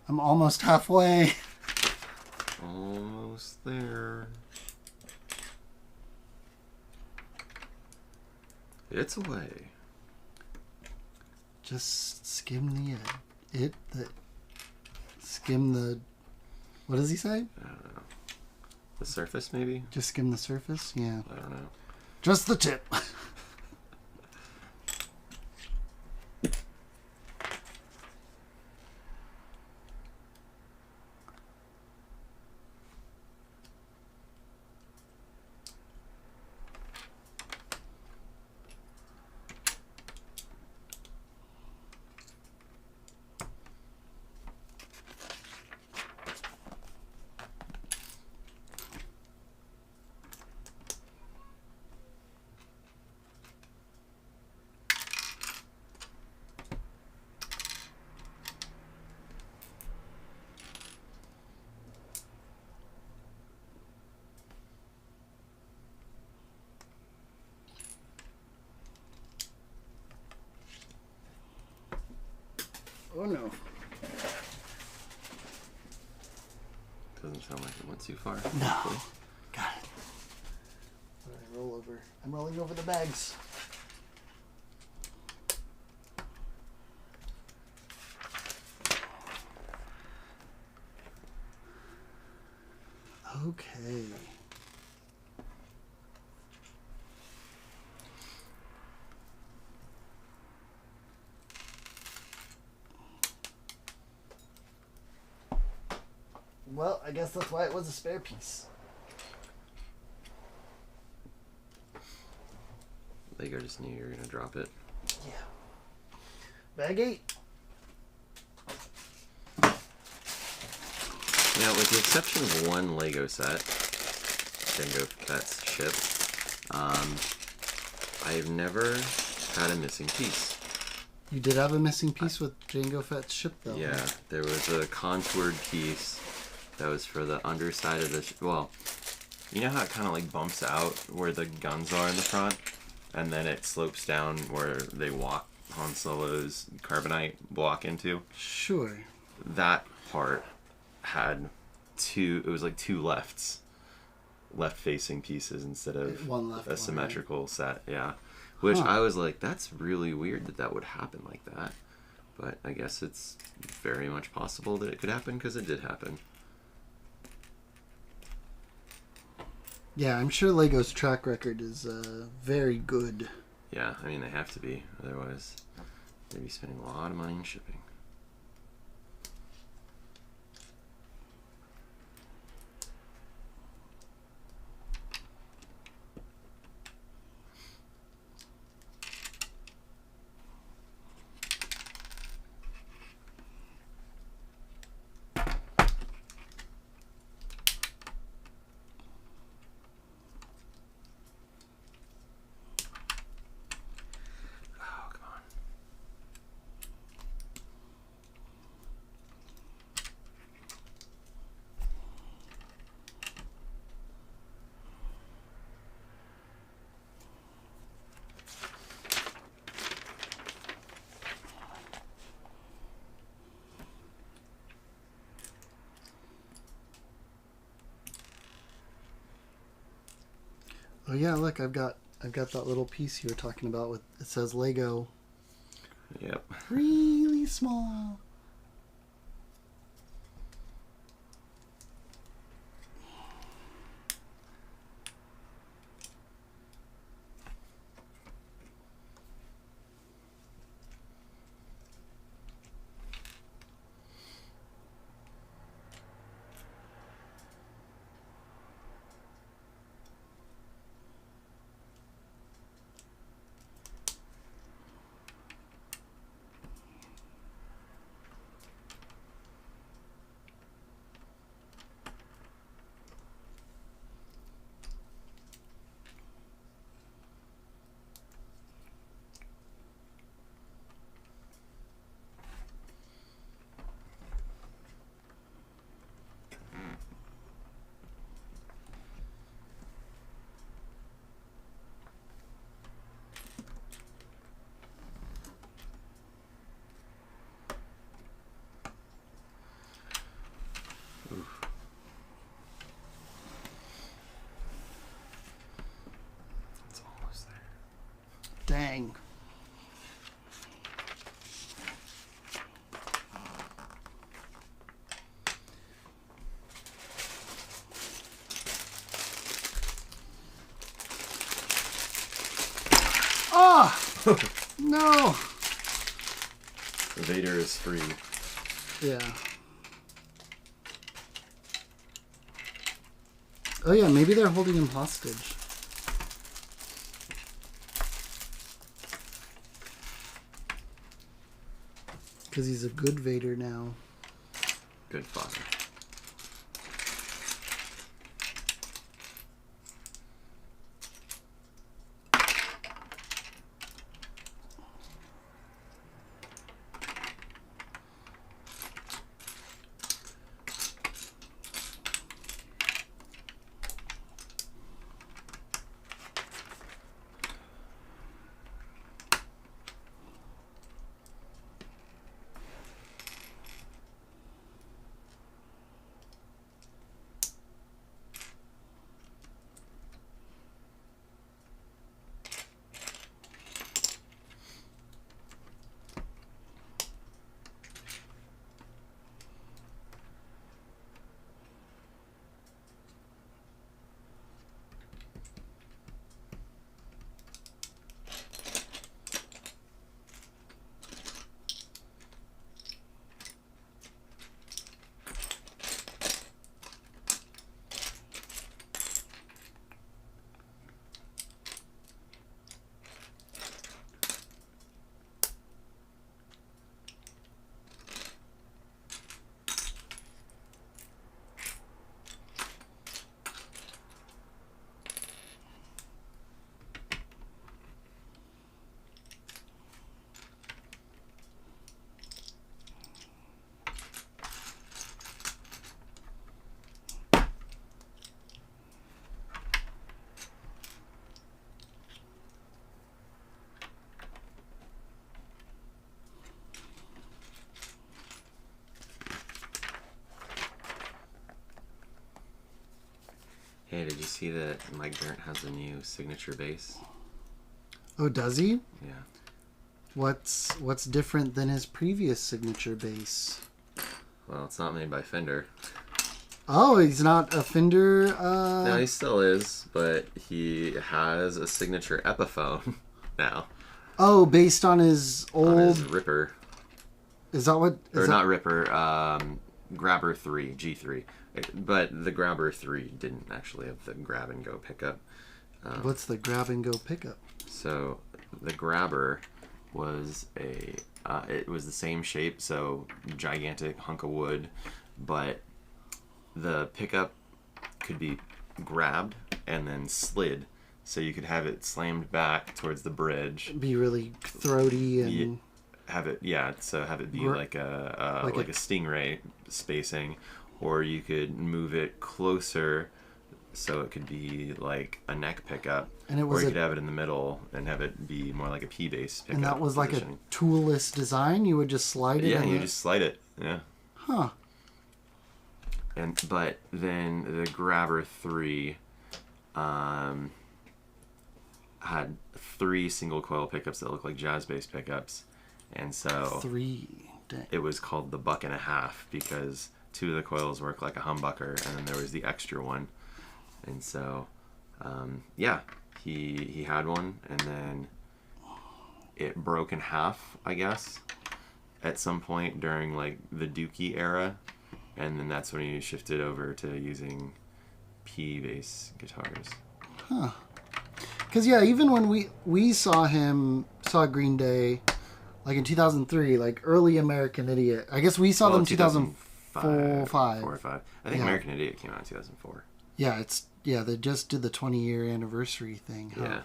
I'm almost halfway. Almost there. It's away. Just skim the skim the... What does he say? I don't know. The surface, maybe? Just skim the surface? Yeah. I don't know. Just the tip. Oh no. Doesn't sound like it went too far. No. Got it. What did I roll over? I'm rolling over the bags. Okay. Well, I guess that's why it was a spare piece. Lego just knew you were gonna drop it. Yeah. Bag 8. Now, with the exception of one Lego set, Jango Fett's ship, I've never had a missing piece. You did have a missing piece with Jango Fett's ship, though. Yeah, there was a contoured piece that was for the underside of the well, you know how it kind of like bumps out where the guns are in the front, and then it slopes down where they walk Han Solo's carbonite block into? Sure. That part had it was like two left-facing pieces instead of One left, a symmetrical set, yeah. Which I was like, that's really weird that would happen like that. But I guess it's very much possible that it could happen because it did happen. Yeah, I'm sure Lego's track record is very good. Yeah, I mean, they have to be. Otherwise, they'd be spending a lot of money in shipping. Oh yeah, look, I've got that little piece you were talking about with it says Lego. Yep. Really small. No. Vader is free. Yeah. Oh yeah, maybe they're holding him hostage. Because he's a good Vader now. Good father. Hey, did you see that Mike Dirnt has a new signature base? Oh, does he? Yeah. What's different than his previous signature base? Well, it's not made by Fender. Oh, he's not a Fender. No, he still is, but he has a signature Epiphone now. Oh, based on his old. On his Ripper. Is that what? Or not Ripper, Grabber 3, G3. But the Grabber 3 didn't actually have the grab and go pickup. What's the grab and go pickup? So the Grabber was it was the same shape, so gigantic hunk of wood, but the pickup could be grabbed and then slid, so you could have it slammed back towards the bridge. Be really throaty and have it be like a Stingray spacing, or you could move it closer so it could be like a neck pickup, and or you could have it in the middle and have it be more like a P-bass pickup. And that was position. like a toolless design? You would just slide it? Yeah, you just slide it. Yeah. Huh. But then the Grabber 3 had 3 single coil pickups that look like jazz bass pickups, and so 3. Dang. It was called the buck and a half because 2 of the coils work like a humbucker, and then there was the extra one. And so, he had one, and then it broke in half, I guess, at some point during like the Dookie era, and then that's when he shifted over to using P-bass guitars. Huh. Because even when we saw Green Day, like in 2003, like early American Idiot. I guess we saw them in 2004, 5. 4 or 5. I think American Idiot came out in 2004. Yeah, they just did the 20-year anniversary thing. Huh?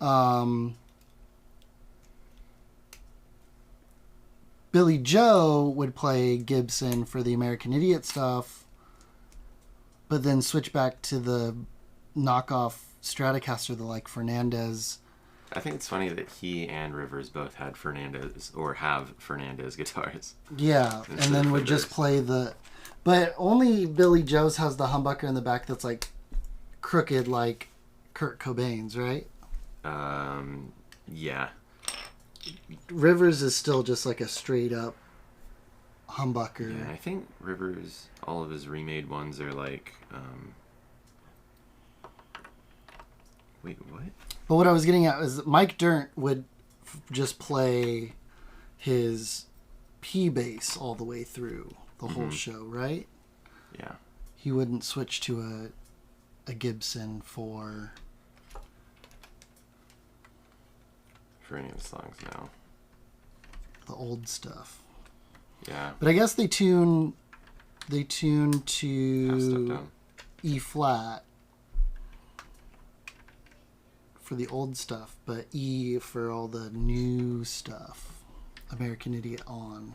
Yeah. Billy Joe would play Gibson for the American Idiot stuff, but then switch back to the knockoff Stratocaster, the like Fernandez. I think it's funny that he and Rivers both had Fernandez or have Fernandez guitars. Yeah, and then would just play the... But only Billy Joe's has the humbucker in the back that's like crooked like Kurt Cobain's, right? Yeah. Rivers is still just like a straight up humbucker. Yeah, I think Rivers, all of his remade ones are like... Wait, what? But what I was getting at is Mike Dirnt would just play his P bass all the way through the whole show, right? Yeah. He wouldn't switch to a Gibson for any of the songs now. the old stuff. Yeah. But I guess they tune Half step to down. E flat for the old stuff, but E for all the new stuff. American Idiot on.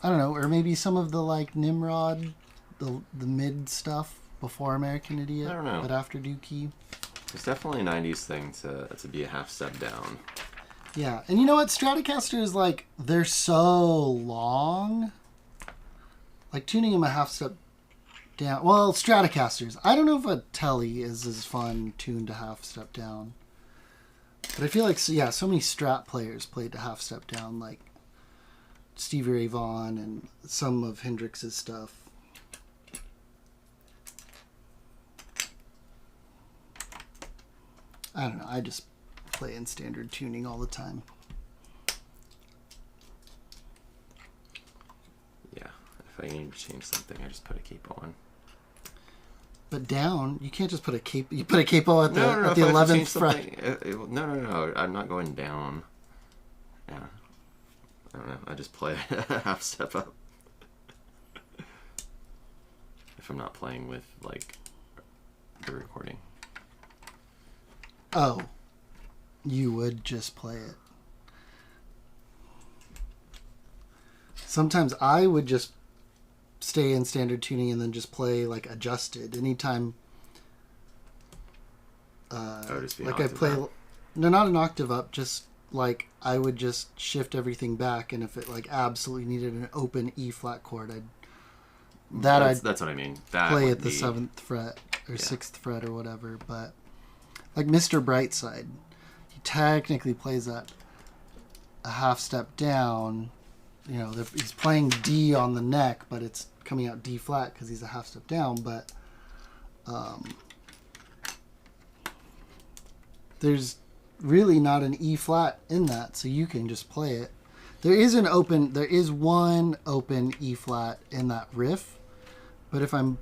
I don't know, or maybe some of the like Nimrod, the mid stuff before American Idiot, I don't know. but after Dookie. It's definitely a 90s thing to be a half step down. Yeah, and you know what? Stratocasters, like, they're so long. Like, tuning them a half step down. Well, Stratocasters. I don't know if a Telly is as fun tuned to half step down. But I feel like, yeah, so many Strat players played to half step down, like Stevie Ray Vaughan and some of Hendrix's stuff. I don't know. I just play in standard tuning all the time. Yeah. If I need to change something, I just put a capo on. But down, you can't just put a capo. You put a capo at the No. at the If I have to 11th change fret. something, no. I'm not going down. Yeah. I don't know. I just play a half step up. If I'm not playing with, like, the recording. Oh, you would just play it. Sometimes I would just stay in standard tuning and then just play like adjusted anytime. Just be an Like I octave play, up. no, not an octave up. Just like I would just shift everything back, and if it like absolutely needed an open E flat chord, I'd That's what I mean. That play would at the be- 7th fret or 6th fret or whatever. But like Mr. Brightside, he technically plays at a half step down. You know, he's playing D on the neck, but it's coming out D flat because he's a half step down. But there's really not an E flat in that, so you can just play it. There is one open E flat in that riff, but if I'm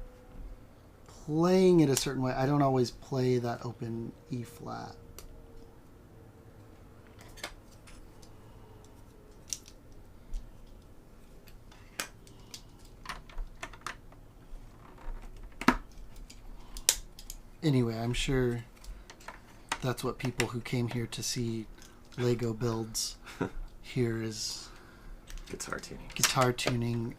playing it a certain way, I don't always play that open E flat. Anyway, I'm sure that's what people who came here to see Lego builds here is Guitar tuning. guitar tuning.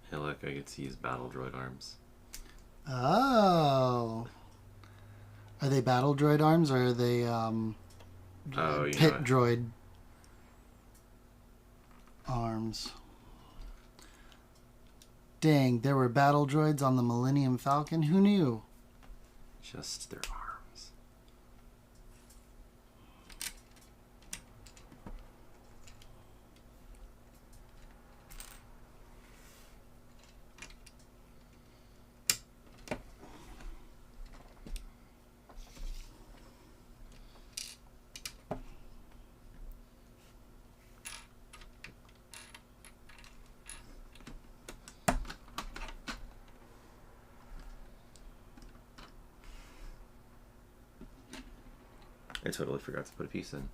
Hey, look, I get to use Battle Droid arms. Oh. Are they battle droid arms or are they pit what? droid arms? Dang, there were battle droids on the Millennium Falcon? Who knew? Just their arms. I totally forgot to put a piece in.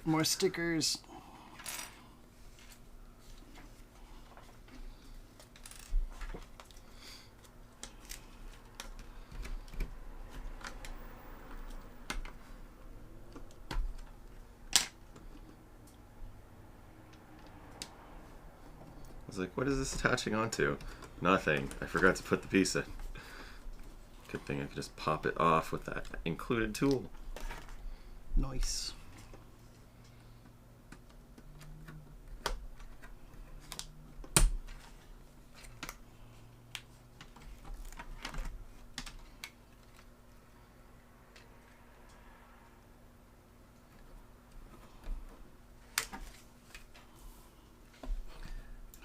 More stickers. was like, what is this attaching onto? Nothing. I forgot to put the piece in. Good thing I could just pop it off with that included tool. Nice.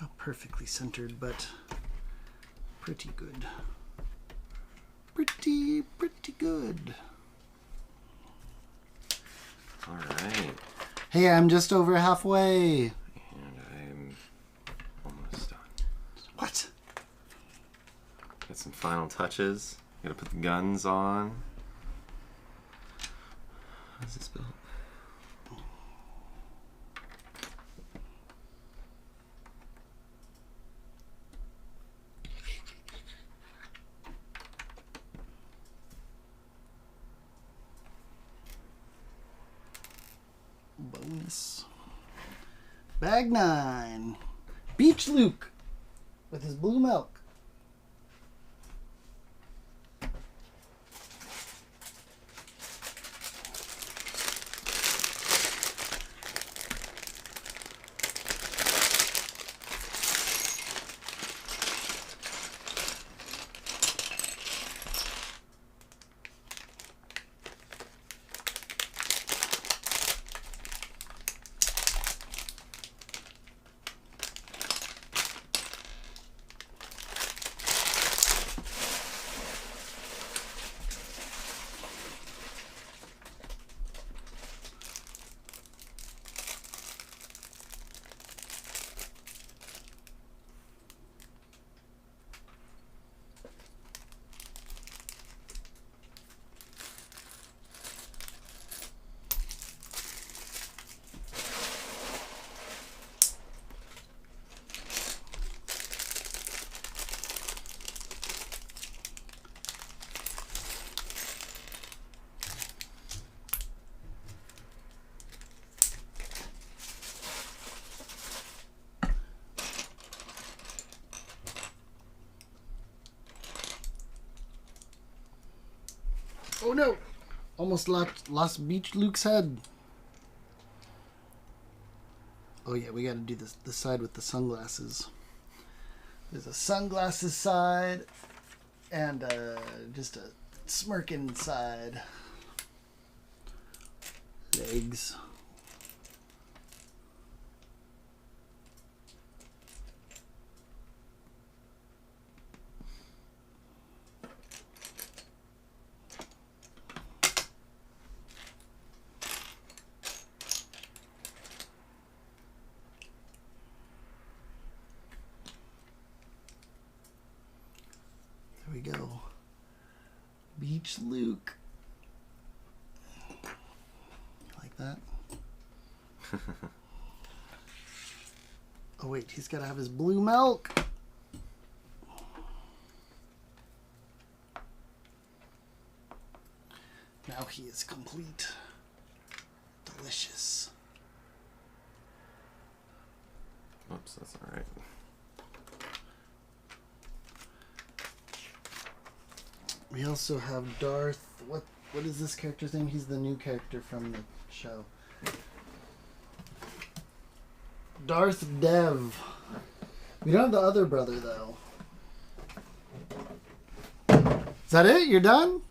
Not perfectly centered, but pretty good. Pretty good. All right. Hey, I'm just over halfway. And I'm almost done. What? Get some final touches. Gotta put the guns on. How's this built? Bonus. Bag 9. Beach Luke with his blue milk. Oh no! Almost lost Beach Luke's head. Oh yeah, we gotta do this side with the sunglasses. There's a sunglasses side and just a smirking side. Legs. There we go. Beach Luke. Like that? Oh wait, he's gotta have his blue milk. Now he is complete. Delicious. Oops, that's all right. We also have Darth. What is this character's name? He's the new character from the show. Darth Dev. We don't have the other brother though. Is that it? You're done?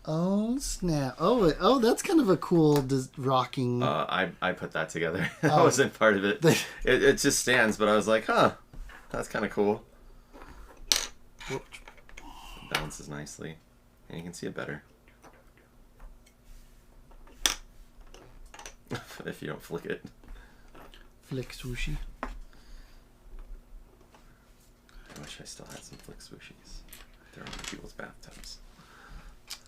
Oh snap! Oh, that's kind of a cool rocking. I put that together. I Oh. wasn't part of it. It just stands, but I was like, huh, that's kind of cool. Balances nicely, and you can see it better if you don't flick it. Flick swooshy. I wish I still had some flick swooshies. They're in people's bathtubs.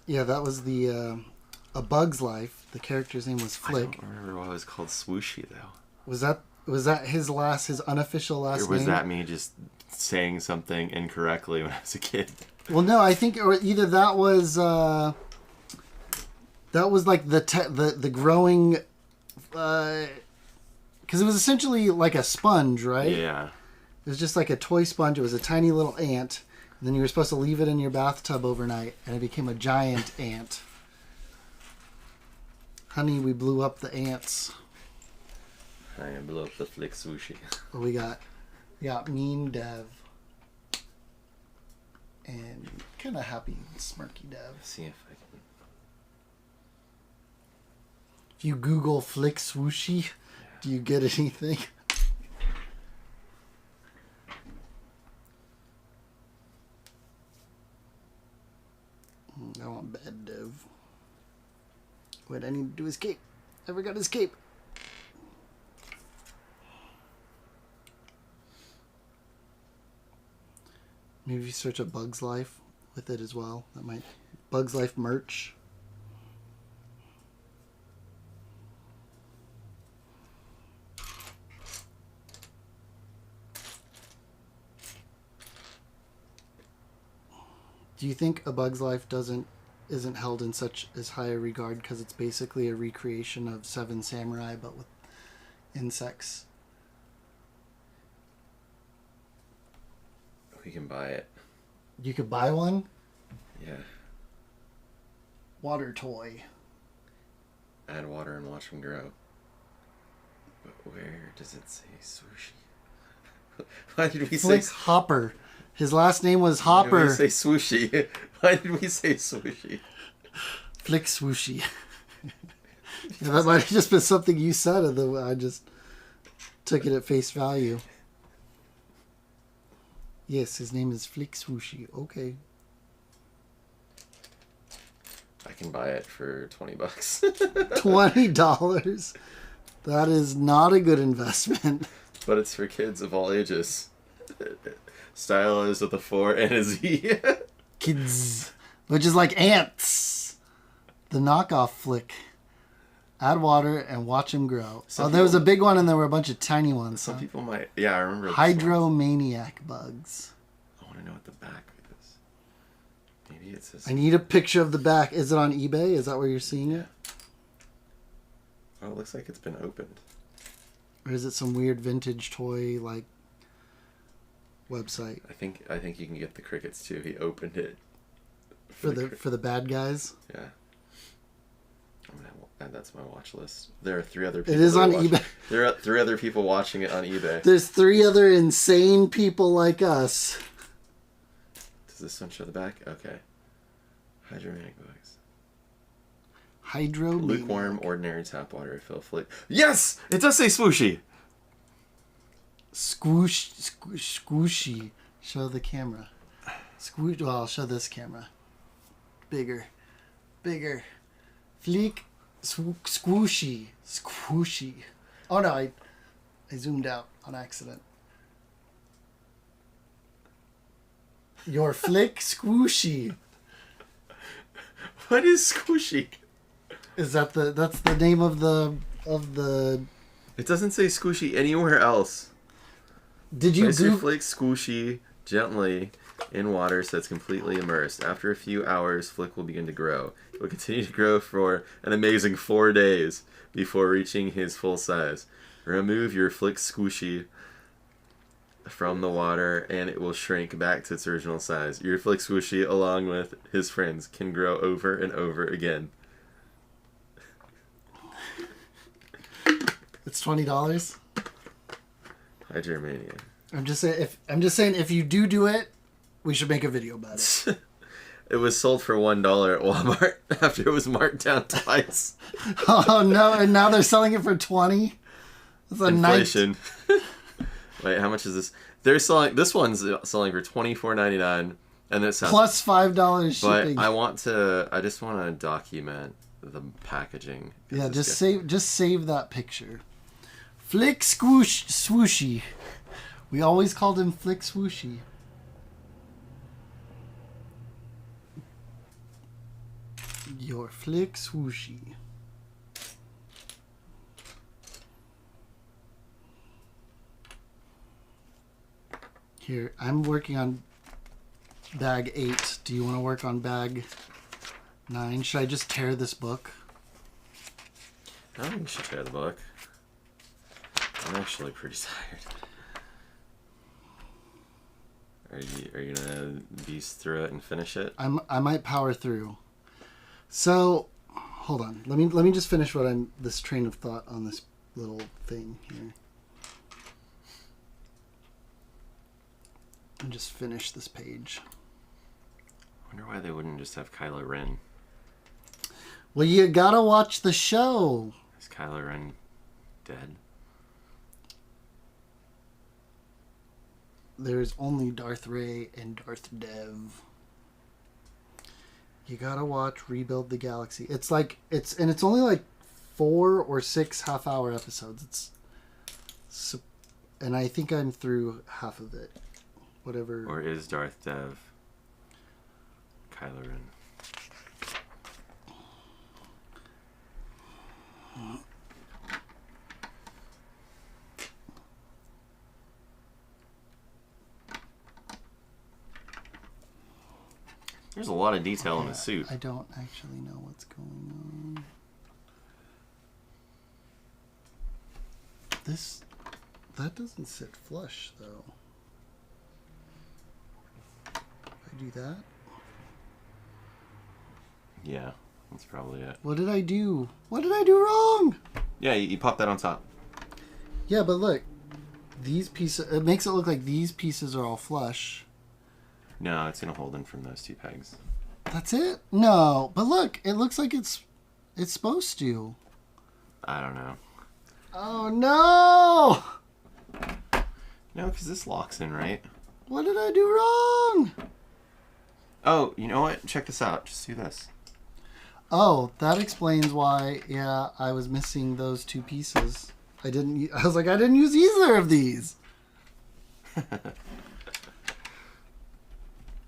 Yeah, that was the A Bug's Life. The character's name was I Flick. don't remember why it was called swooshy though. Was that his unofficial last name? Or was that me just saying something incorrectly when I was a kid? Well, no, I think either that was like the growing, because it was essentially like a sponge, right? Yeah. It was just like a toy sponge. It was a tiny little ant. And then you were supposed to leave it in your bathtub overnight, and it became a giant ant. Honey, we blew up the ants. I blew up the Flick Sushi. What we got? We got Mean Dev. And kind of happy, smirky Dev. Let's see if I can. If you Google Flick Swooshy, do you get anything? I want bad Dev. Wait, I need to do his cape. I forgot his cape. Maybe if you search a Bug's Life with it as well. That might... Bug's Life merch. Do you think A Bug's Life isn't held in such as high a regard because it's basically a recreation of Seven Samurai but with insects? We can buy it. You could buy one? Yeah. Water toy. Add water and watch them grow. But where does it say sushi? Why did we Flick say Hopper. His last name was Why did Hopper. we say swooshy? Why did we say swooshy? Flick Swooshy. Yeah, that might have just been something you said, and I just took it at face value. Yes, his name is Flick Swooshy. Okay. I can buy it for $20. $20. That is not a good investment. But it's for kids of all ages. Style is with a 4 and a Z. Kids. Which is like ants. The knockoff Flick. Add water and watch them grow. There was a big one and there were a bunch of tiny ones. Some people might... Yeah, I remember. Hydromaniac bugs. I want to know what the back is. Maybe it says... I need a picture of the back. Is it on eBay? Is that where you're seeing it? Oh, it looks like it's been opened. Or is it some weird vintage toy like website? I think you can get the crickets too. He opened it. For the bad guys? Yeah. I'm gonna add that to my watch list. There are 3 other people. It is on eBay. There are 3 other people watching it on eBay. There's 3 other insane people like us. Does this one show the back? Okay. Hydromaniac bugs. Hydromaniac. Lukewarm, ordinary tap water refill flick. Yes! It does say swooshy! Squishy. Show the camera. Well, I'll show this camera. Bigger. Flick. Squishy. Oh no, I zoomed out on accident. Your Flick Squishy. What is squishy? Is that's the name of the It doesn't say squishy anywhere else. Did you Place your Google? Flick squishy gently in water so it's completely immersed. After a few hours, Flick will begin to grow. It will continue to grow for an amazing 4 days before reaching his full size. Remove your Flick squishy from the water and it will shrink back to its original size. Your Flick squishy, along with his friends, can grow over and over again. It's $20. Hydromania. I'm just saying if you do it, we should make a video about it. It was sold for $1 at Walmart after it was marked down twice. Oh no! And now they're selling it for $20. That's a Inflation. Wait, how much is this? They're selling. This one's selling for $24.99, and it sounds plus $5 shipping. But I just want to document the packaging. Yeah, just save that picture. Flick Swooshy. We always called him Flick Swooshy. Your Flick Swooshy. Here, I'm working on bag 8. Do you want to work on bag 9? Should I just tear this book? I don't think you should tear the book. I'm actually pretty tired. Are you gonna beast through it and finish it? I might power through. So, hold on. Let me just finish this train of thought on this little thing here. And just finish this page. I wonder why they wouldn't just have Kylo Ren. Well, you gotta watch the show. Is Kylo Ren dead? There's only Darth Ray and Darth Dev. You gotta watch Rebuild the Galaxy. It's only like 4 or 6 half-hour episodes. And I think I'm through half of it. Whatever. Or is Darth Dev Kylo Ren? There's a lot of detail in the suit. I don't actually know what's going on. That doesn't sit flush though. If I do that. Yeah, that's probably it. What did I do? What did I do wrong? Yeah, you pop that on top. Yeah, but look. These pieces, it makes it look like these pieces are all flush. No, it's gonna hold in from those 2 pegs. That's it? No, but look, it looks like it's supposed to. I don't know. Oh no! No, because this locks in, right? What did I do wrong? Oh, you know what? Check this out. Just do this. Oh, that explains why. Yeah, I was missing those 2 pieces. I was like, I didn't use either of these.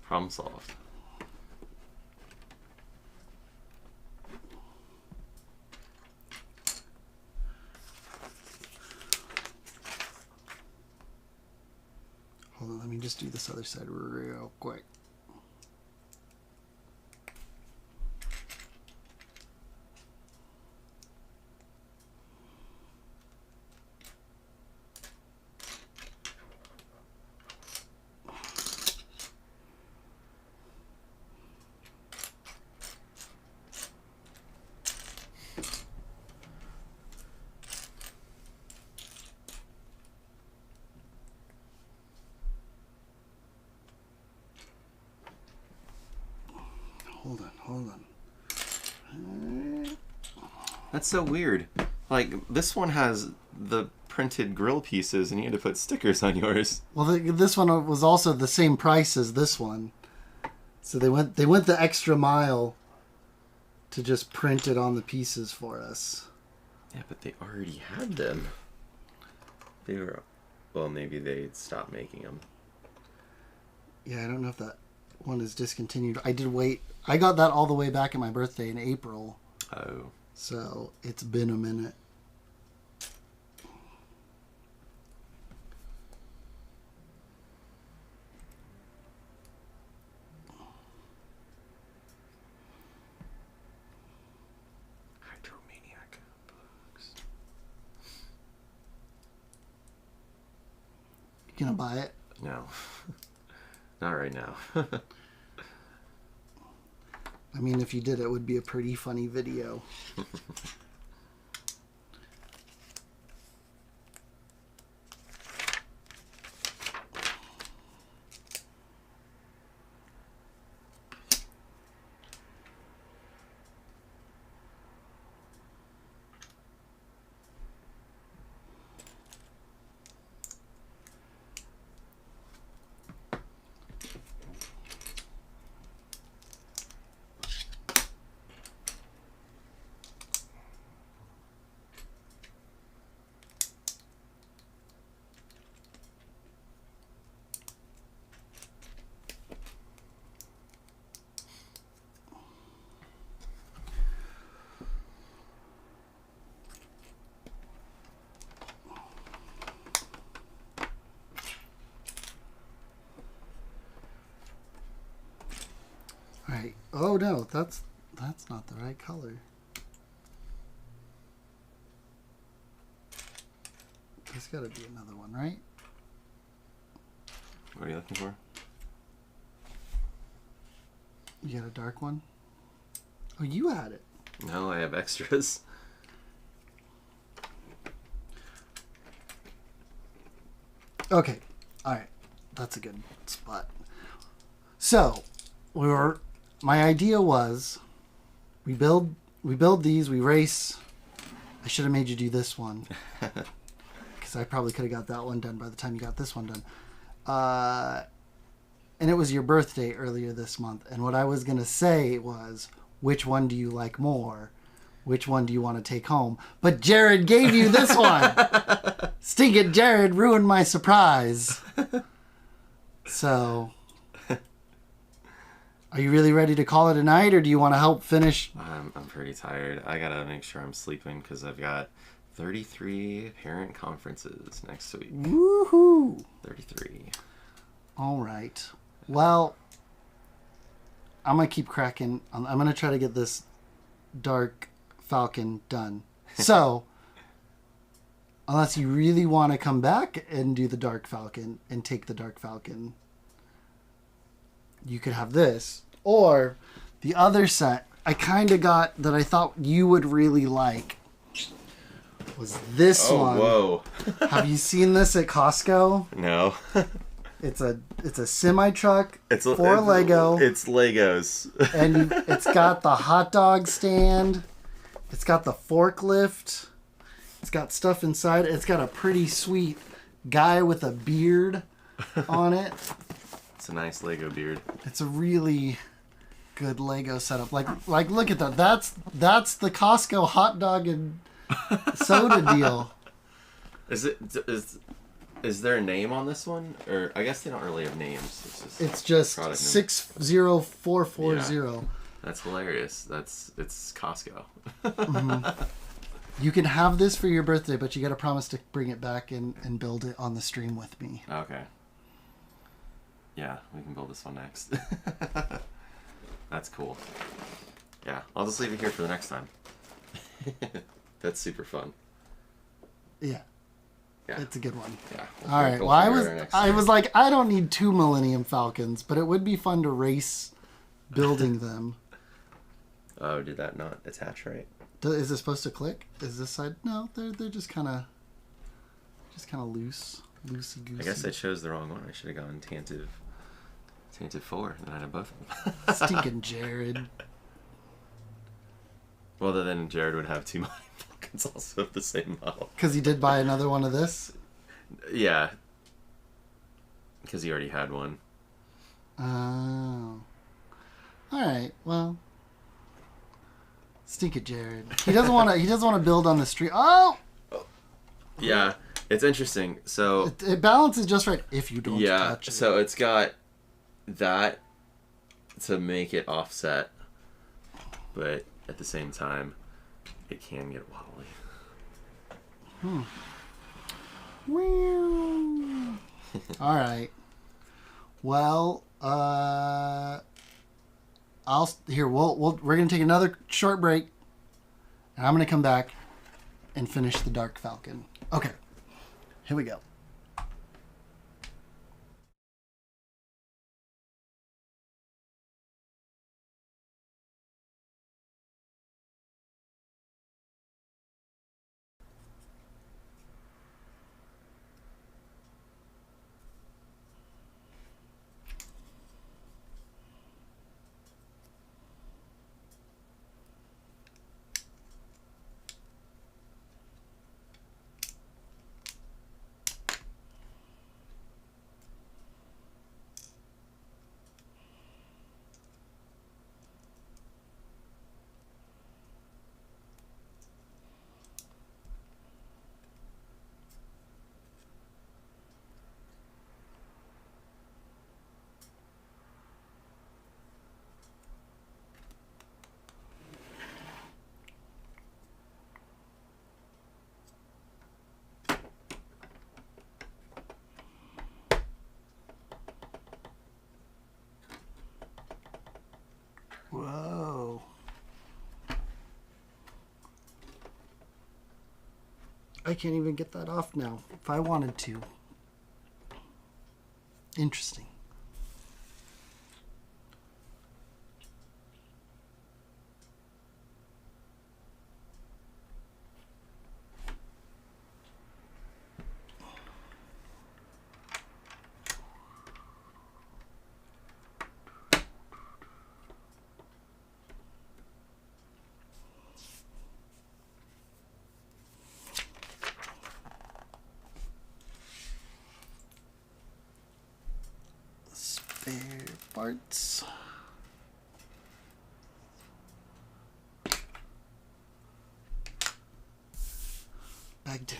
Problem solved. Hold on, let me just do this other side real quick. Hold on. That's so weird. Like, this one has the printed grill pieces, and you had to put stickers on yours. Well, this one was also the same price as this one, so they went the extra mile to just print it on the pieces for us. Yeah, but they already had them. Well, maybe they stopped making them. Yeah, I don't know if that one is discontinued. I did wait. I got that all the way back at my birthday in April. Oh. So it's been a minute. Hydromaniac books. You gonna buy it? No. Not right now. I mean, if you did, it would be a pretty funny video. Right. Oh no, that's not the right color. There's got to be another one, right? What are you looking for? You got a dark one? Oh, you had it. No, I have extras. Okay. All right. That's a good spot. So, my idea was we build these, we race. I should have made you do this one. Because I probably could have got that one done by the time you got this one done. And it was your birthday earlier this month. And what I was going to say was, which one do you like more? Which one do you want to take home? But Jared gave you this one. Stinking Jared ruined my surprise. So, are you really ready to call it a night, or do you want to help finish? I'm pretty tired. I gotta make sure I'm sleeping because I've got 33 parent conferences next week. Woohoo! 33. All right. Well, I'm going to keep cracking. I'm going to try to get this Dark Falcon done. So, unless you really want to come back and do the Dark Falcon and take the Dark Falcon, you could have this. Or the other set I kind of got that I thought you would really like was this one. Whoa. Have you seen this at Costco? No. It's a semi truck It's Lego. It's Legos. And it's got the hot dog stand. It's got the forklift. It's got stuff inside. It's got a pretty sweet guy with a beard on it. It's a nice Lego beard. It's a really good Lego setup. Like look at that. That's the Costco hot dog and soda deal. Is there a name on this one? Or I guess they don't really have names. It's just product name. 60440. Yeah. That's hilarious. It's Costco. Mm-hmm. You can have this for your birthday, but you got to promise to bring it back and build it on the stream with me. Okay. Yeah, we can build this one next. That's cool. Yeah, I'll just leave it here for the next time. That's super fun. Yeah. Yeah. It's a good one. Yeah. All right. Well, I was like, I don't need 2 Millennium Falcons, but it would be fun to race building them. Oh, did that not attach right? Is it supposed to click? Is this side? No, they're just kind of loosey goosey. I guess I chose the wrong one. I should have gone Tantive 4, and then I'd have both of them. Stinking Jared. Well, then Jared would have 2 Millennium Falcons also of the same model. Because he did buy another one of this? Yeah. Because he already had one. Oh. Alright, well. Stinking Jared. He doesn't want to build on the street. Oh! Yeah, it's interesting. So it balances just right if you don't touch it. So it's got that to make it offset, but at the same time, it can get wobbly. All right. Well, we're gonna take another short break, and I'm gonna come back and finish the Dark Falcon. Okay. Here we go. Whoa. I can't even get that off now if I wanted to. Interesting. parts. Bagged.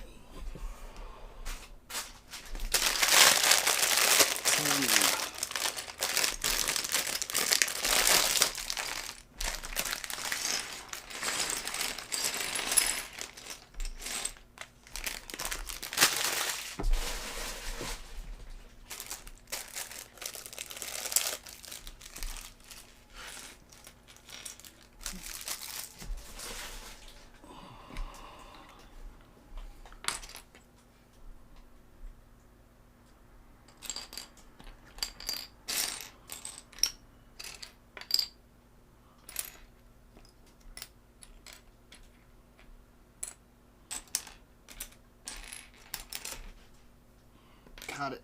Got it.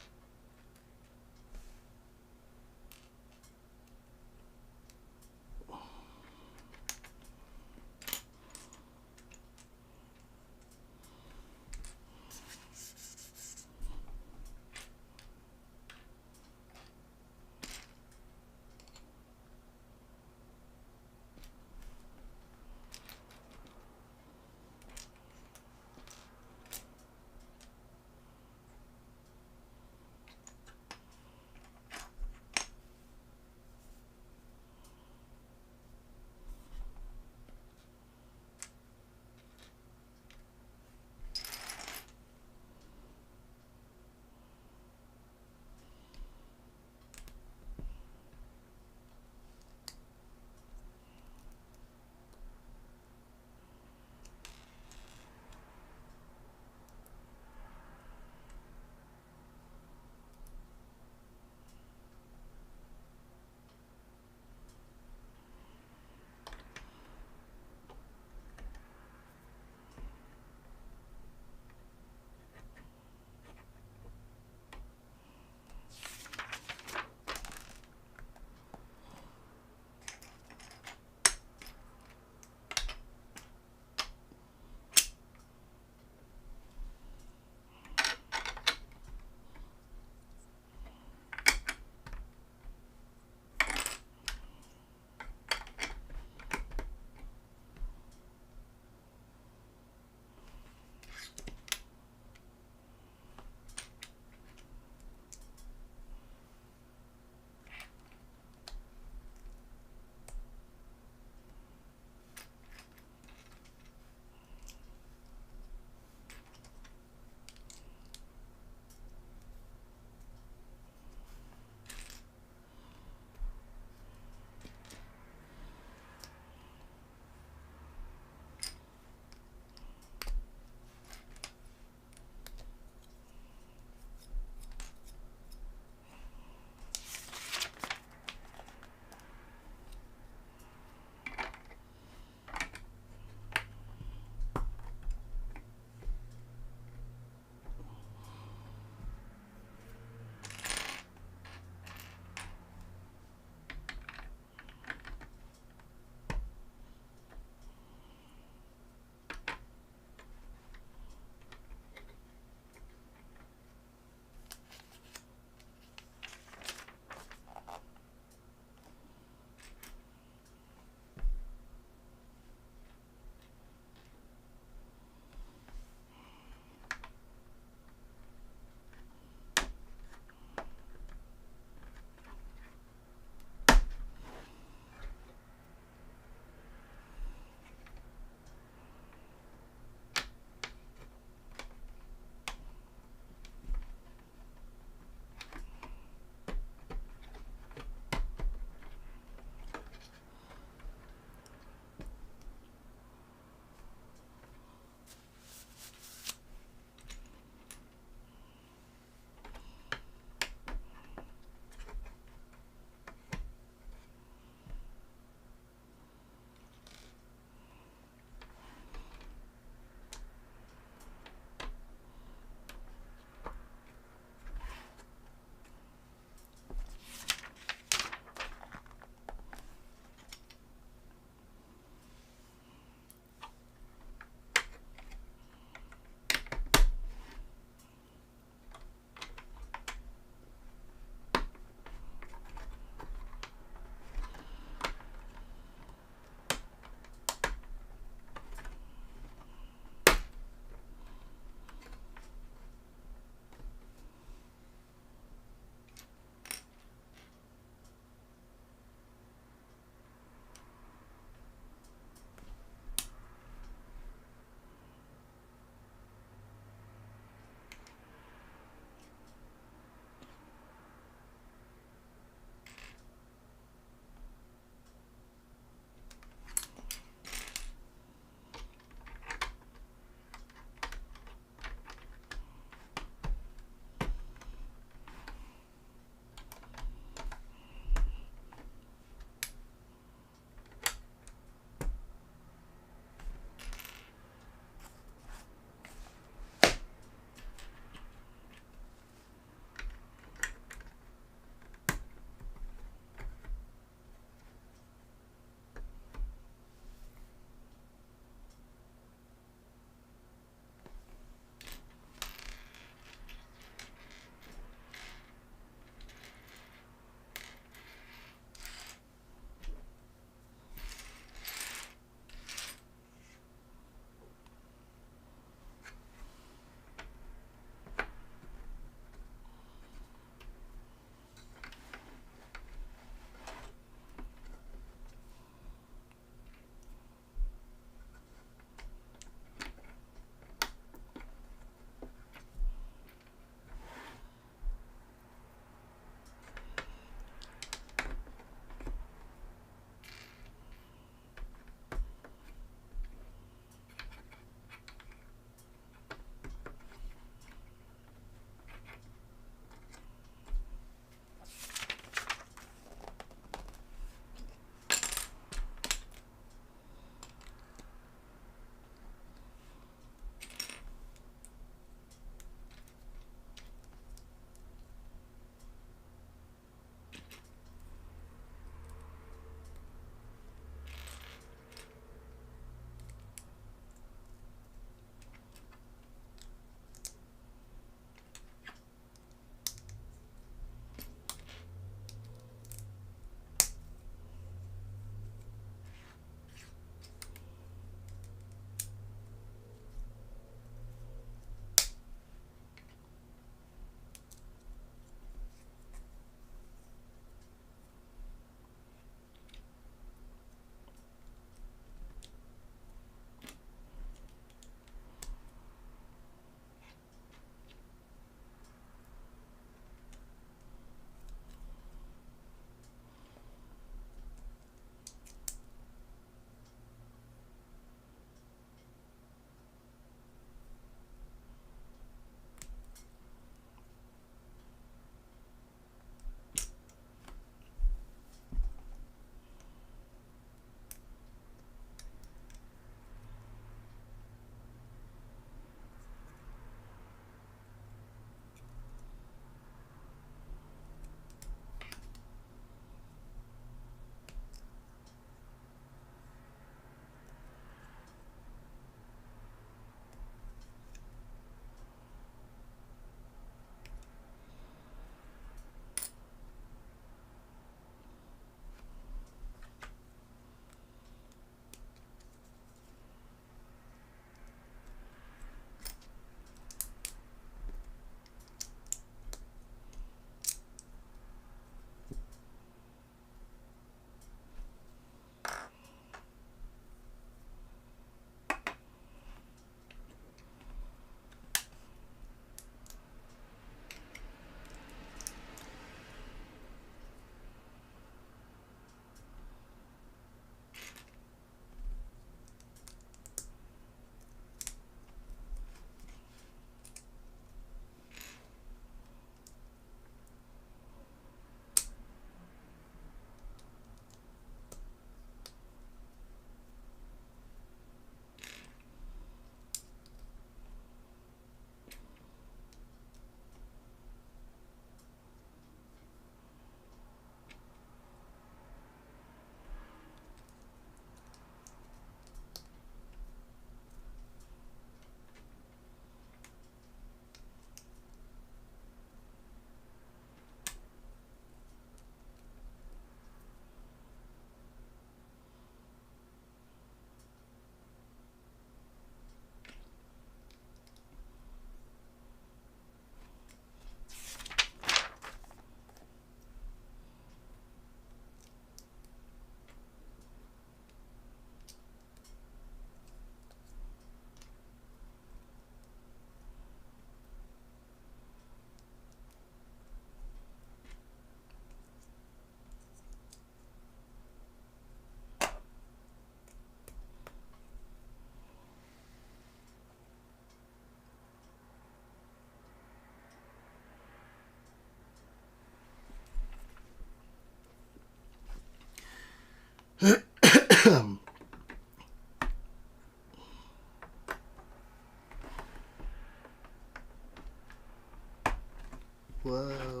Whoa.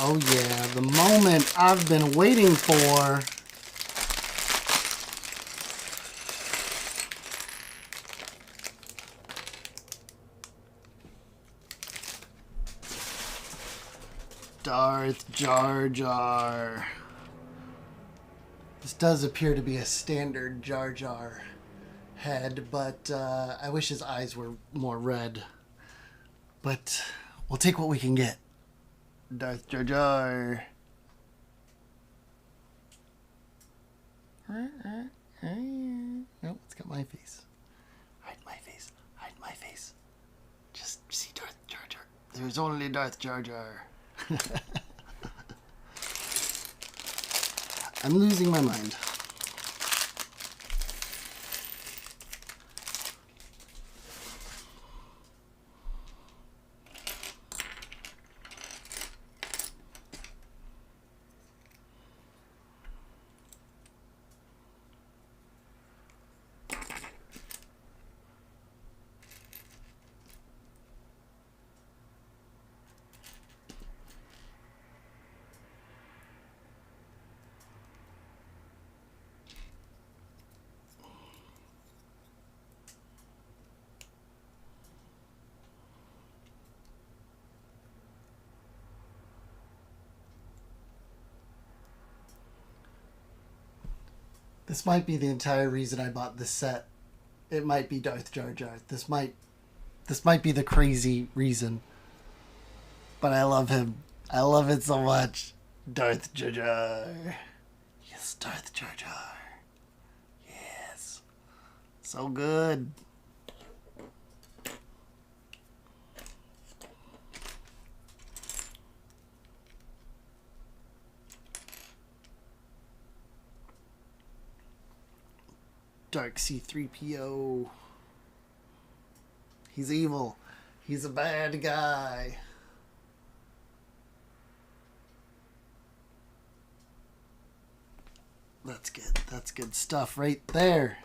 Oh yeah, the moment I've been waiting for. Darth Jar Jar. This does appear to be a standard Jar Jar head, but I wish his eyes were more red. But we'll take what we can get. Darth Jar Jar. Nope, it's got my face. Hide my face. Hide my face. Just see Darth Jar Jar. There's only Darth Jar Jar. I'm losing my mind. This might be the entire reason I bought this set. It might be Darth Jar Jar. This might be the crazy reason. But I love him. I love it so much. Darth Jar Jar. Yes, Darth Jar Jar. Yes. So good. Dark C-3PO. He's evil. He's a bad guy. That's good. That's good stuff right there.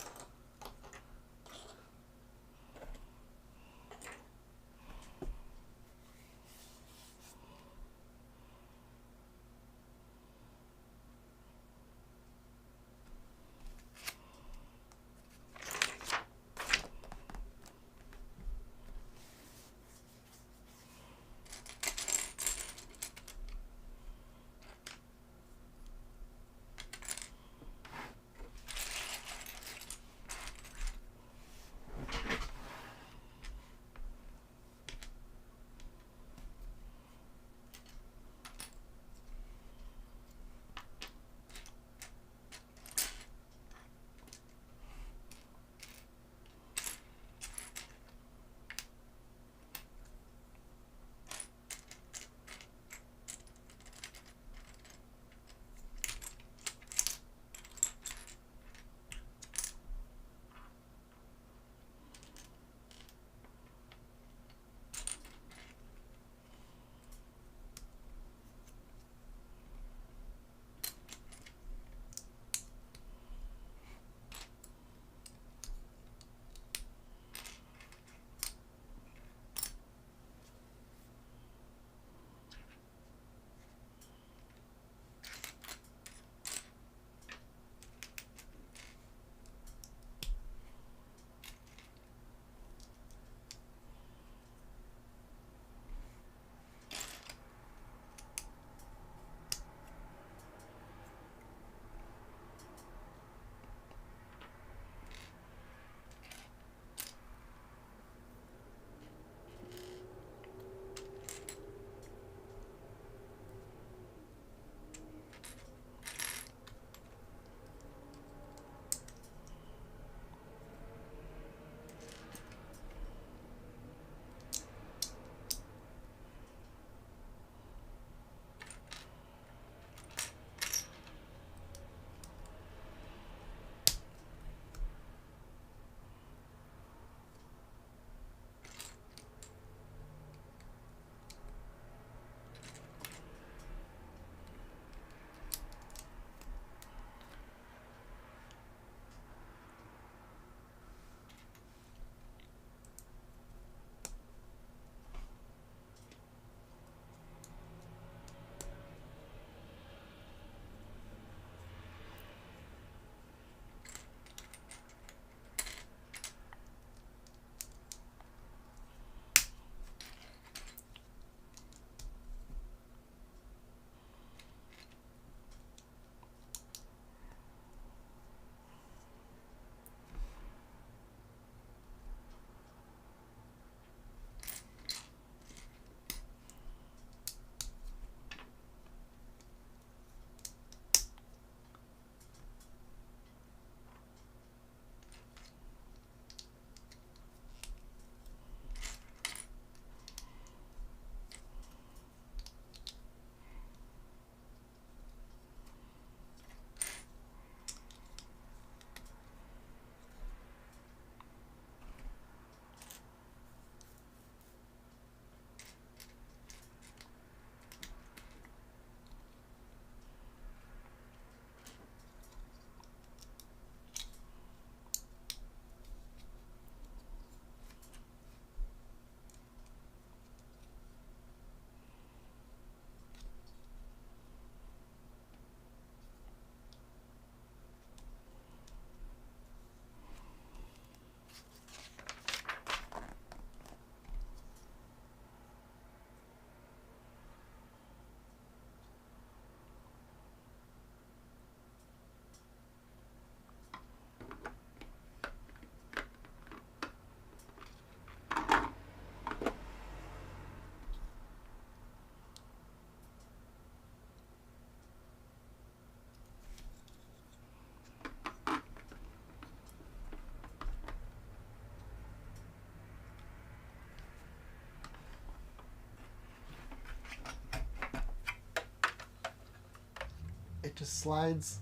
just slides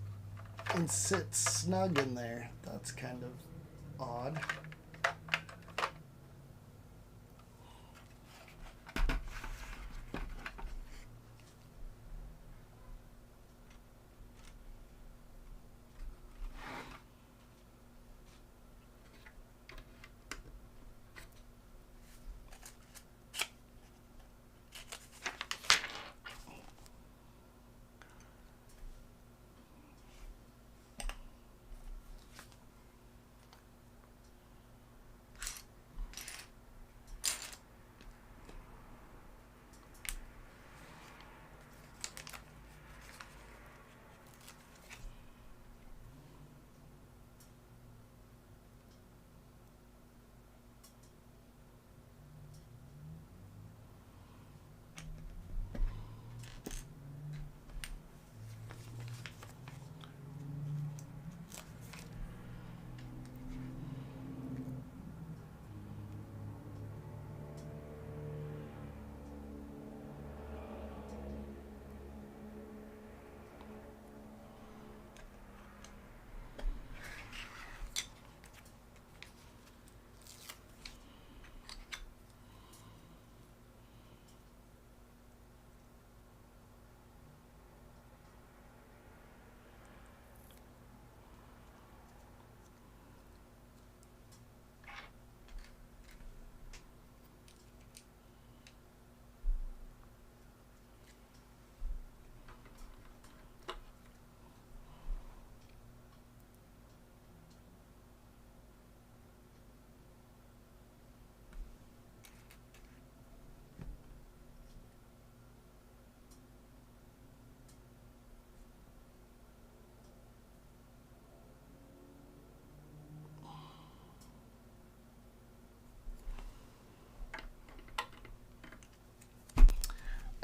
and sits snug in there. That's kind of odd.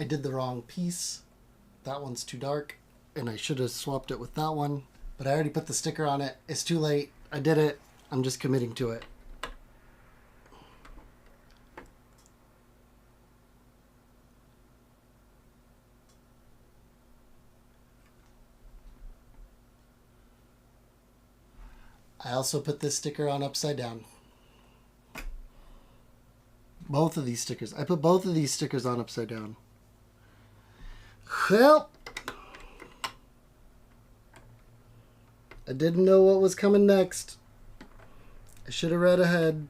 I did the wrong piece. That one's too dark, and I should have swapped it with that one, but I already put the sticker on it. It's too late. I did it. I'm just committing to it. I also put this sticker on upside down. Both of these stickers. I put both of these stickers on upside down. Well, I didn't know what was coming next. I should have read ahead.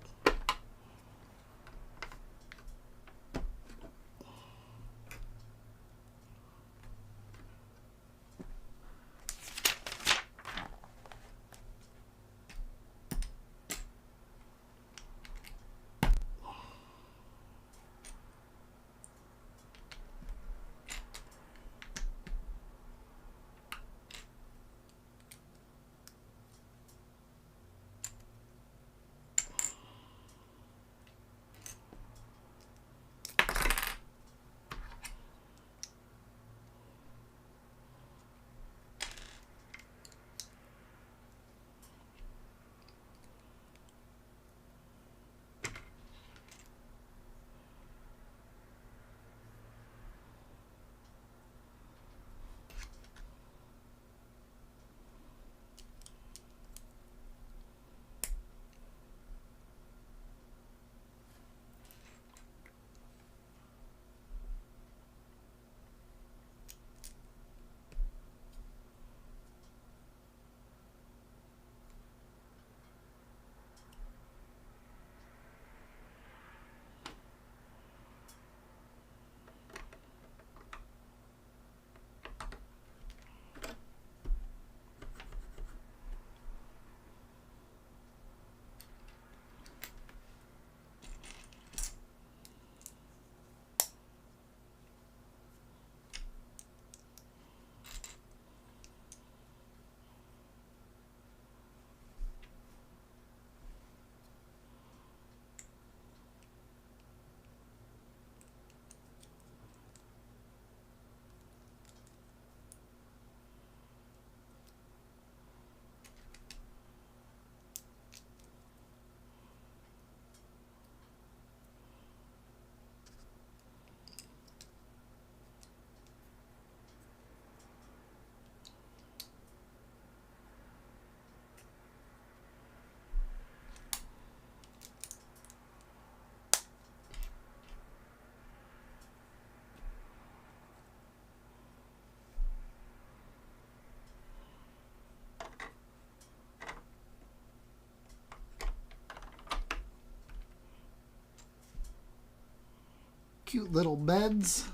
Cute little beds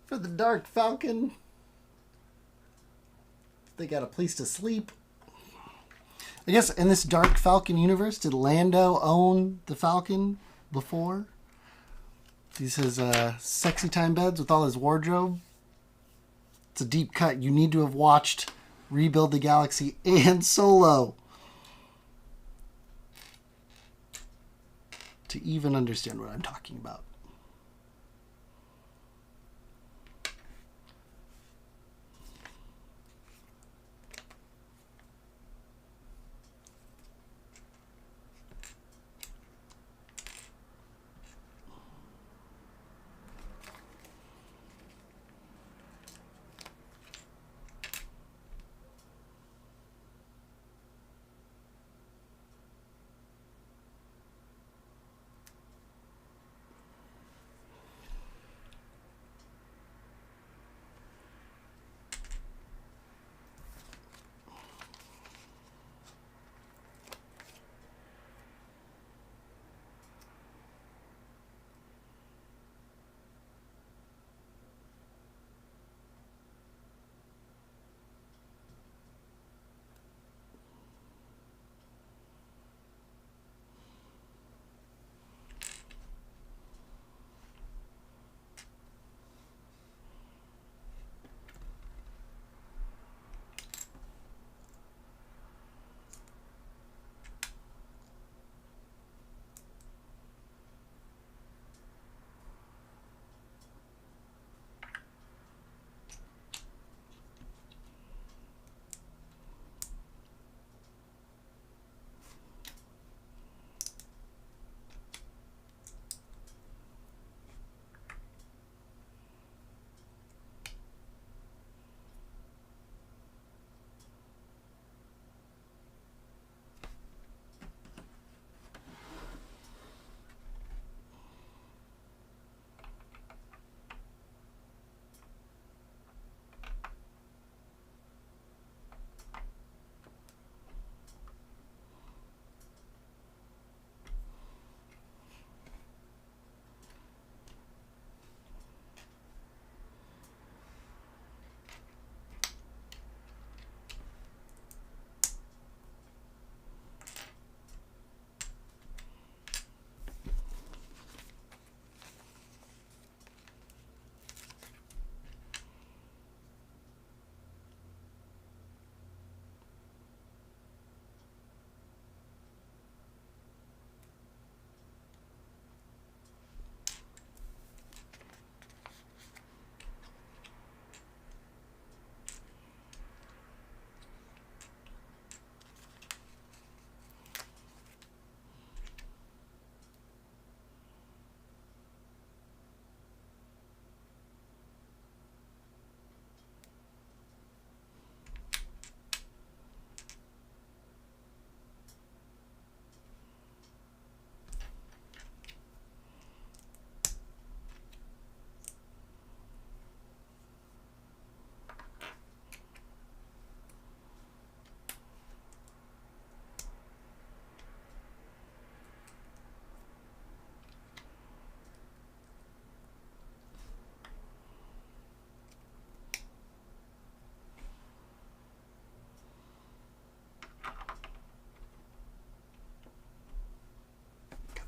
for the Dark Falcon. They got a place to sleep. I guess in this Dark Falcon universe, did Lando own the Falcon before? These his sexy time beds with all his wardrobe. It's a deep cut. You need to have watched Rebuild the Galaxy and Solo to even understand what I'm talking about.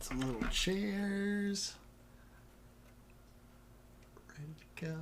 Some little chairs. Ready to go.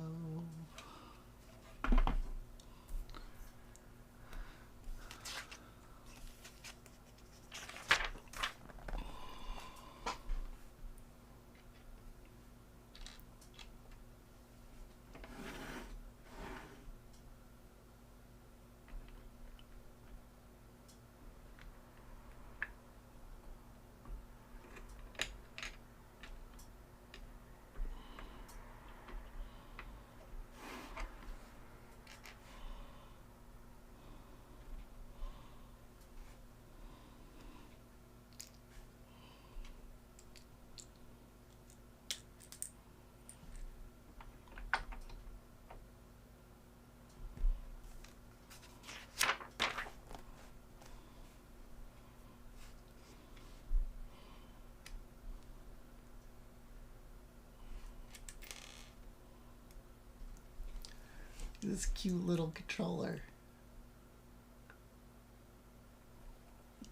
This cute little controller.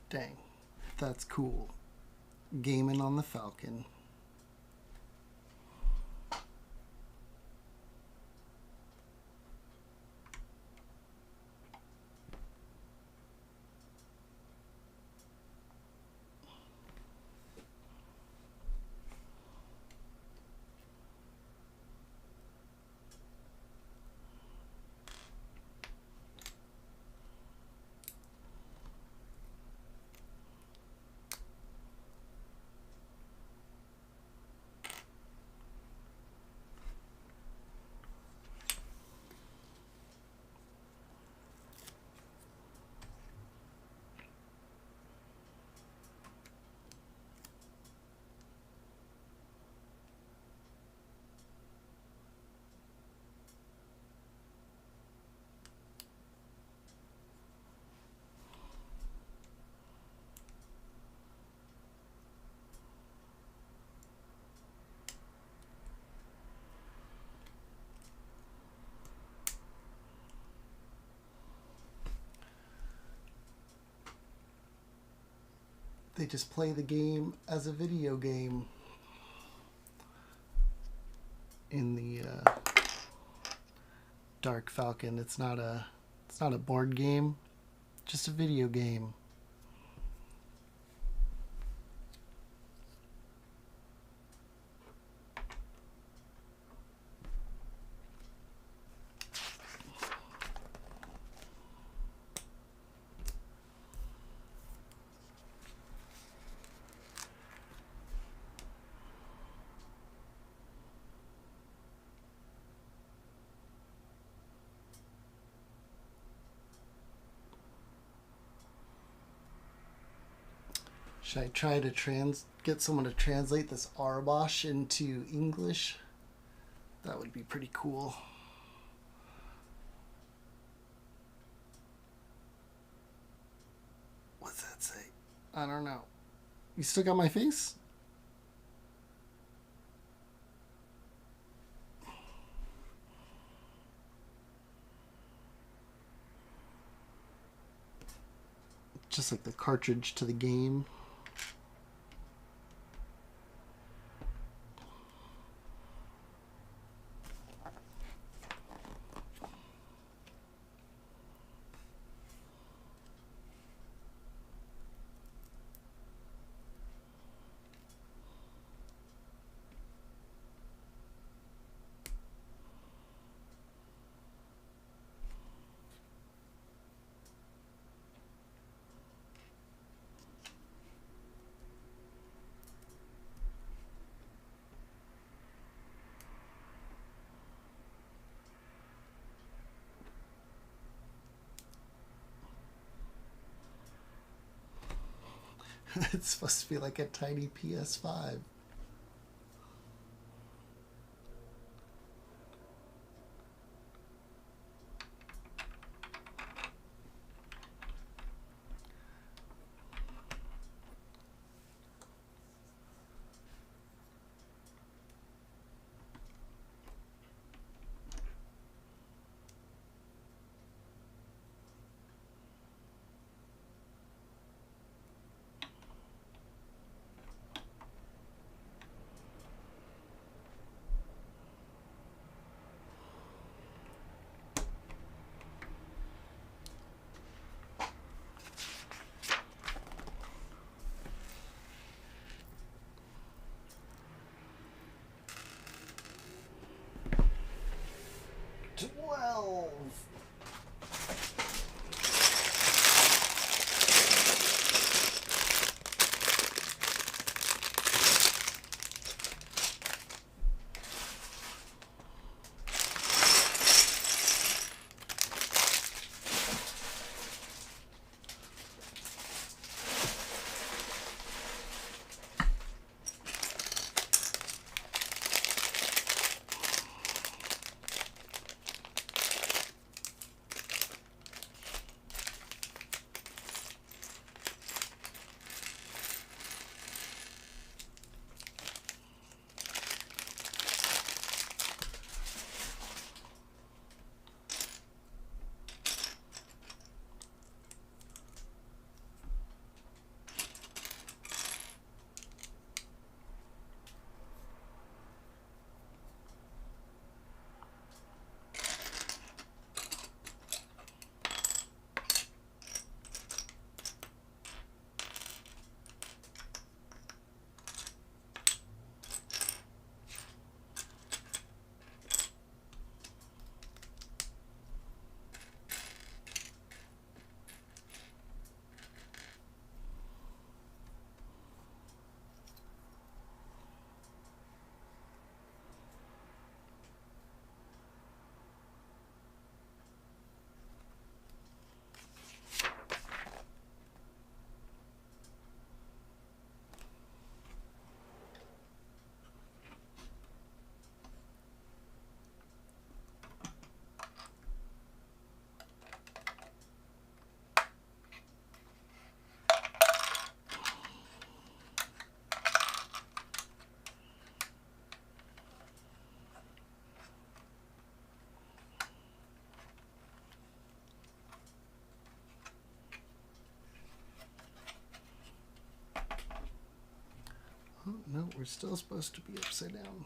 Dang, that's cool. Gaming on the Falcon. They just play the game as a video game in the Dark Falcon. It's not a board game, just a video game. Should I try to get someone to translate this Arbosh into English? That would be pretty cool. What's that say? I don't know. You still got my face? Just like the cartridge to the game. It's supposed to be like a tiny PS5. We're still supposed to be upside down.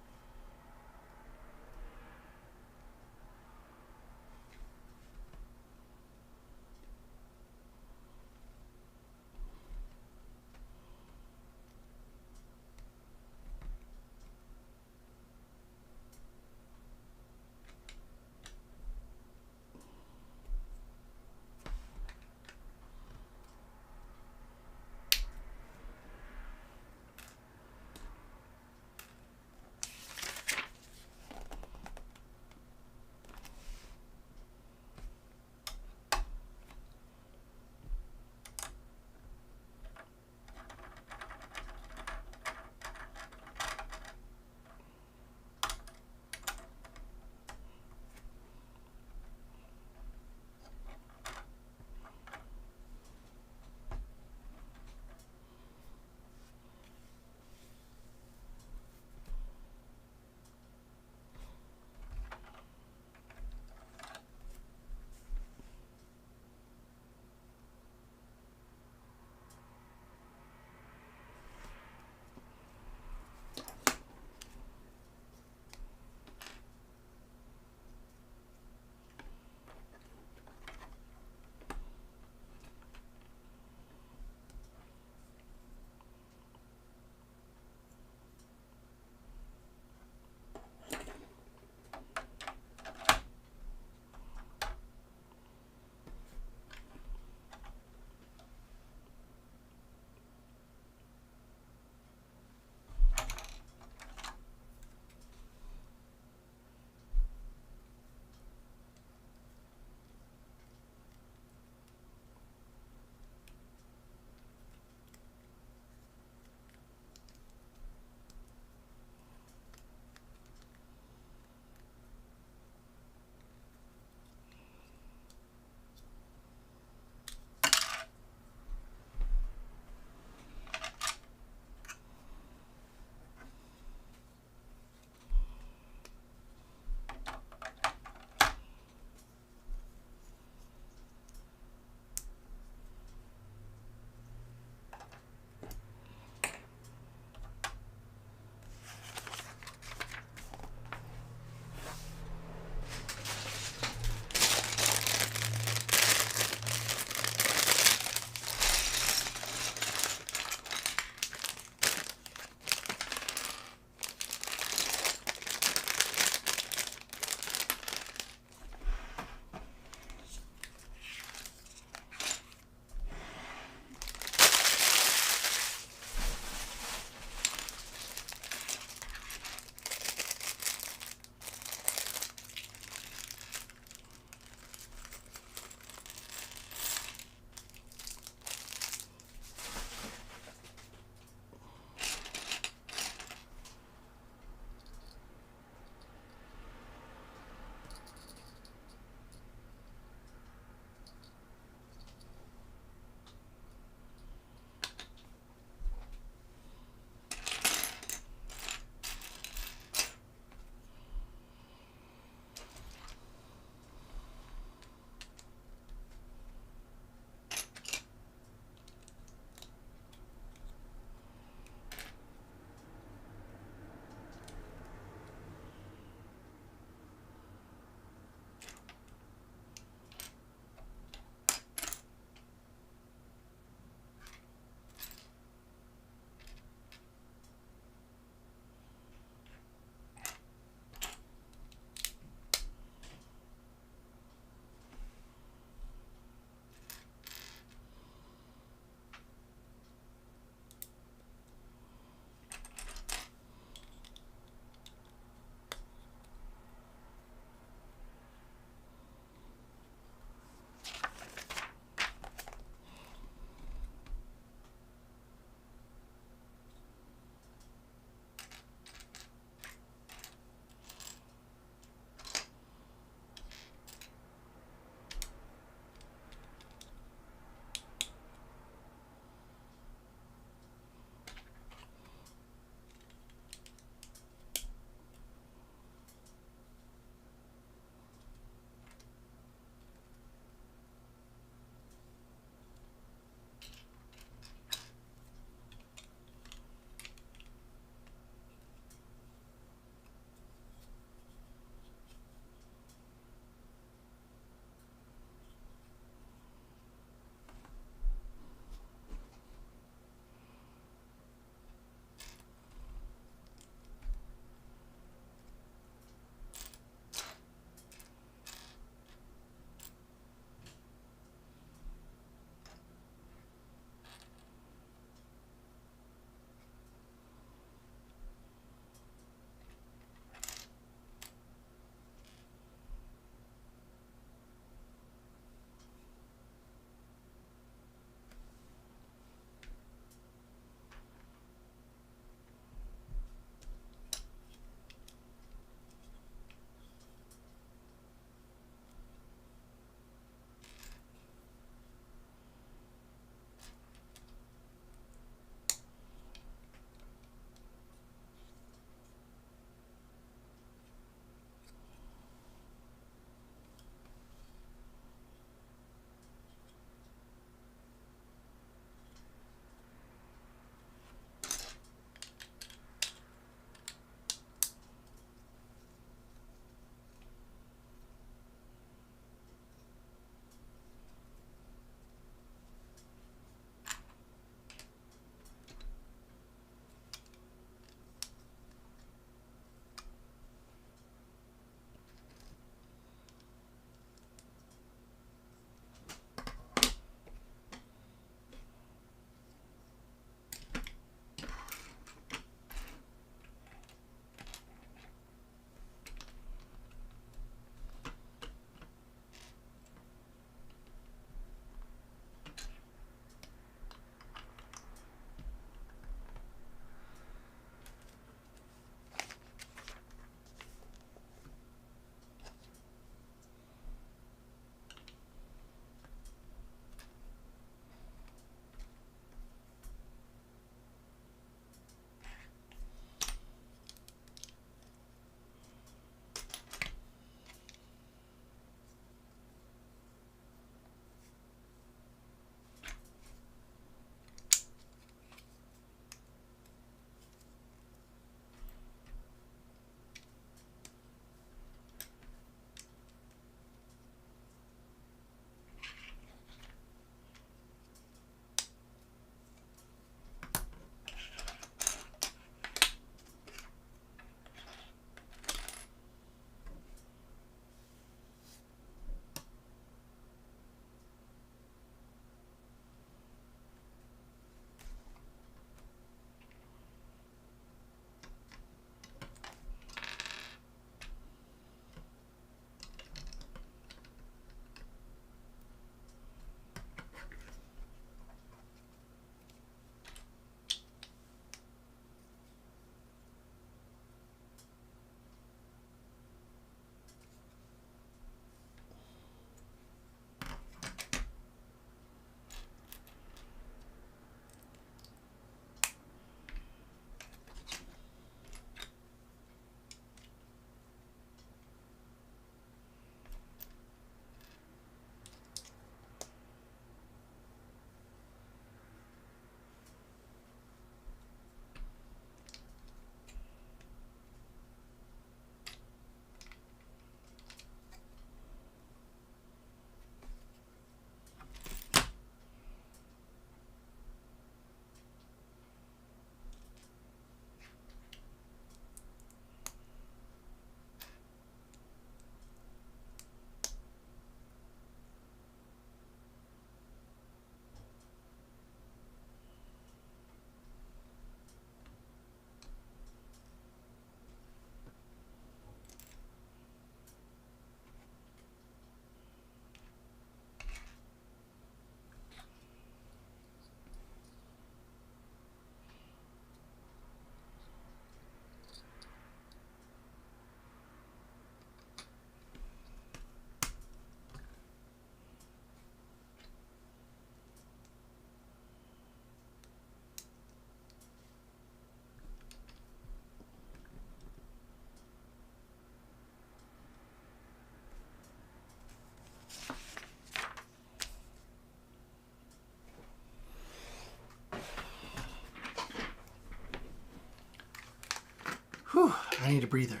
I need a breather.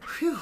Phew.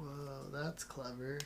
Whoa, that's clever.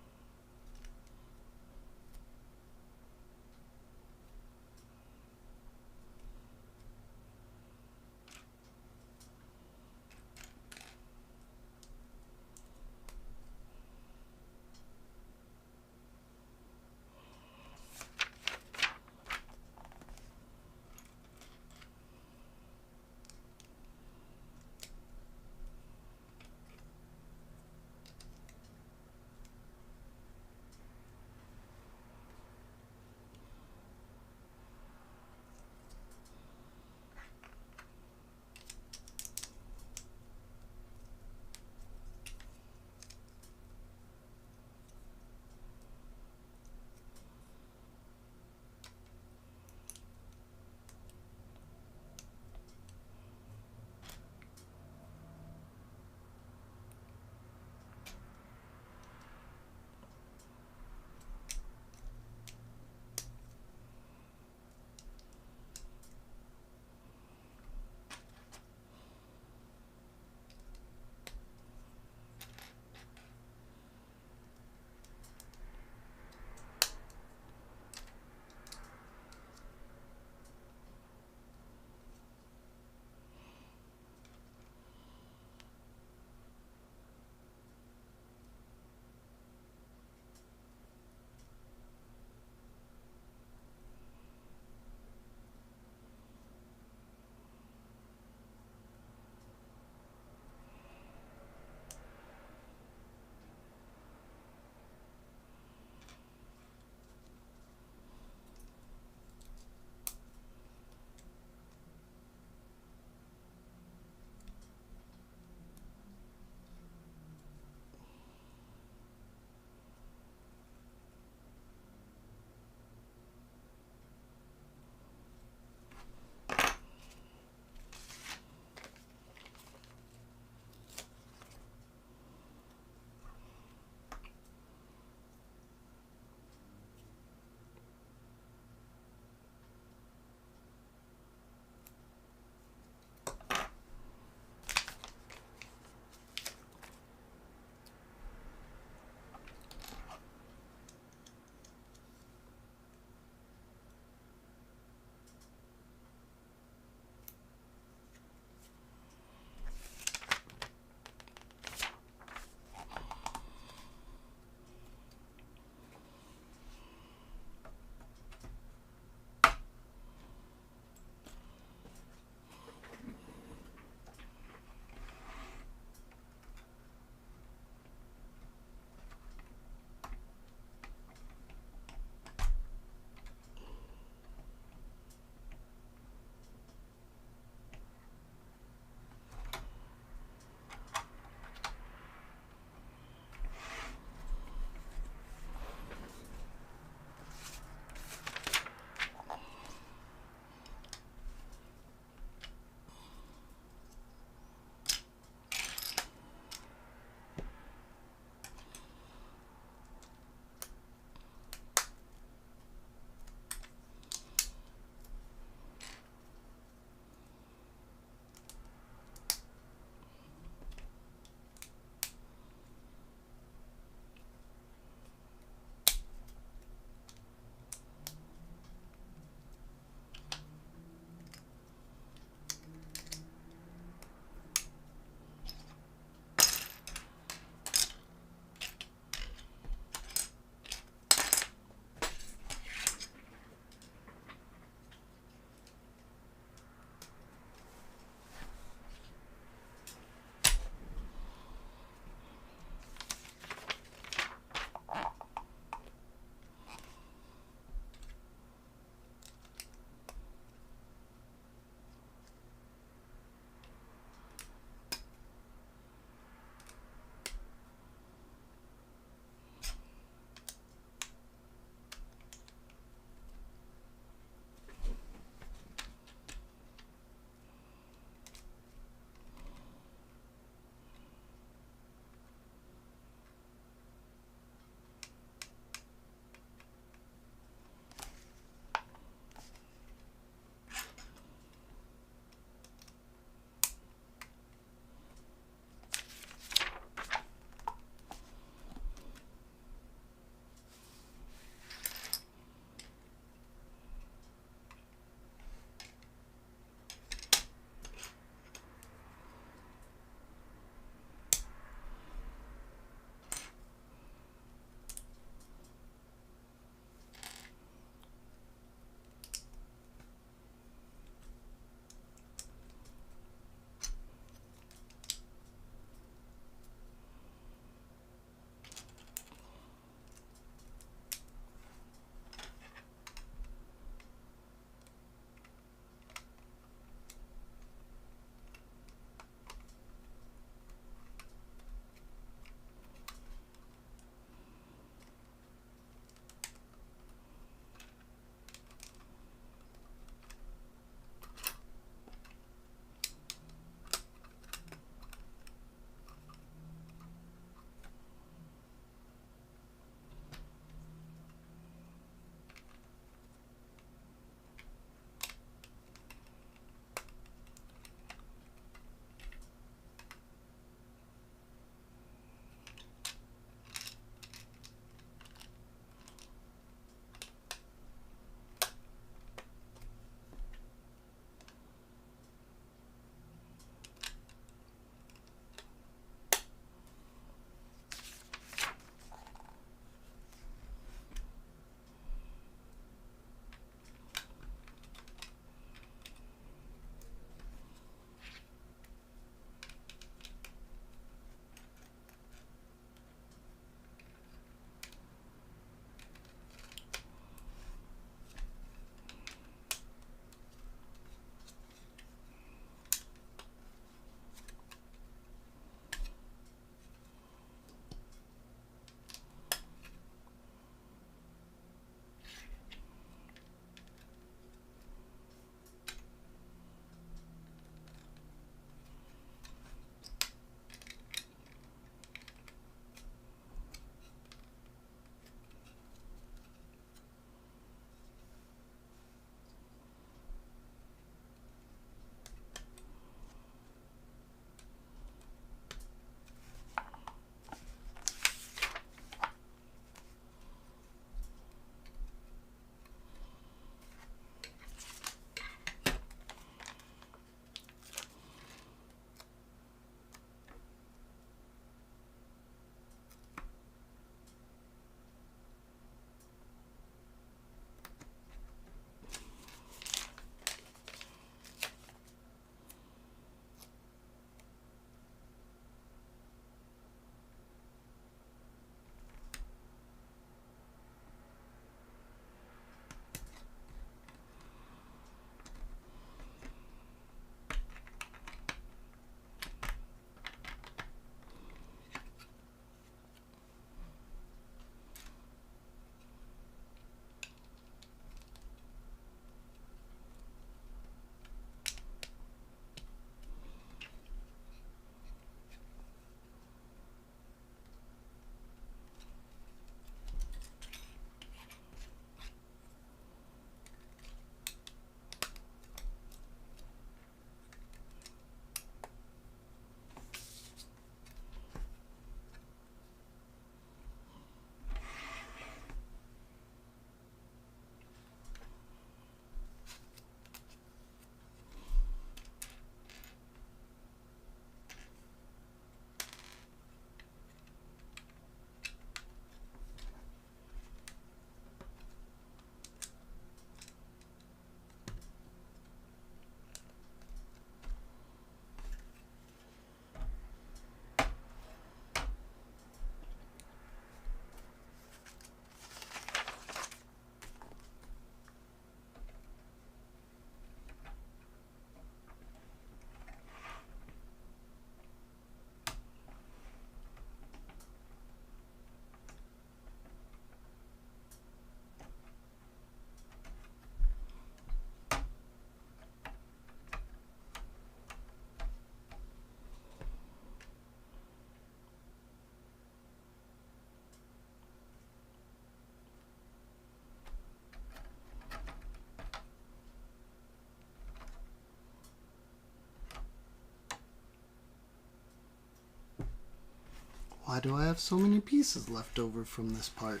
Why do I have so many pieces left over from this part?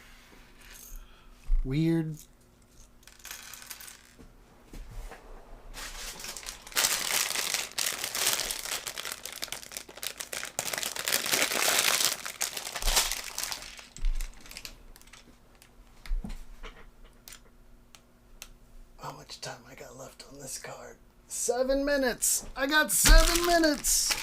Weird. How much time I got left on this card? 7 minutes! I got 7 minutes!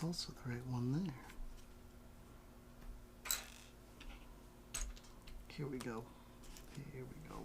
That's also the right one there. Here we go. Here we go.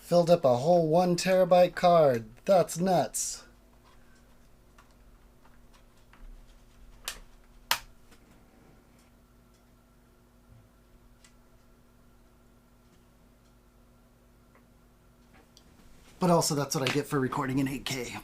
Filled up a whole 1 terabyte card. That's nuts. But also, that's what I get for recording in 8K.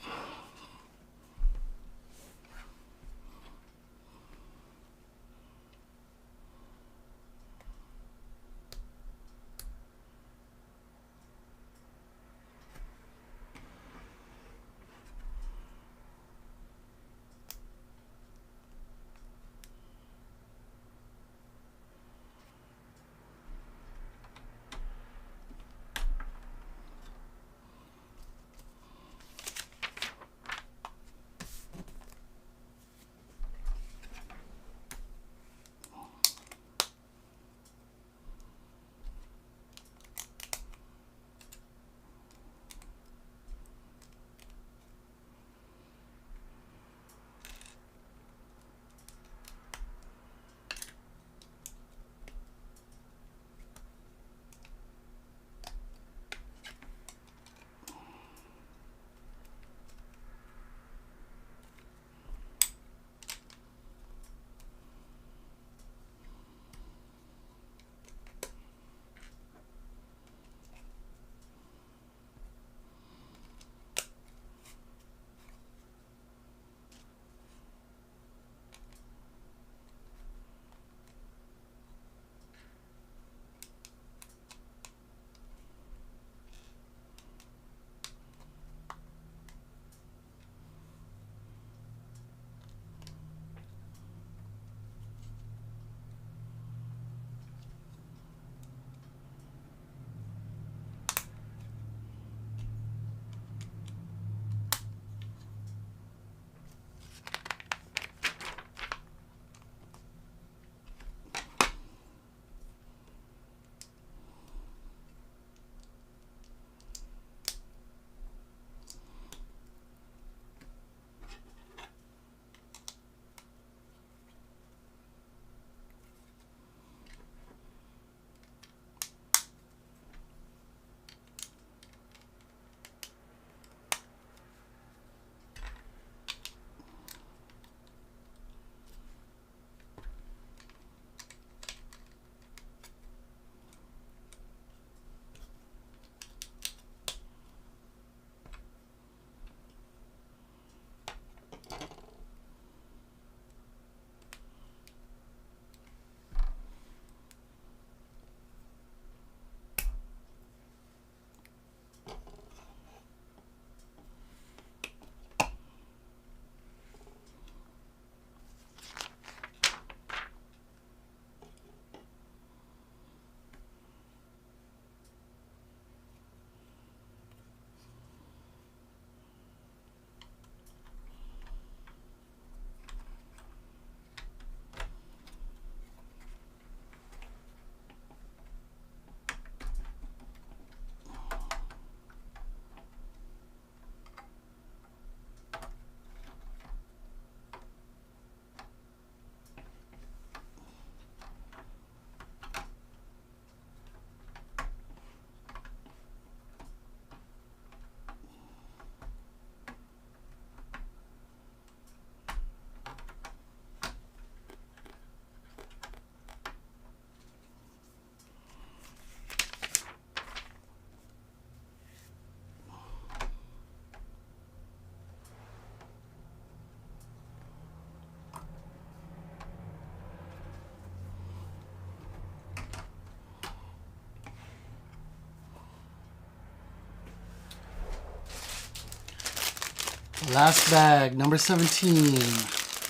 Last bag, number 17.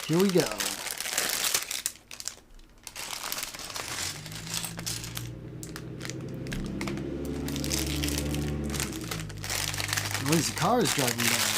Here we go. Noisy cars driving by.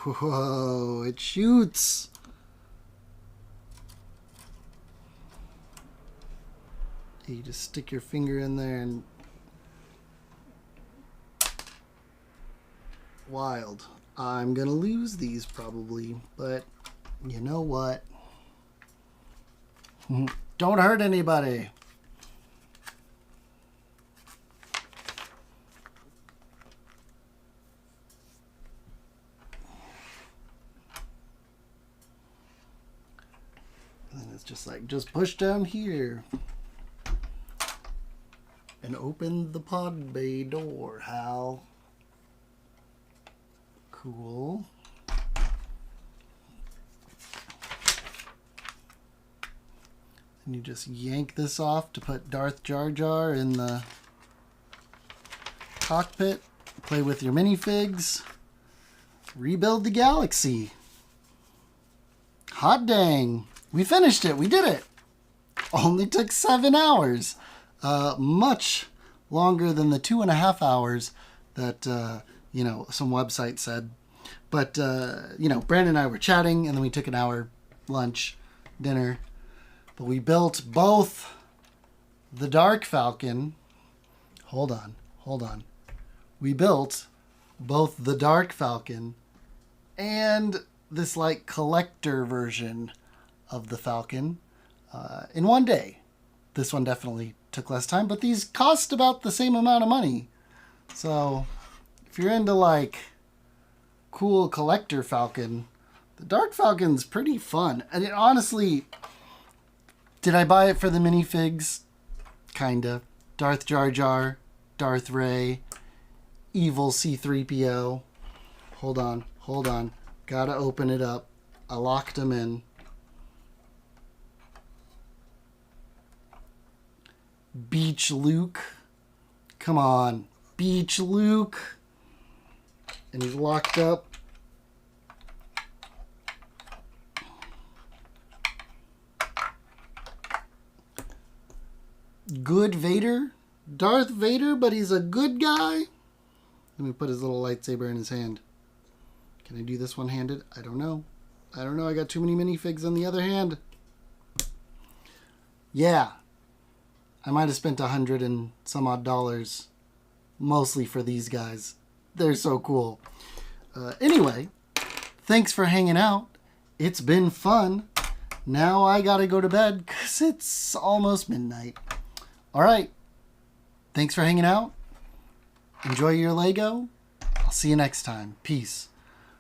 Whoa, it shoots. You just stick your finger in there and... Wild. I'm gonna lose these probably, but you know what? Don't hurt anybody. And it's just like, just push down here and open the pod bay door, Hal. Cool. And you just yank this off to put Darth Jar Jar in the cockpit. Play with your minifigs. Rebuild the galaxy. Hot dang. We finished it. We did it. Only took 7 hours. Much longer than the 2.5 hours that, some website said. But, Brandon and I were chatting, and then we took an hour lunch, dinner. But we built both the Dark Falcon. Hold on. We built both the Dark Falcon and this, collector version of the Falcon in one day. This one definitely took less time, but these cost about the same amount of money. So, if you're into, cool collector Falcon, the Dark Falcon's pretty fun. And honestly... Did I buy it for the minifigs? Kinda. Darth Jar Jar, Darth Ray, evil C-3PO. Hold on. Gotta open it up. I locked them in. Beach Luke. Come on. Beach Luke. And he's locked up. Good Vader. Darth Vader, but he's a good guy. Let me put his little lightsaber in his hand. Can I do this one-handed? I don't know. I got too many minifigs on the other hand. Yeah. I might have spent $100 and some odd dollars. Mostly for these guys. They're so cool. Anyway. Thanks for hanging out. It's been fun. Now I gotta go to bed because it's almost midnight. All right. Thanks for hanging out. Enjoy your Lego. I'll see you next time. Peace.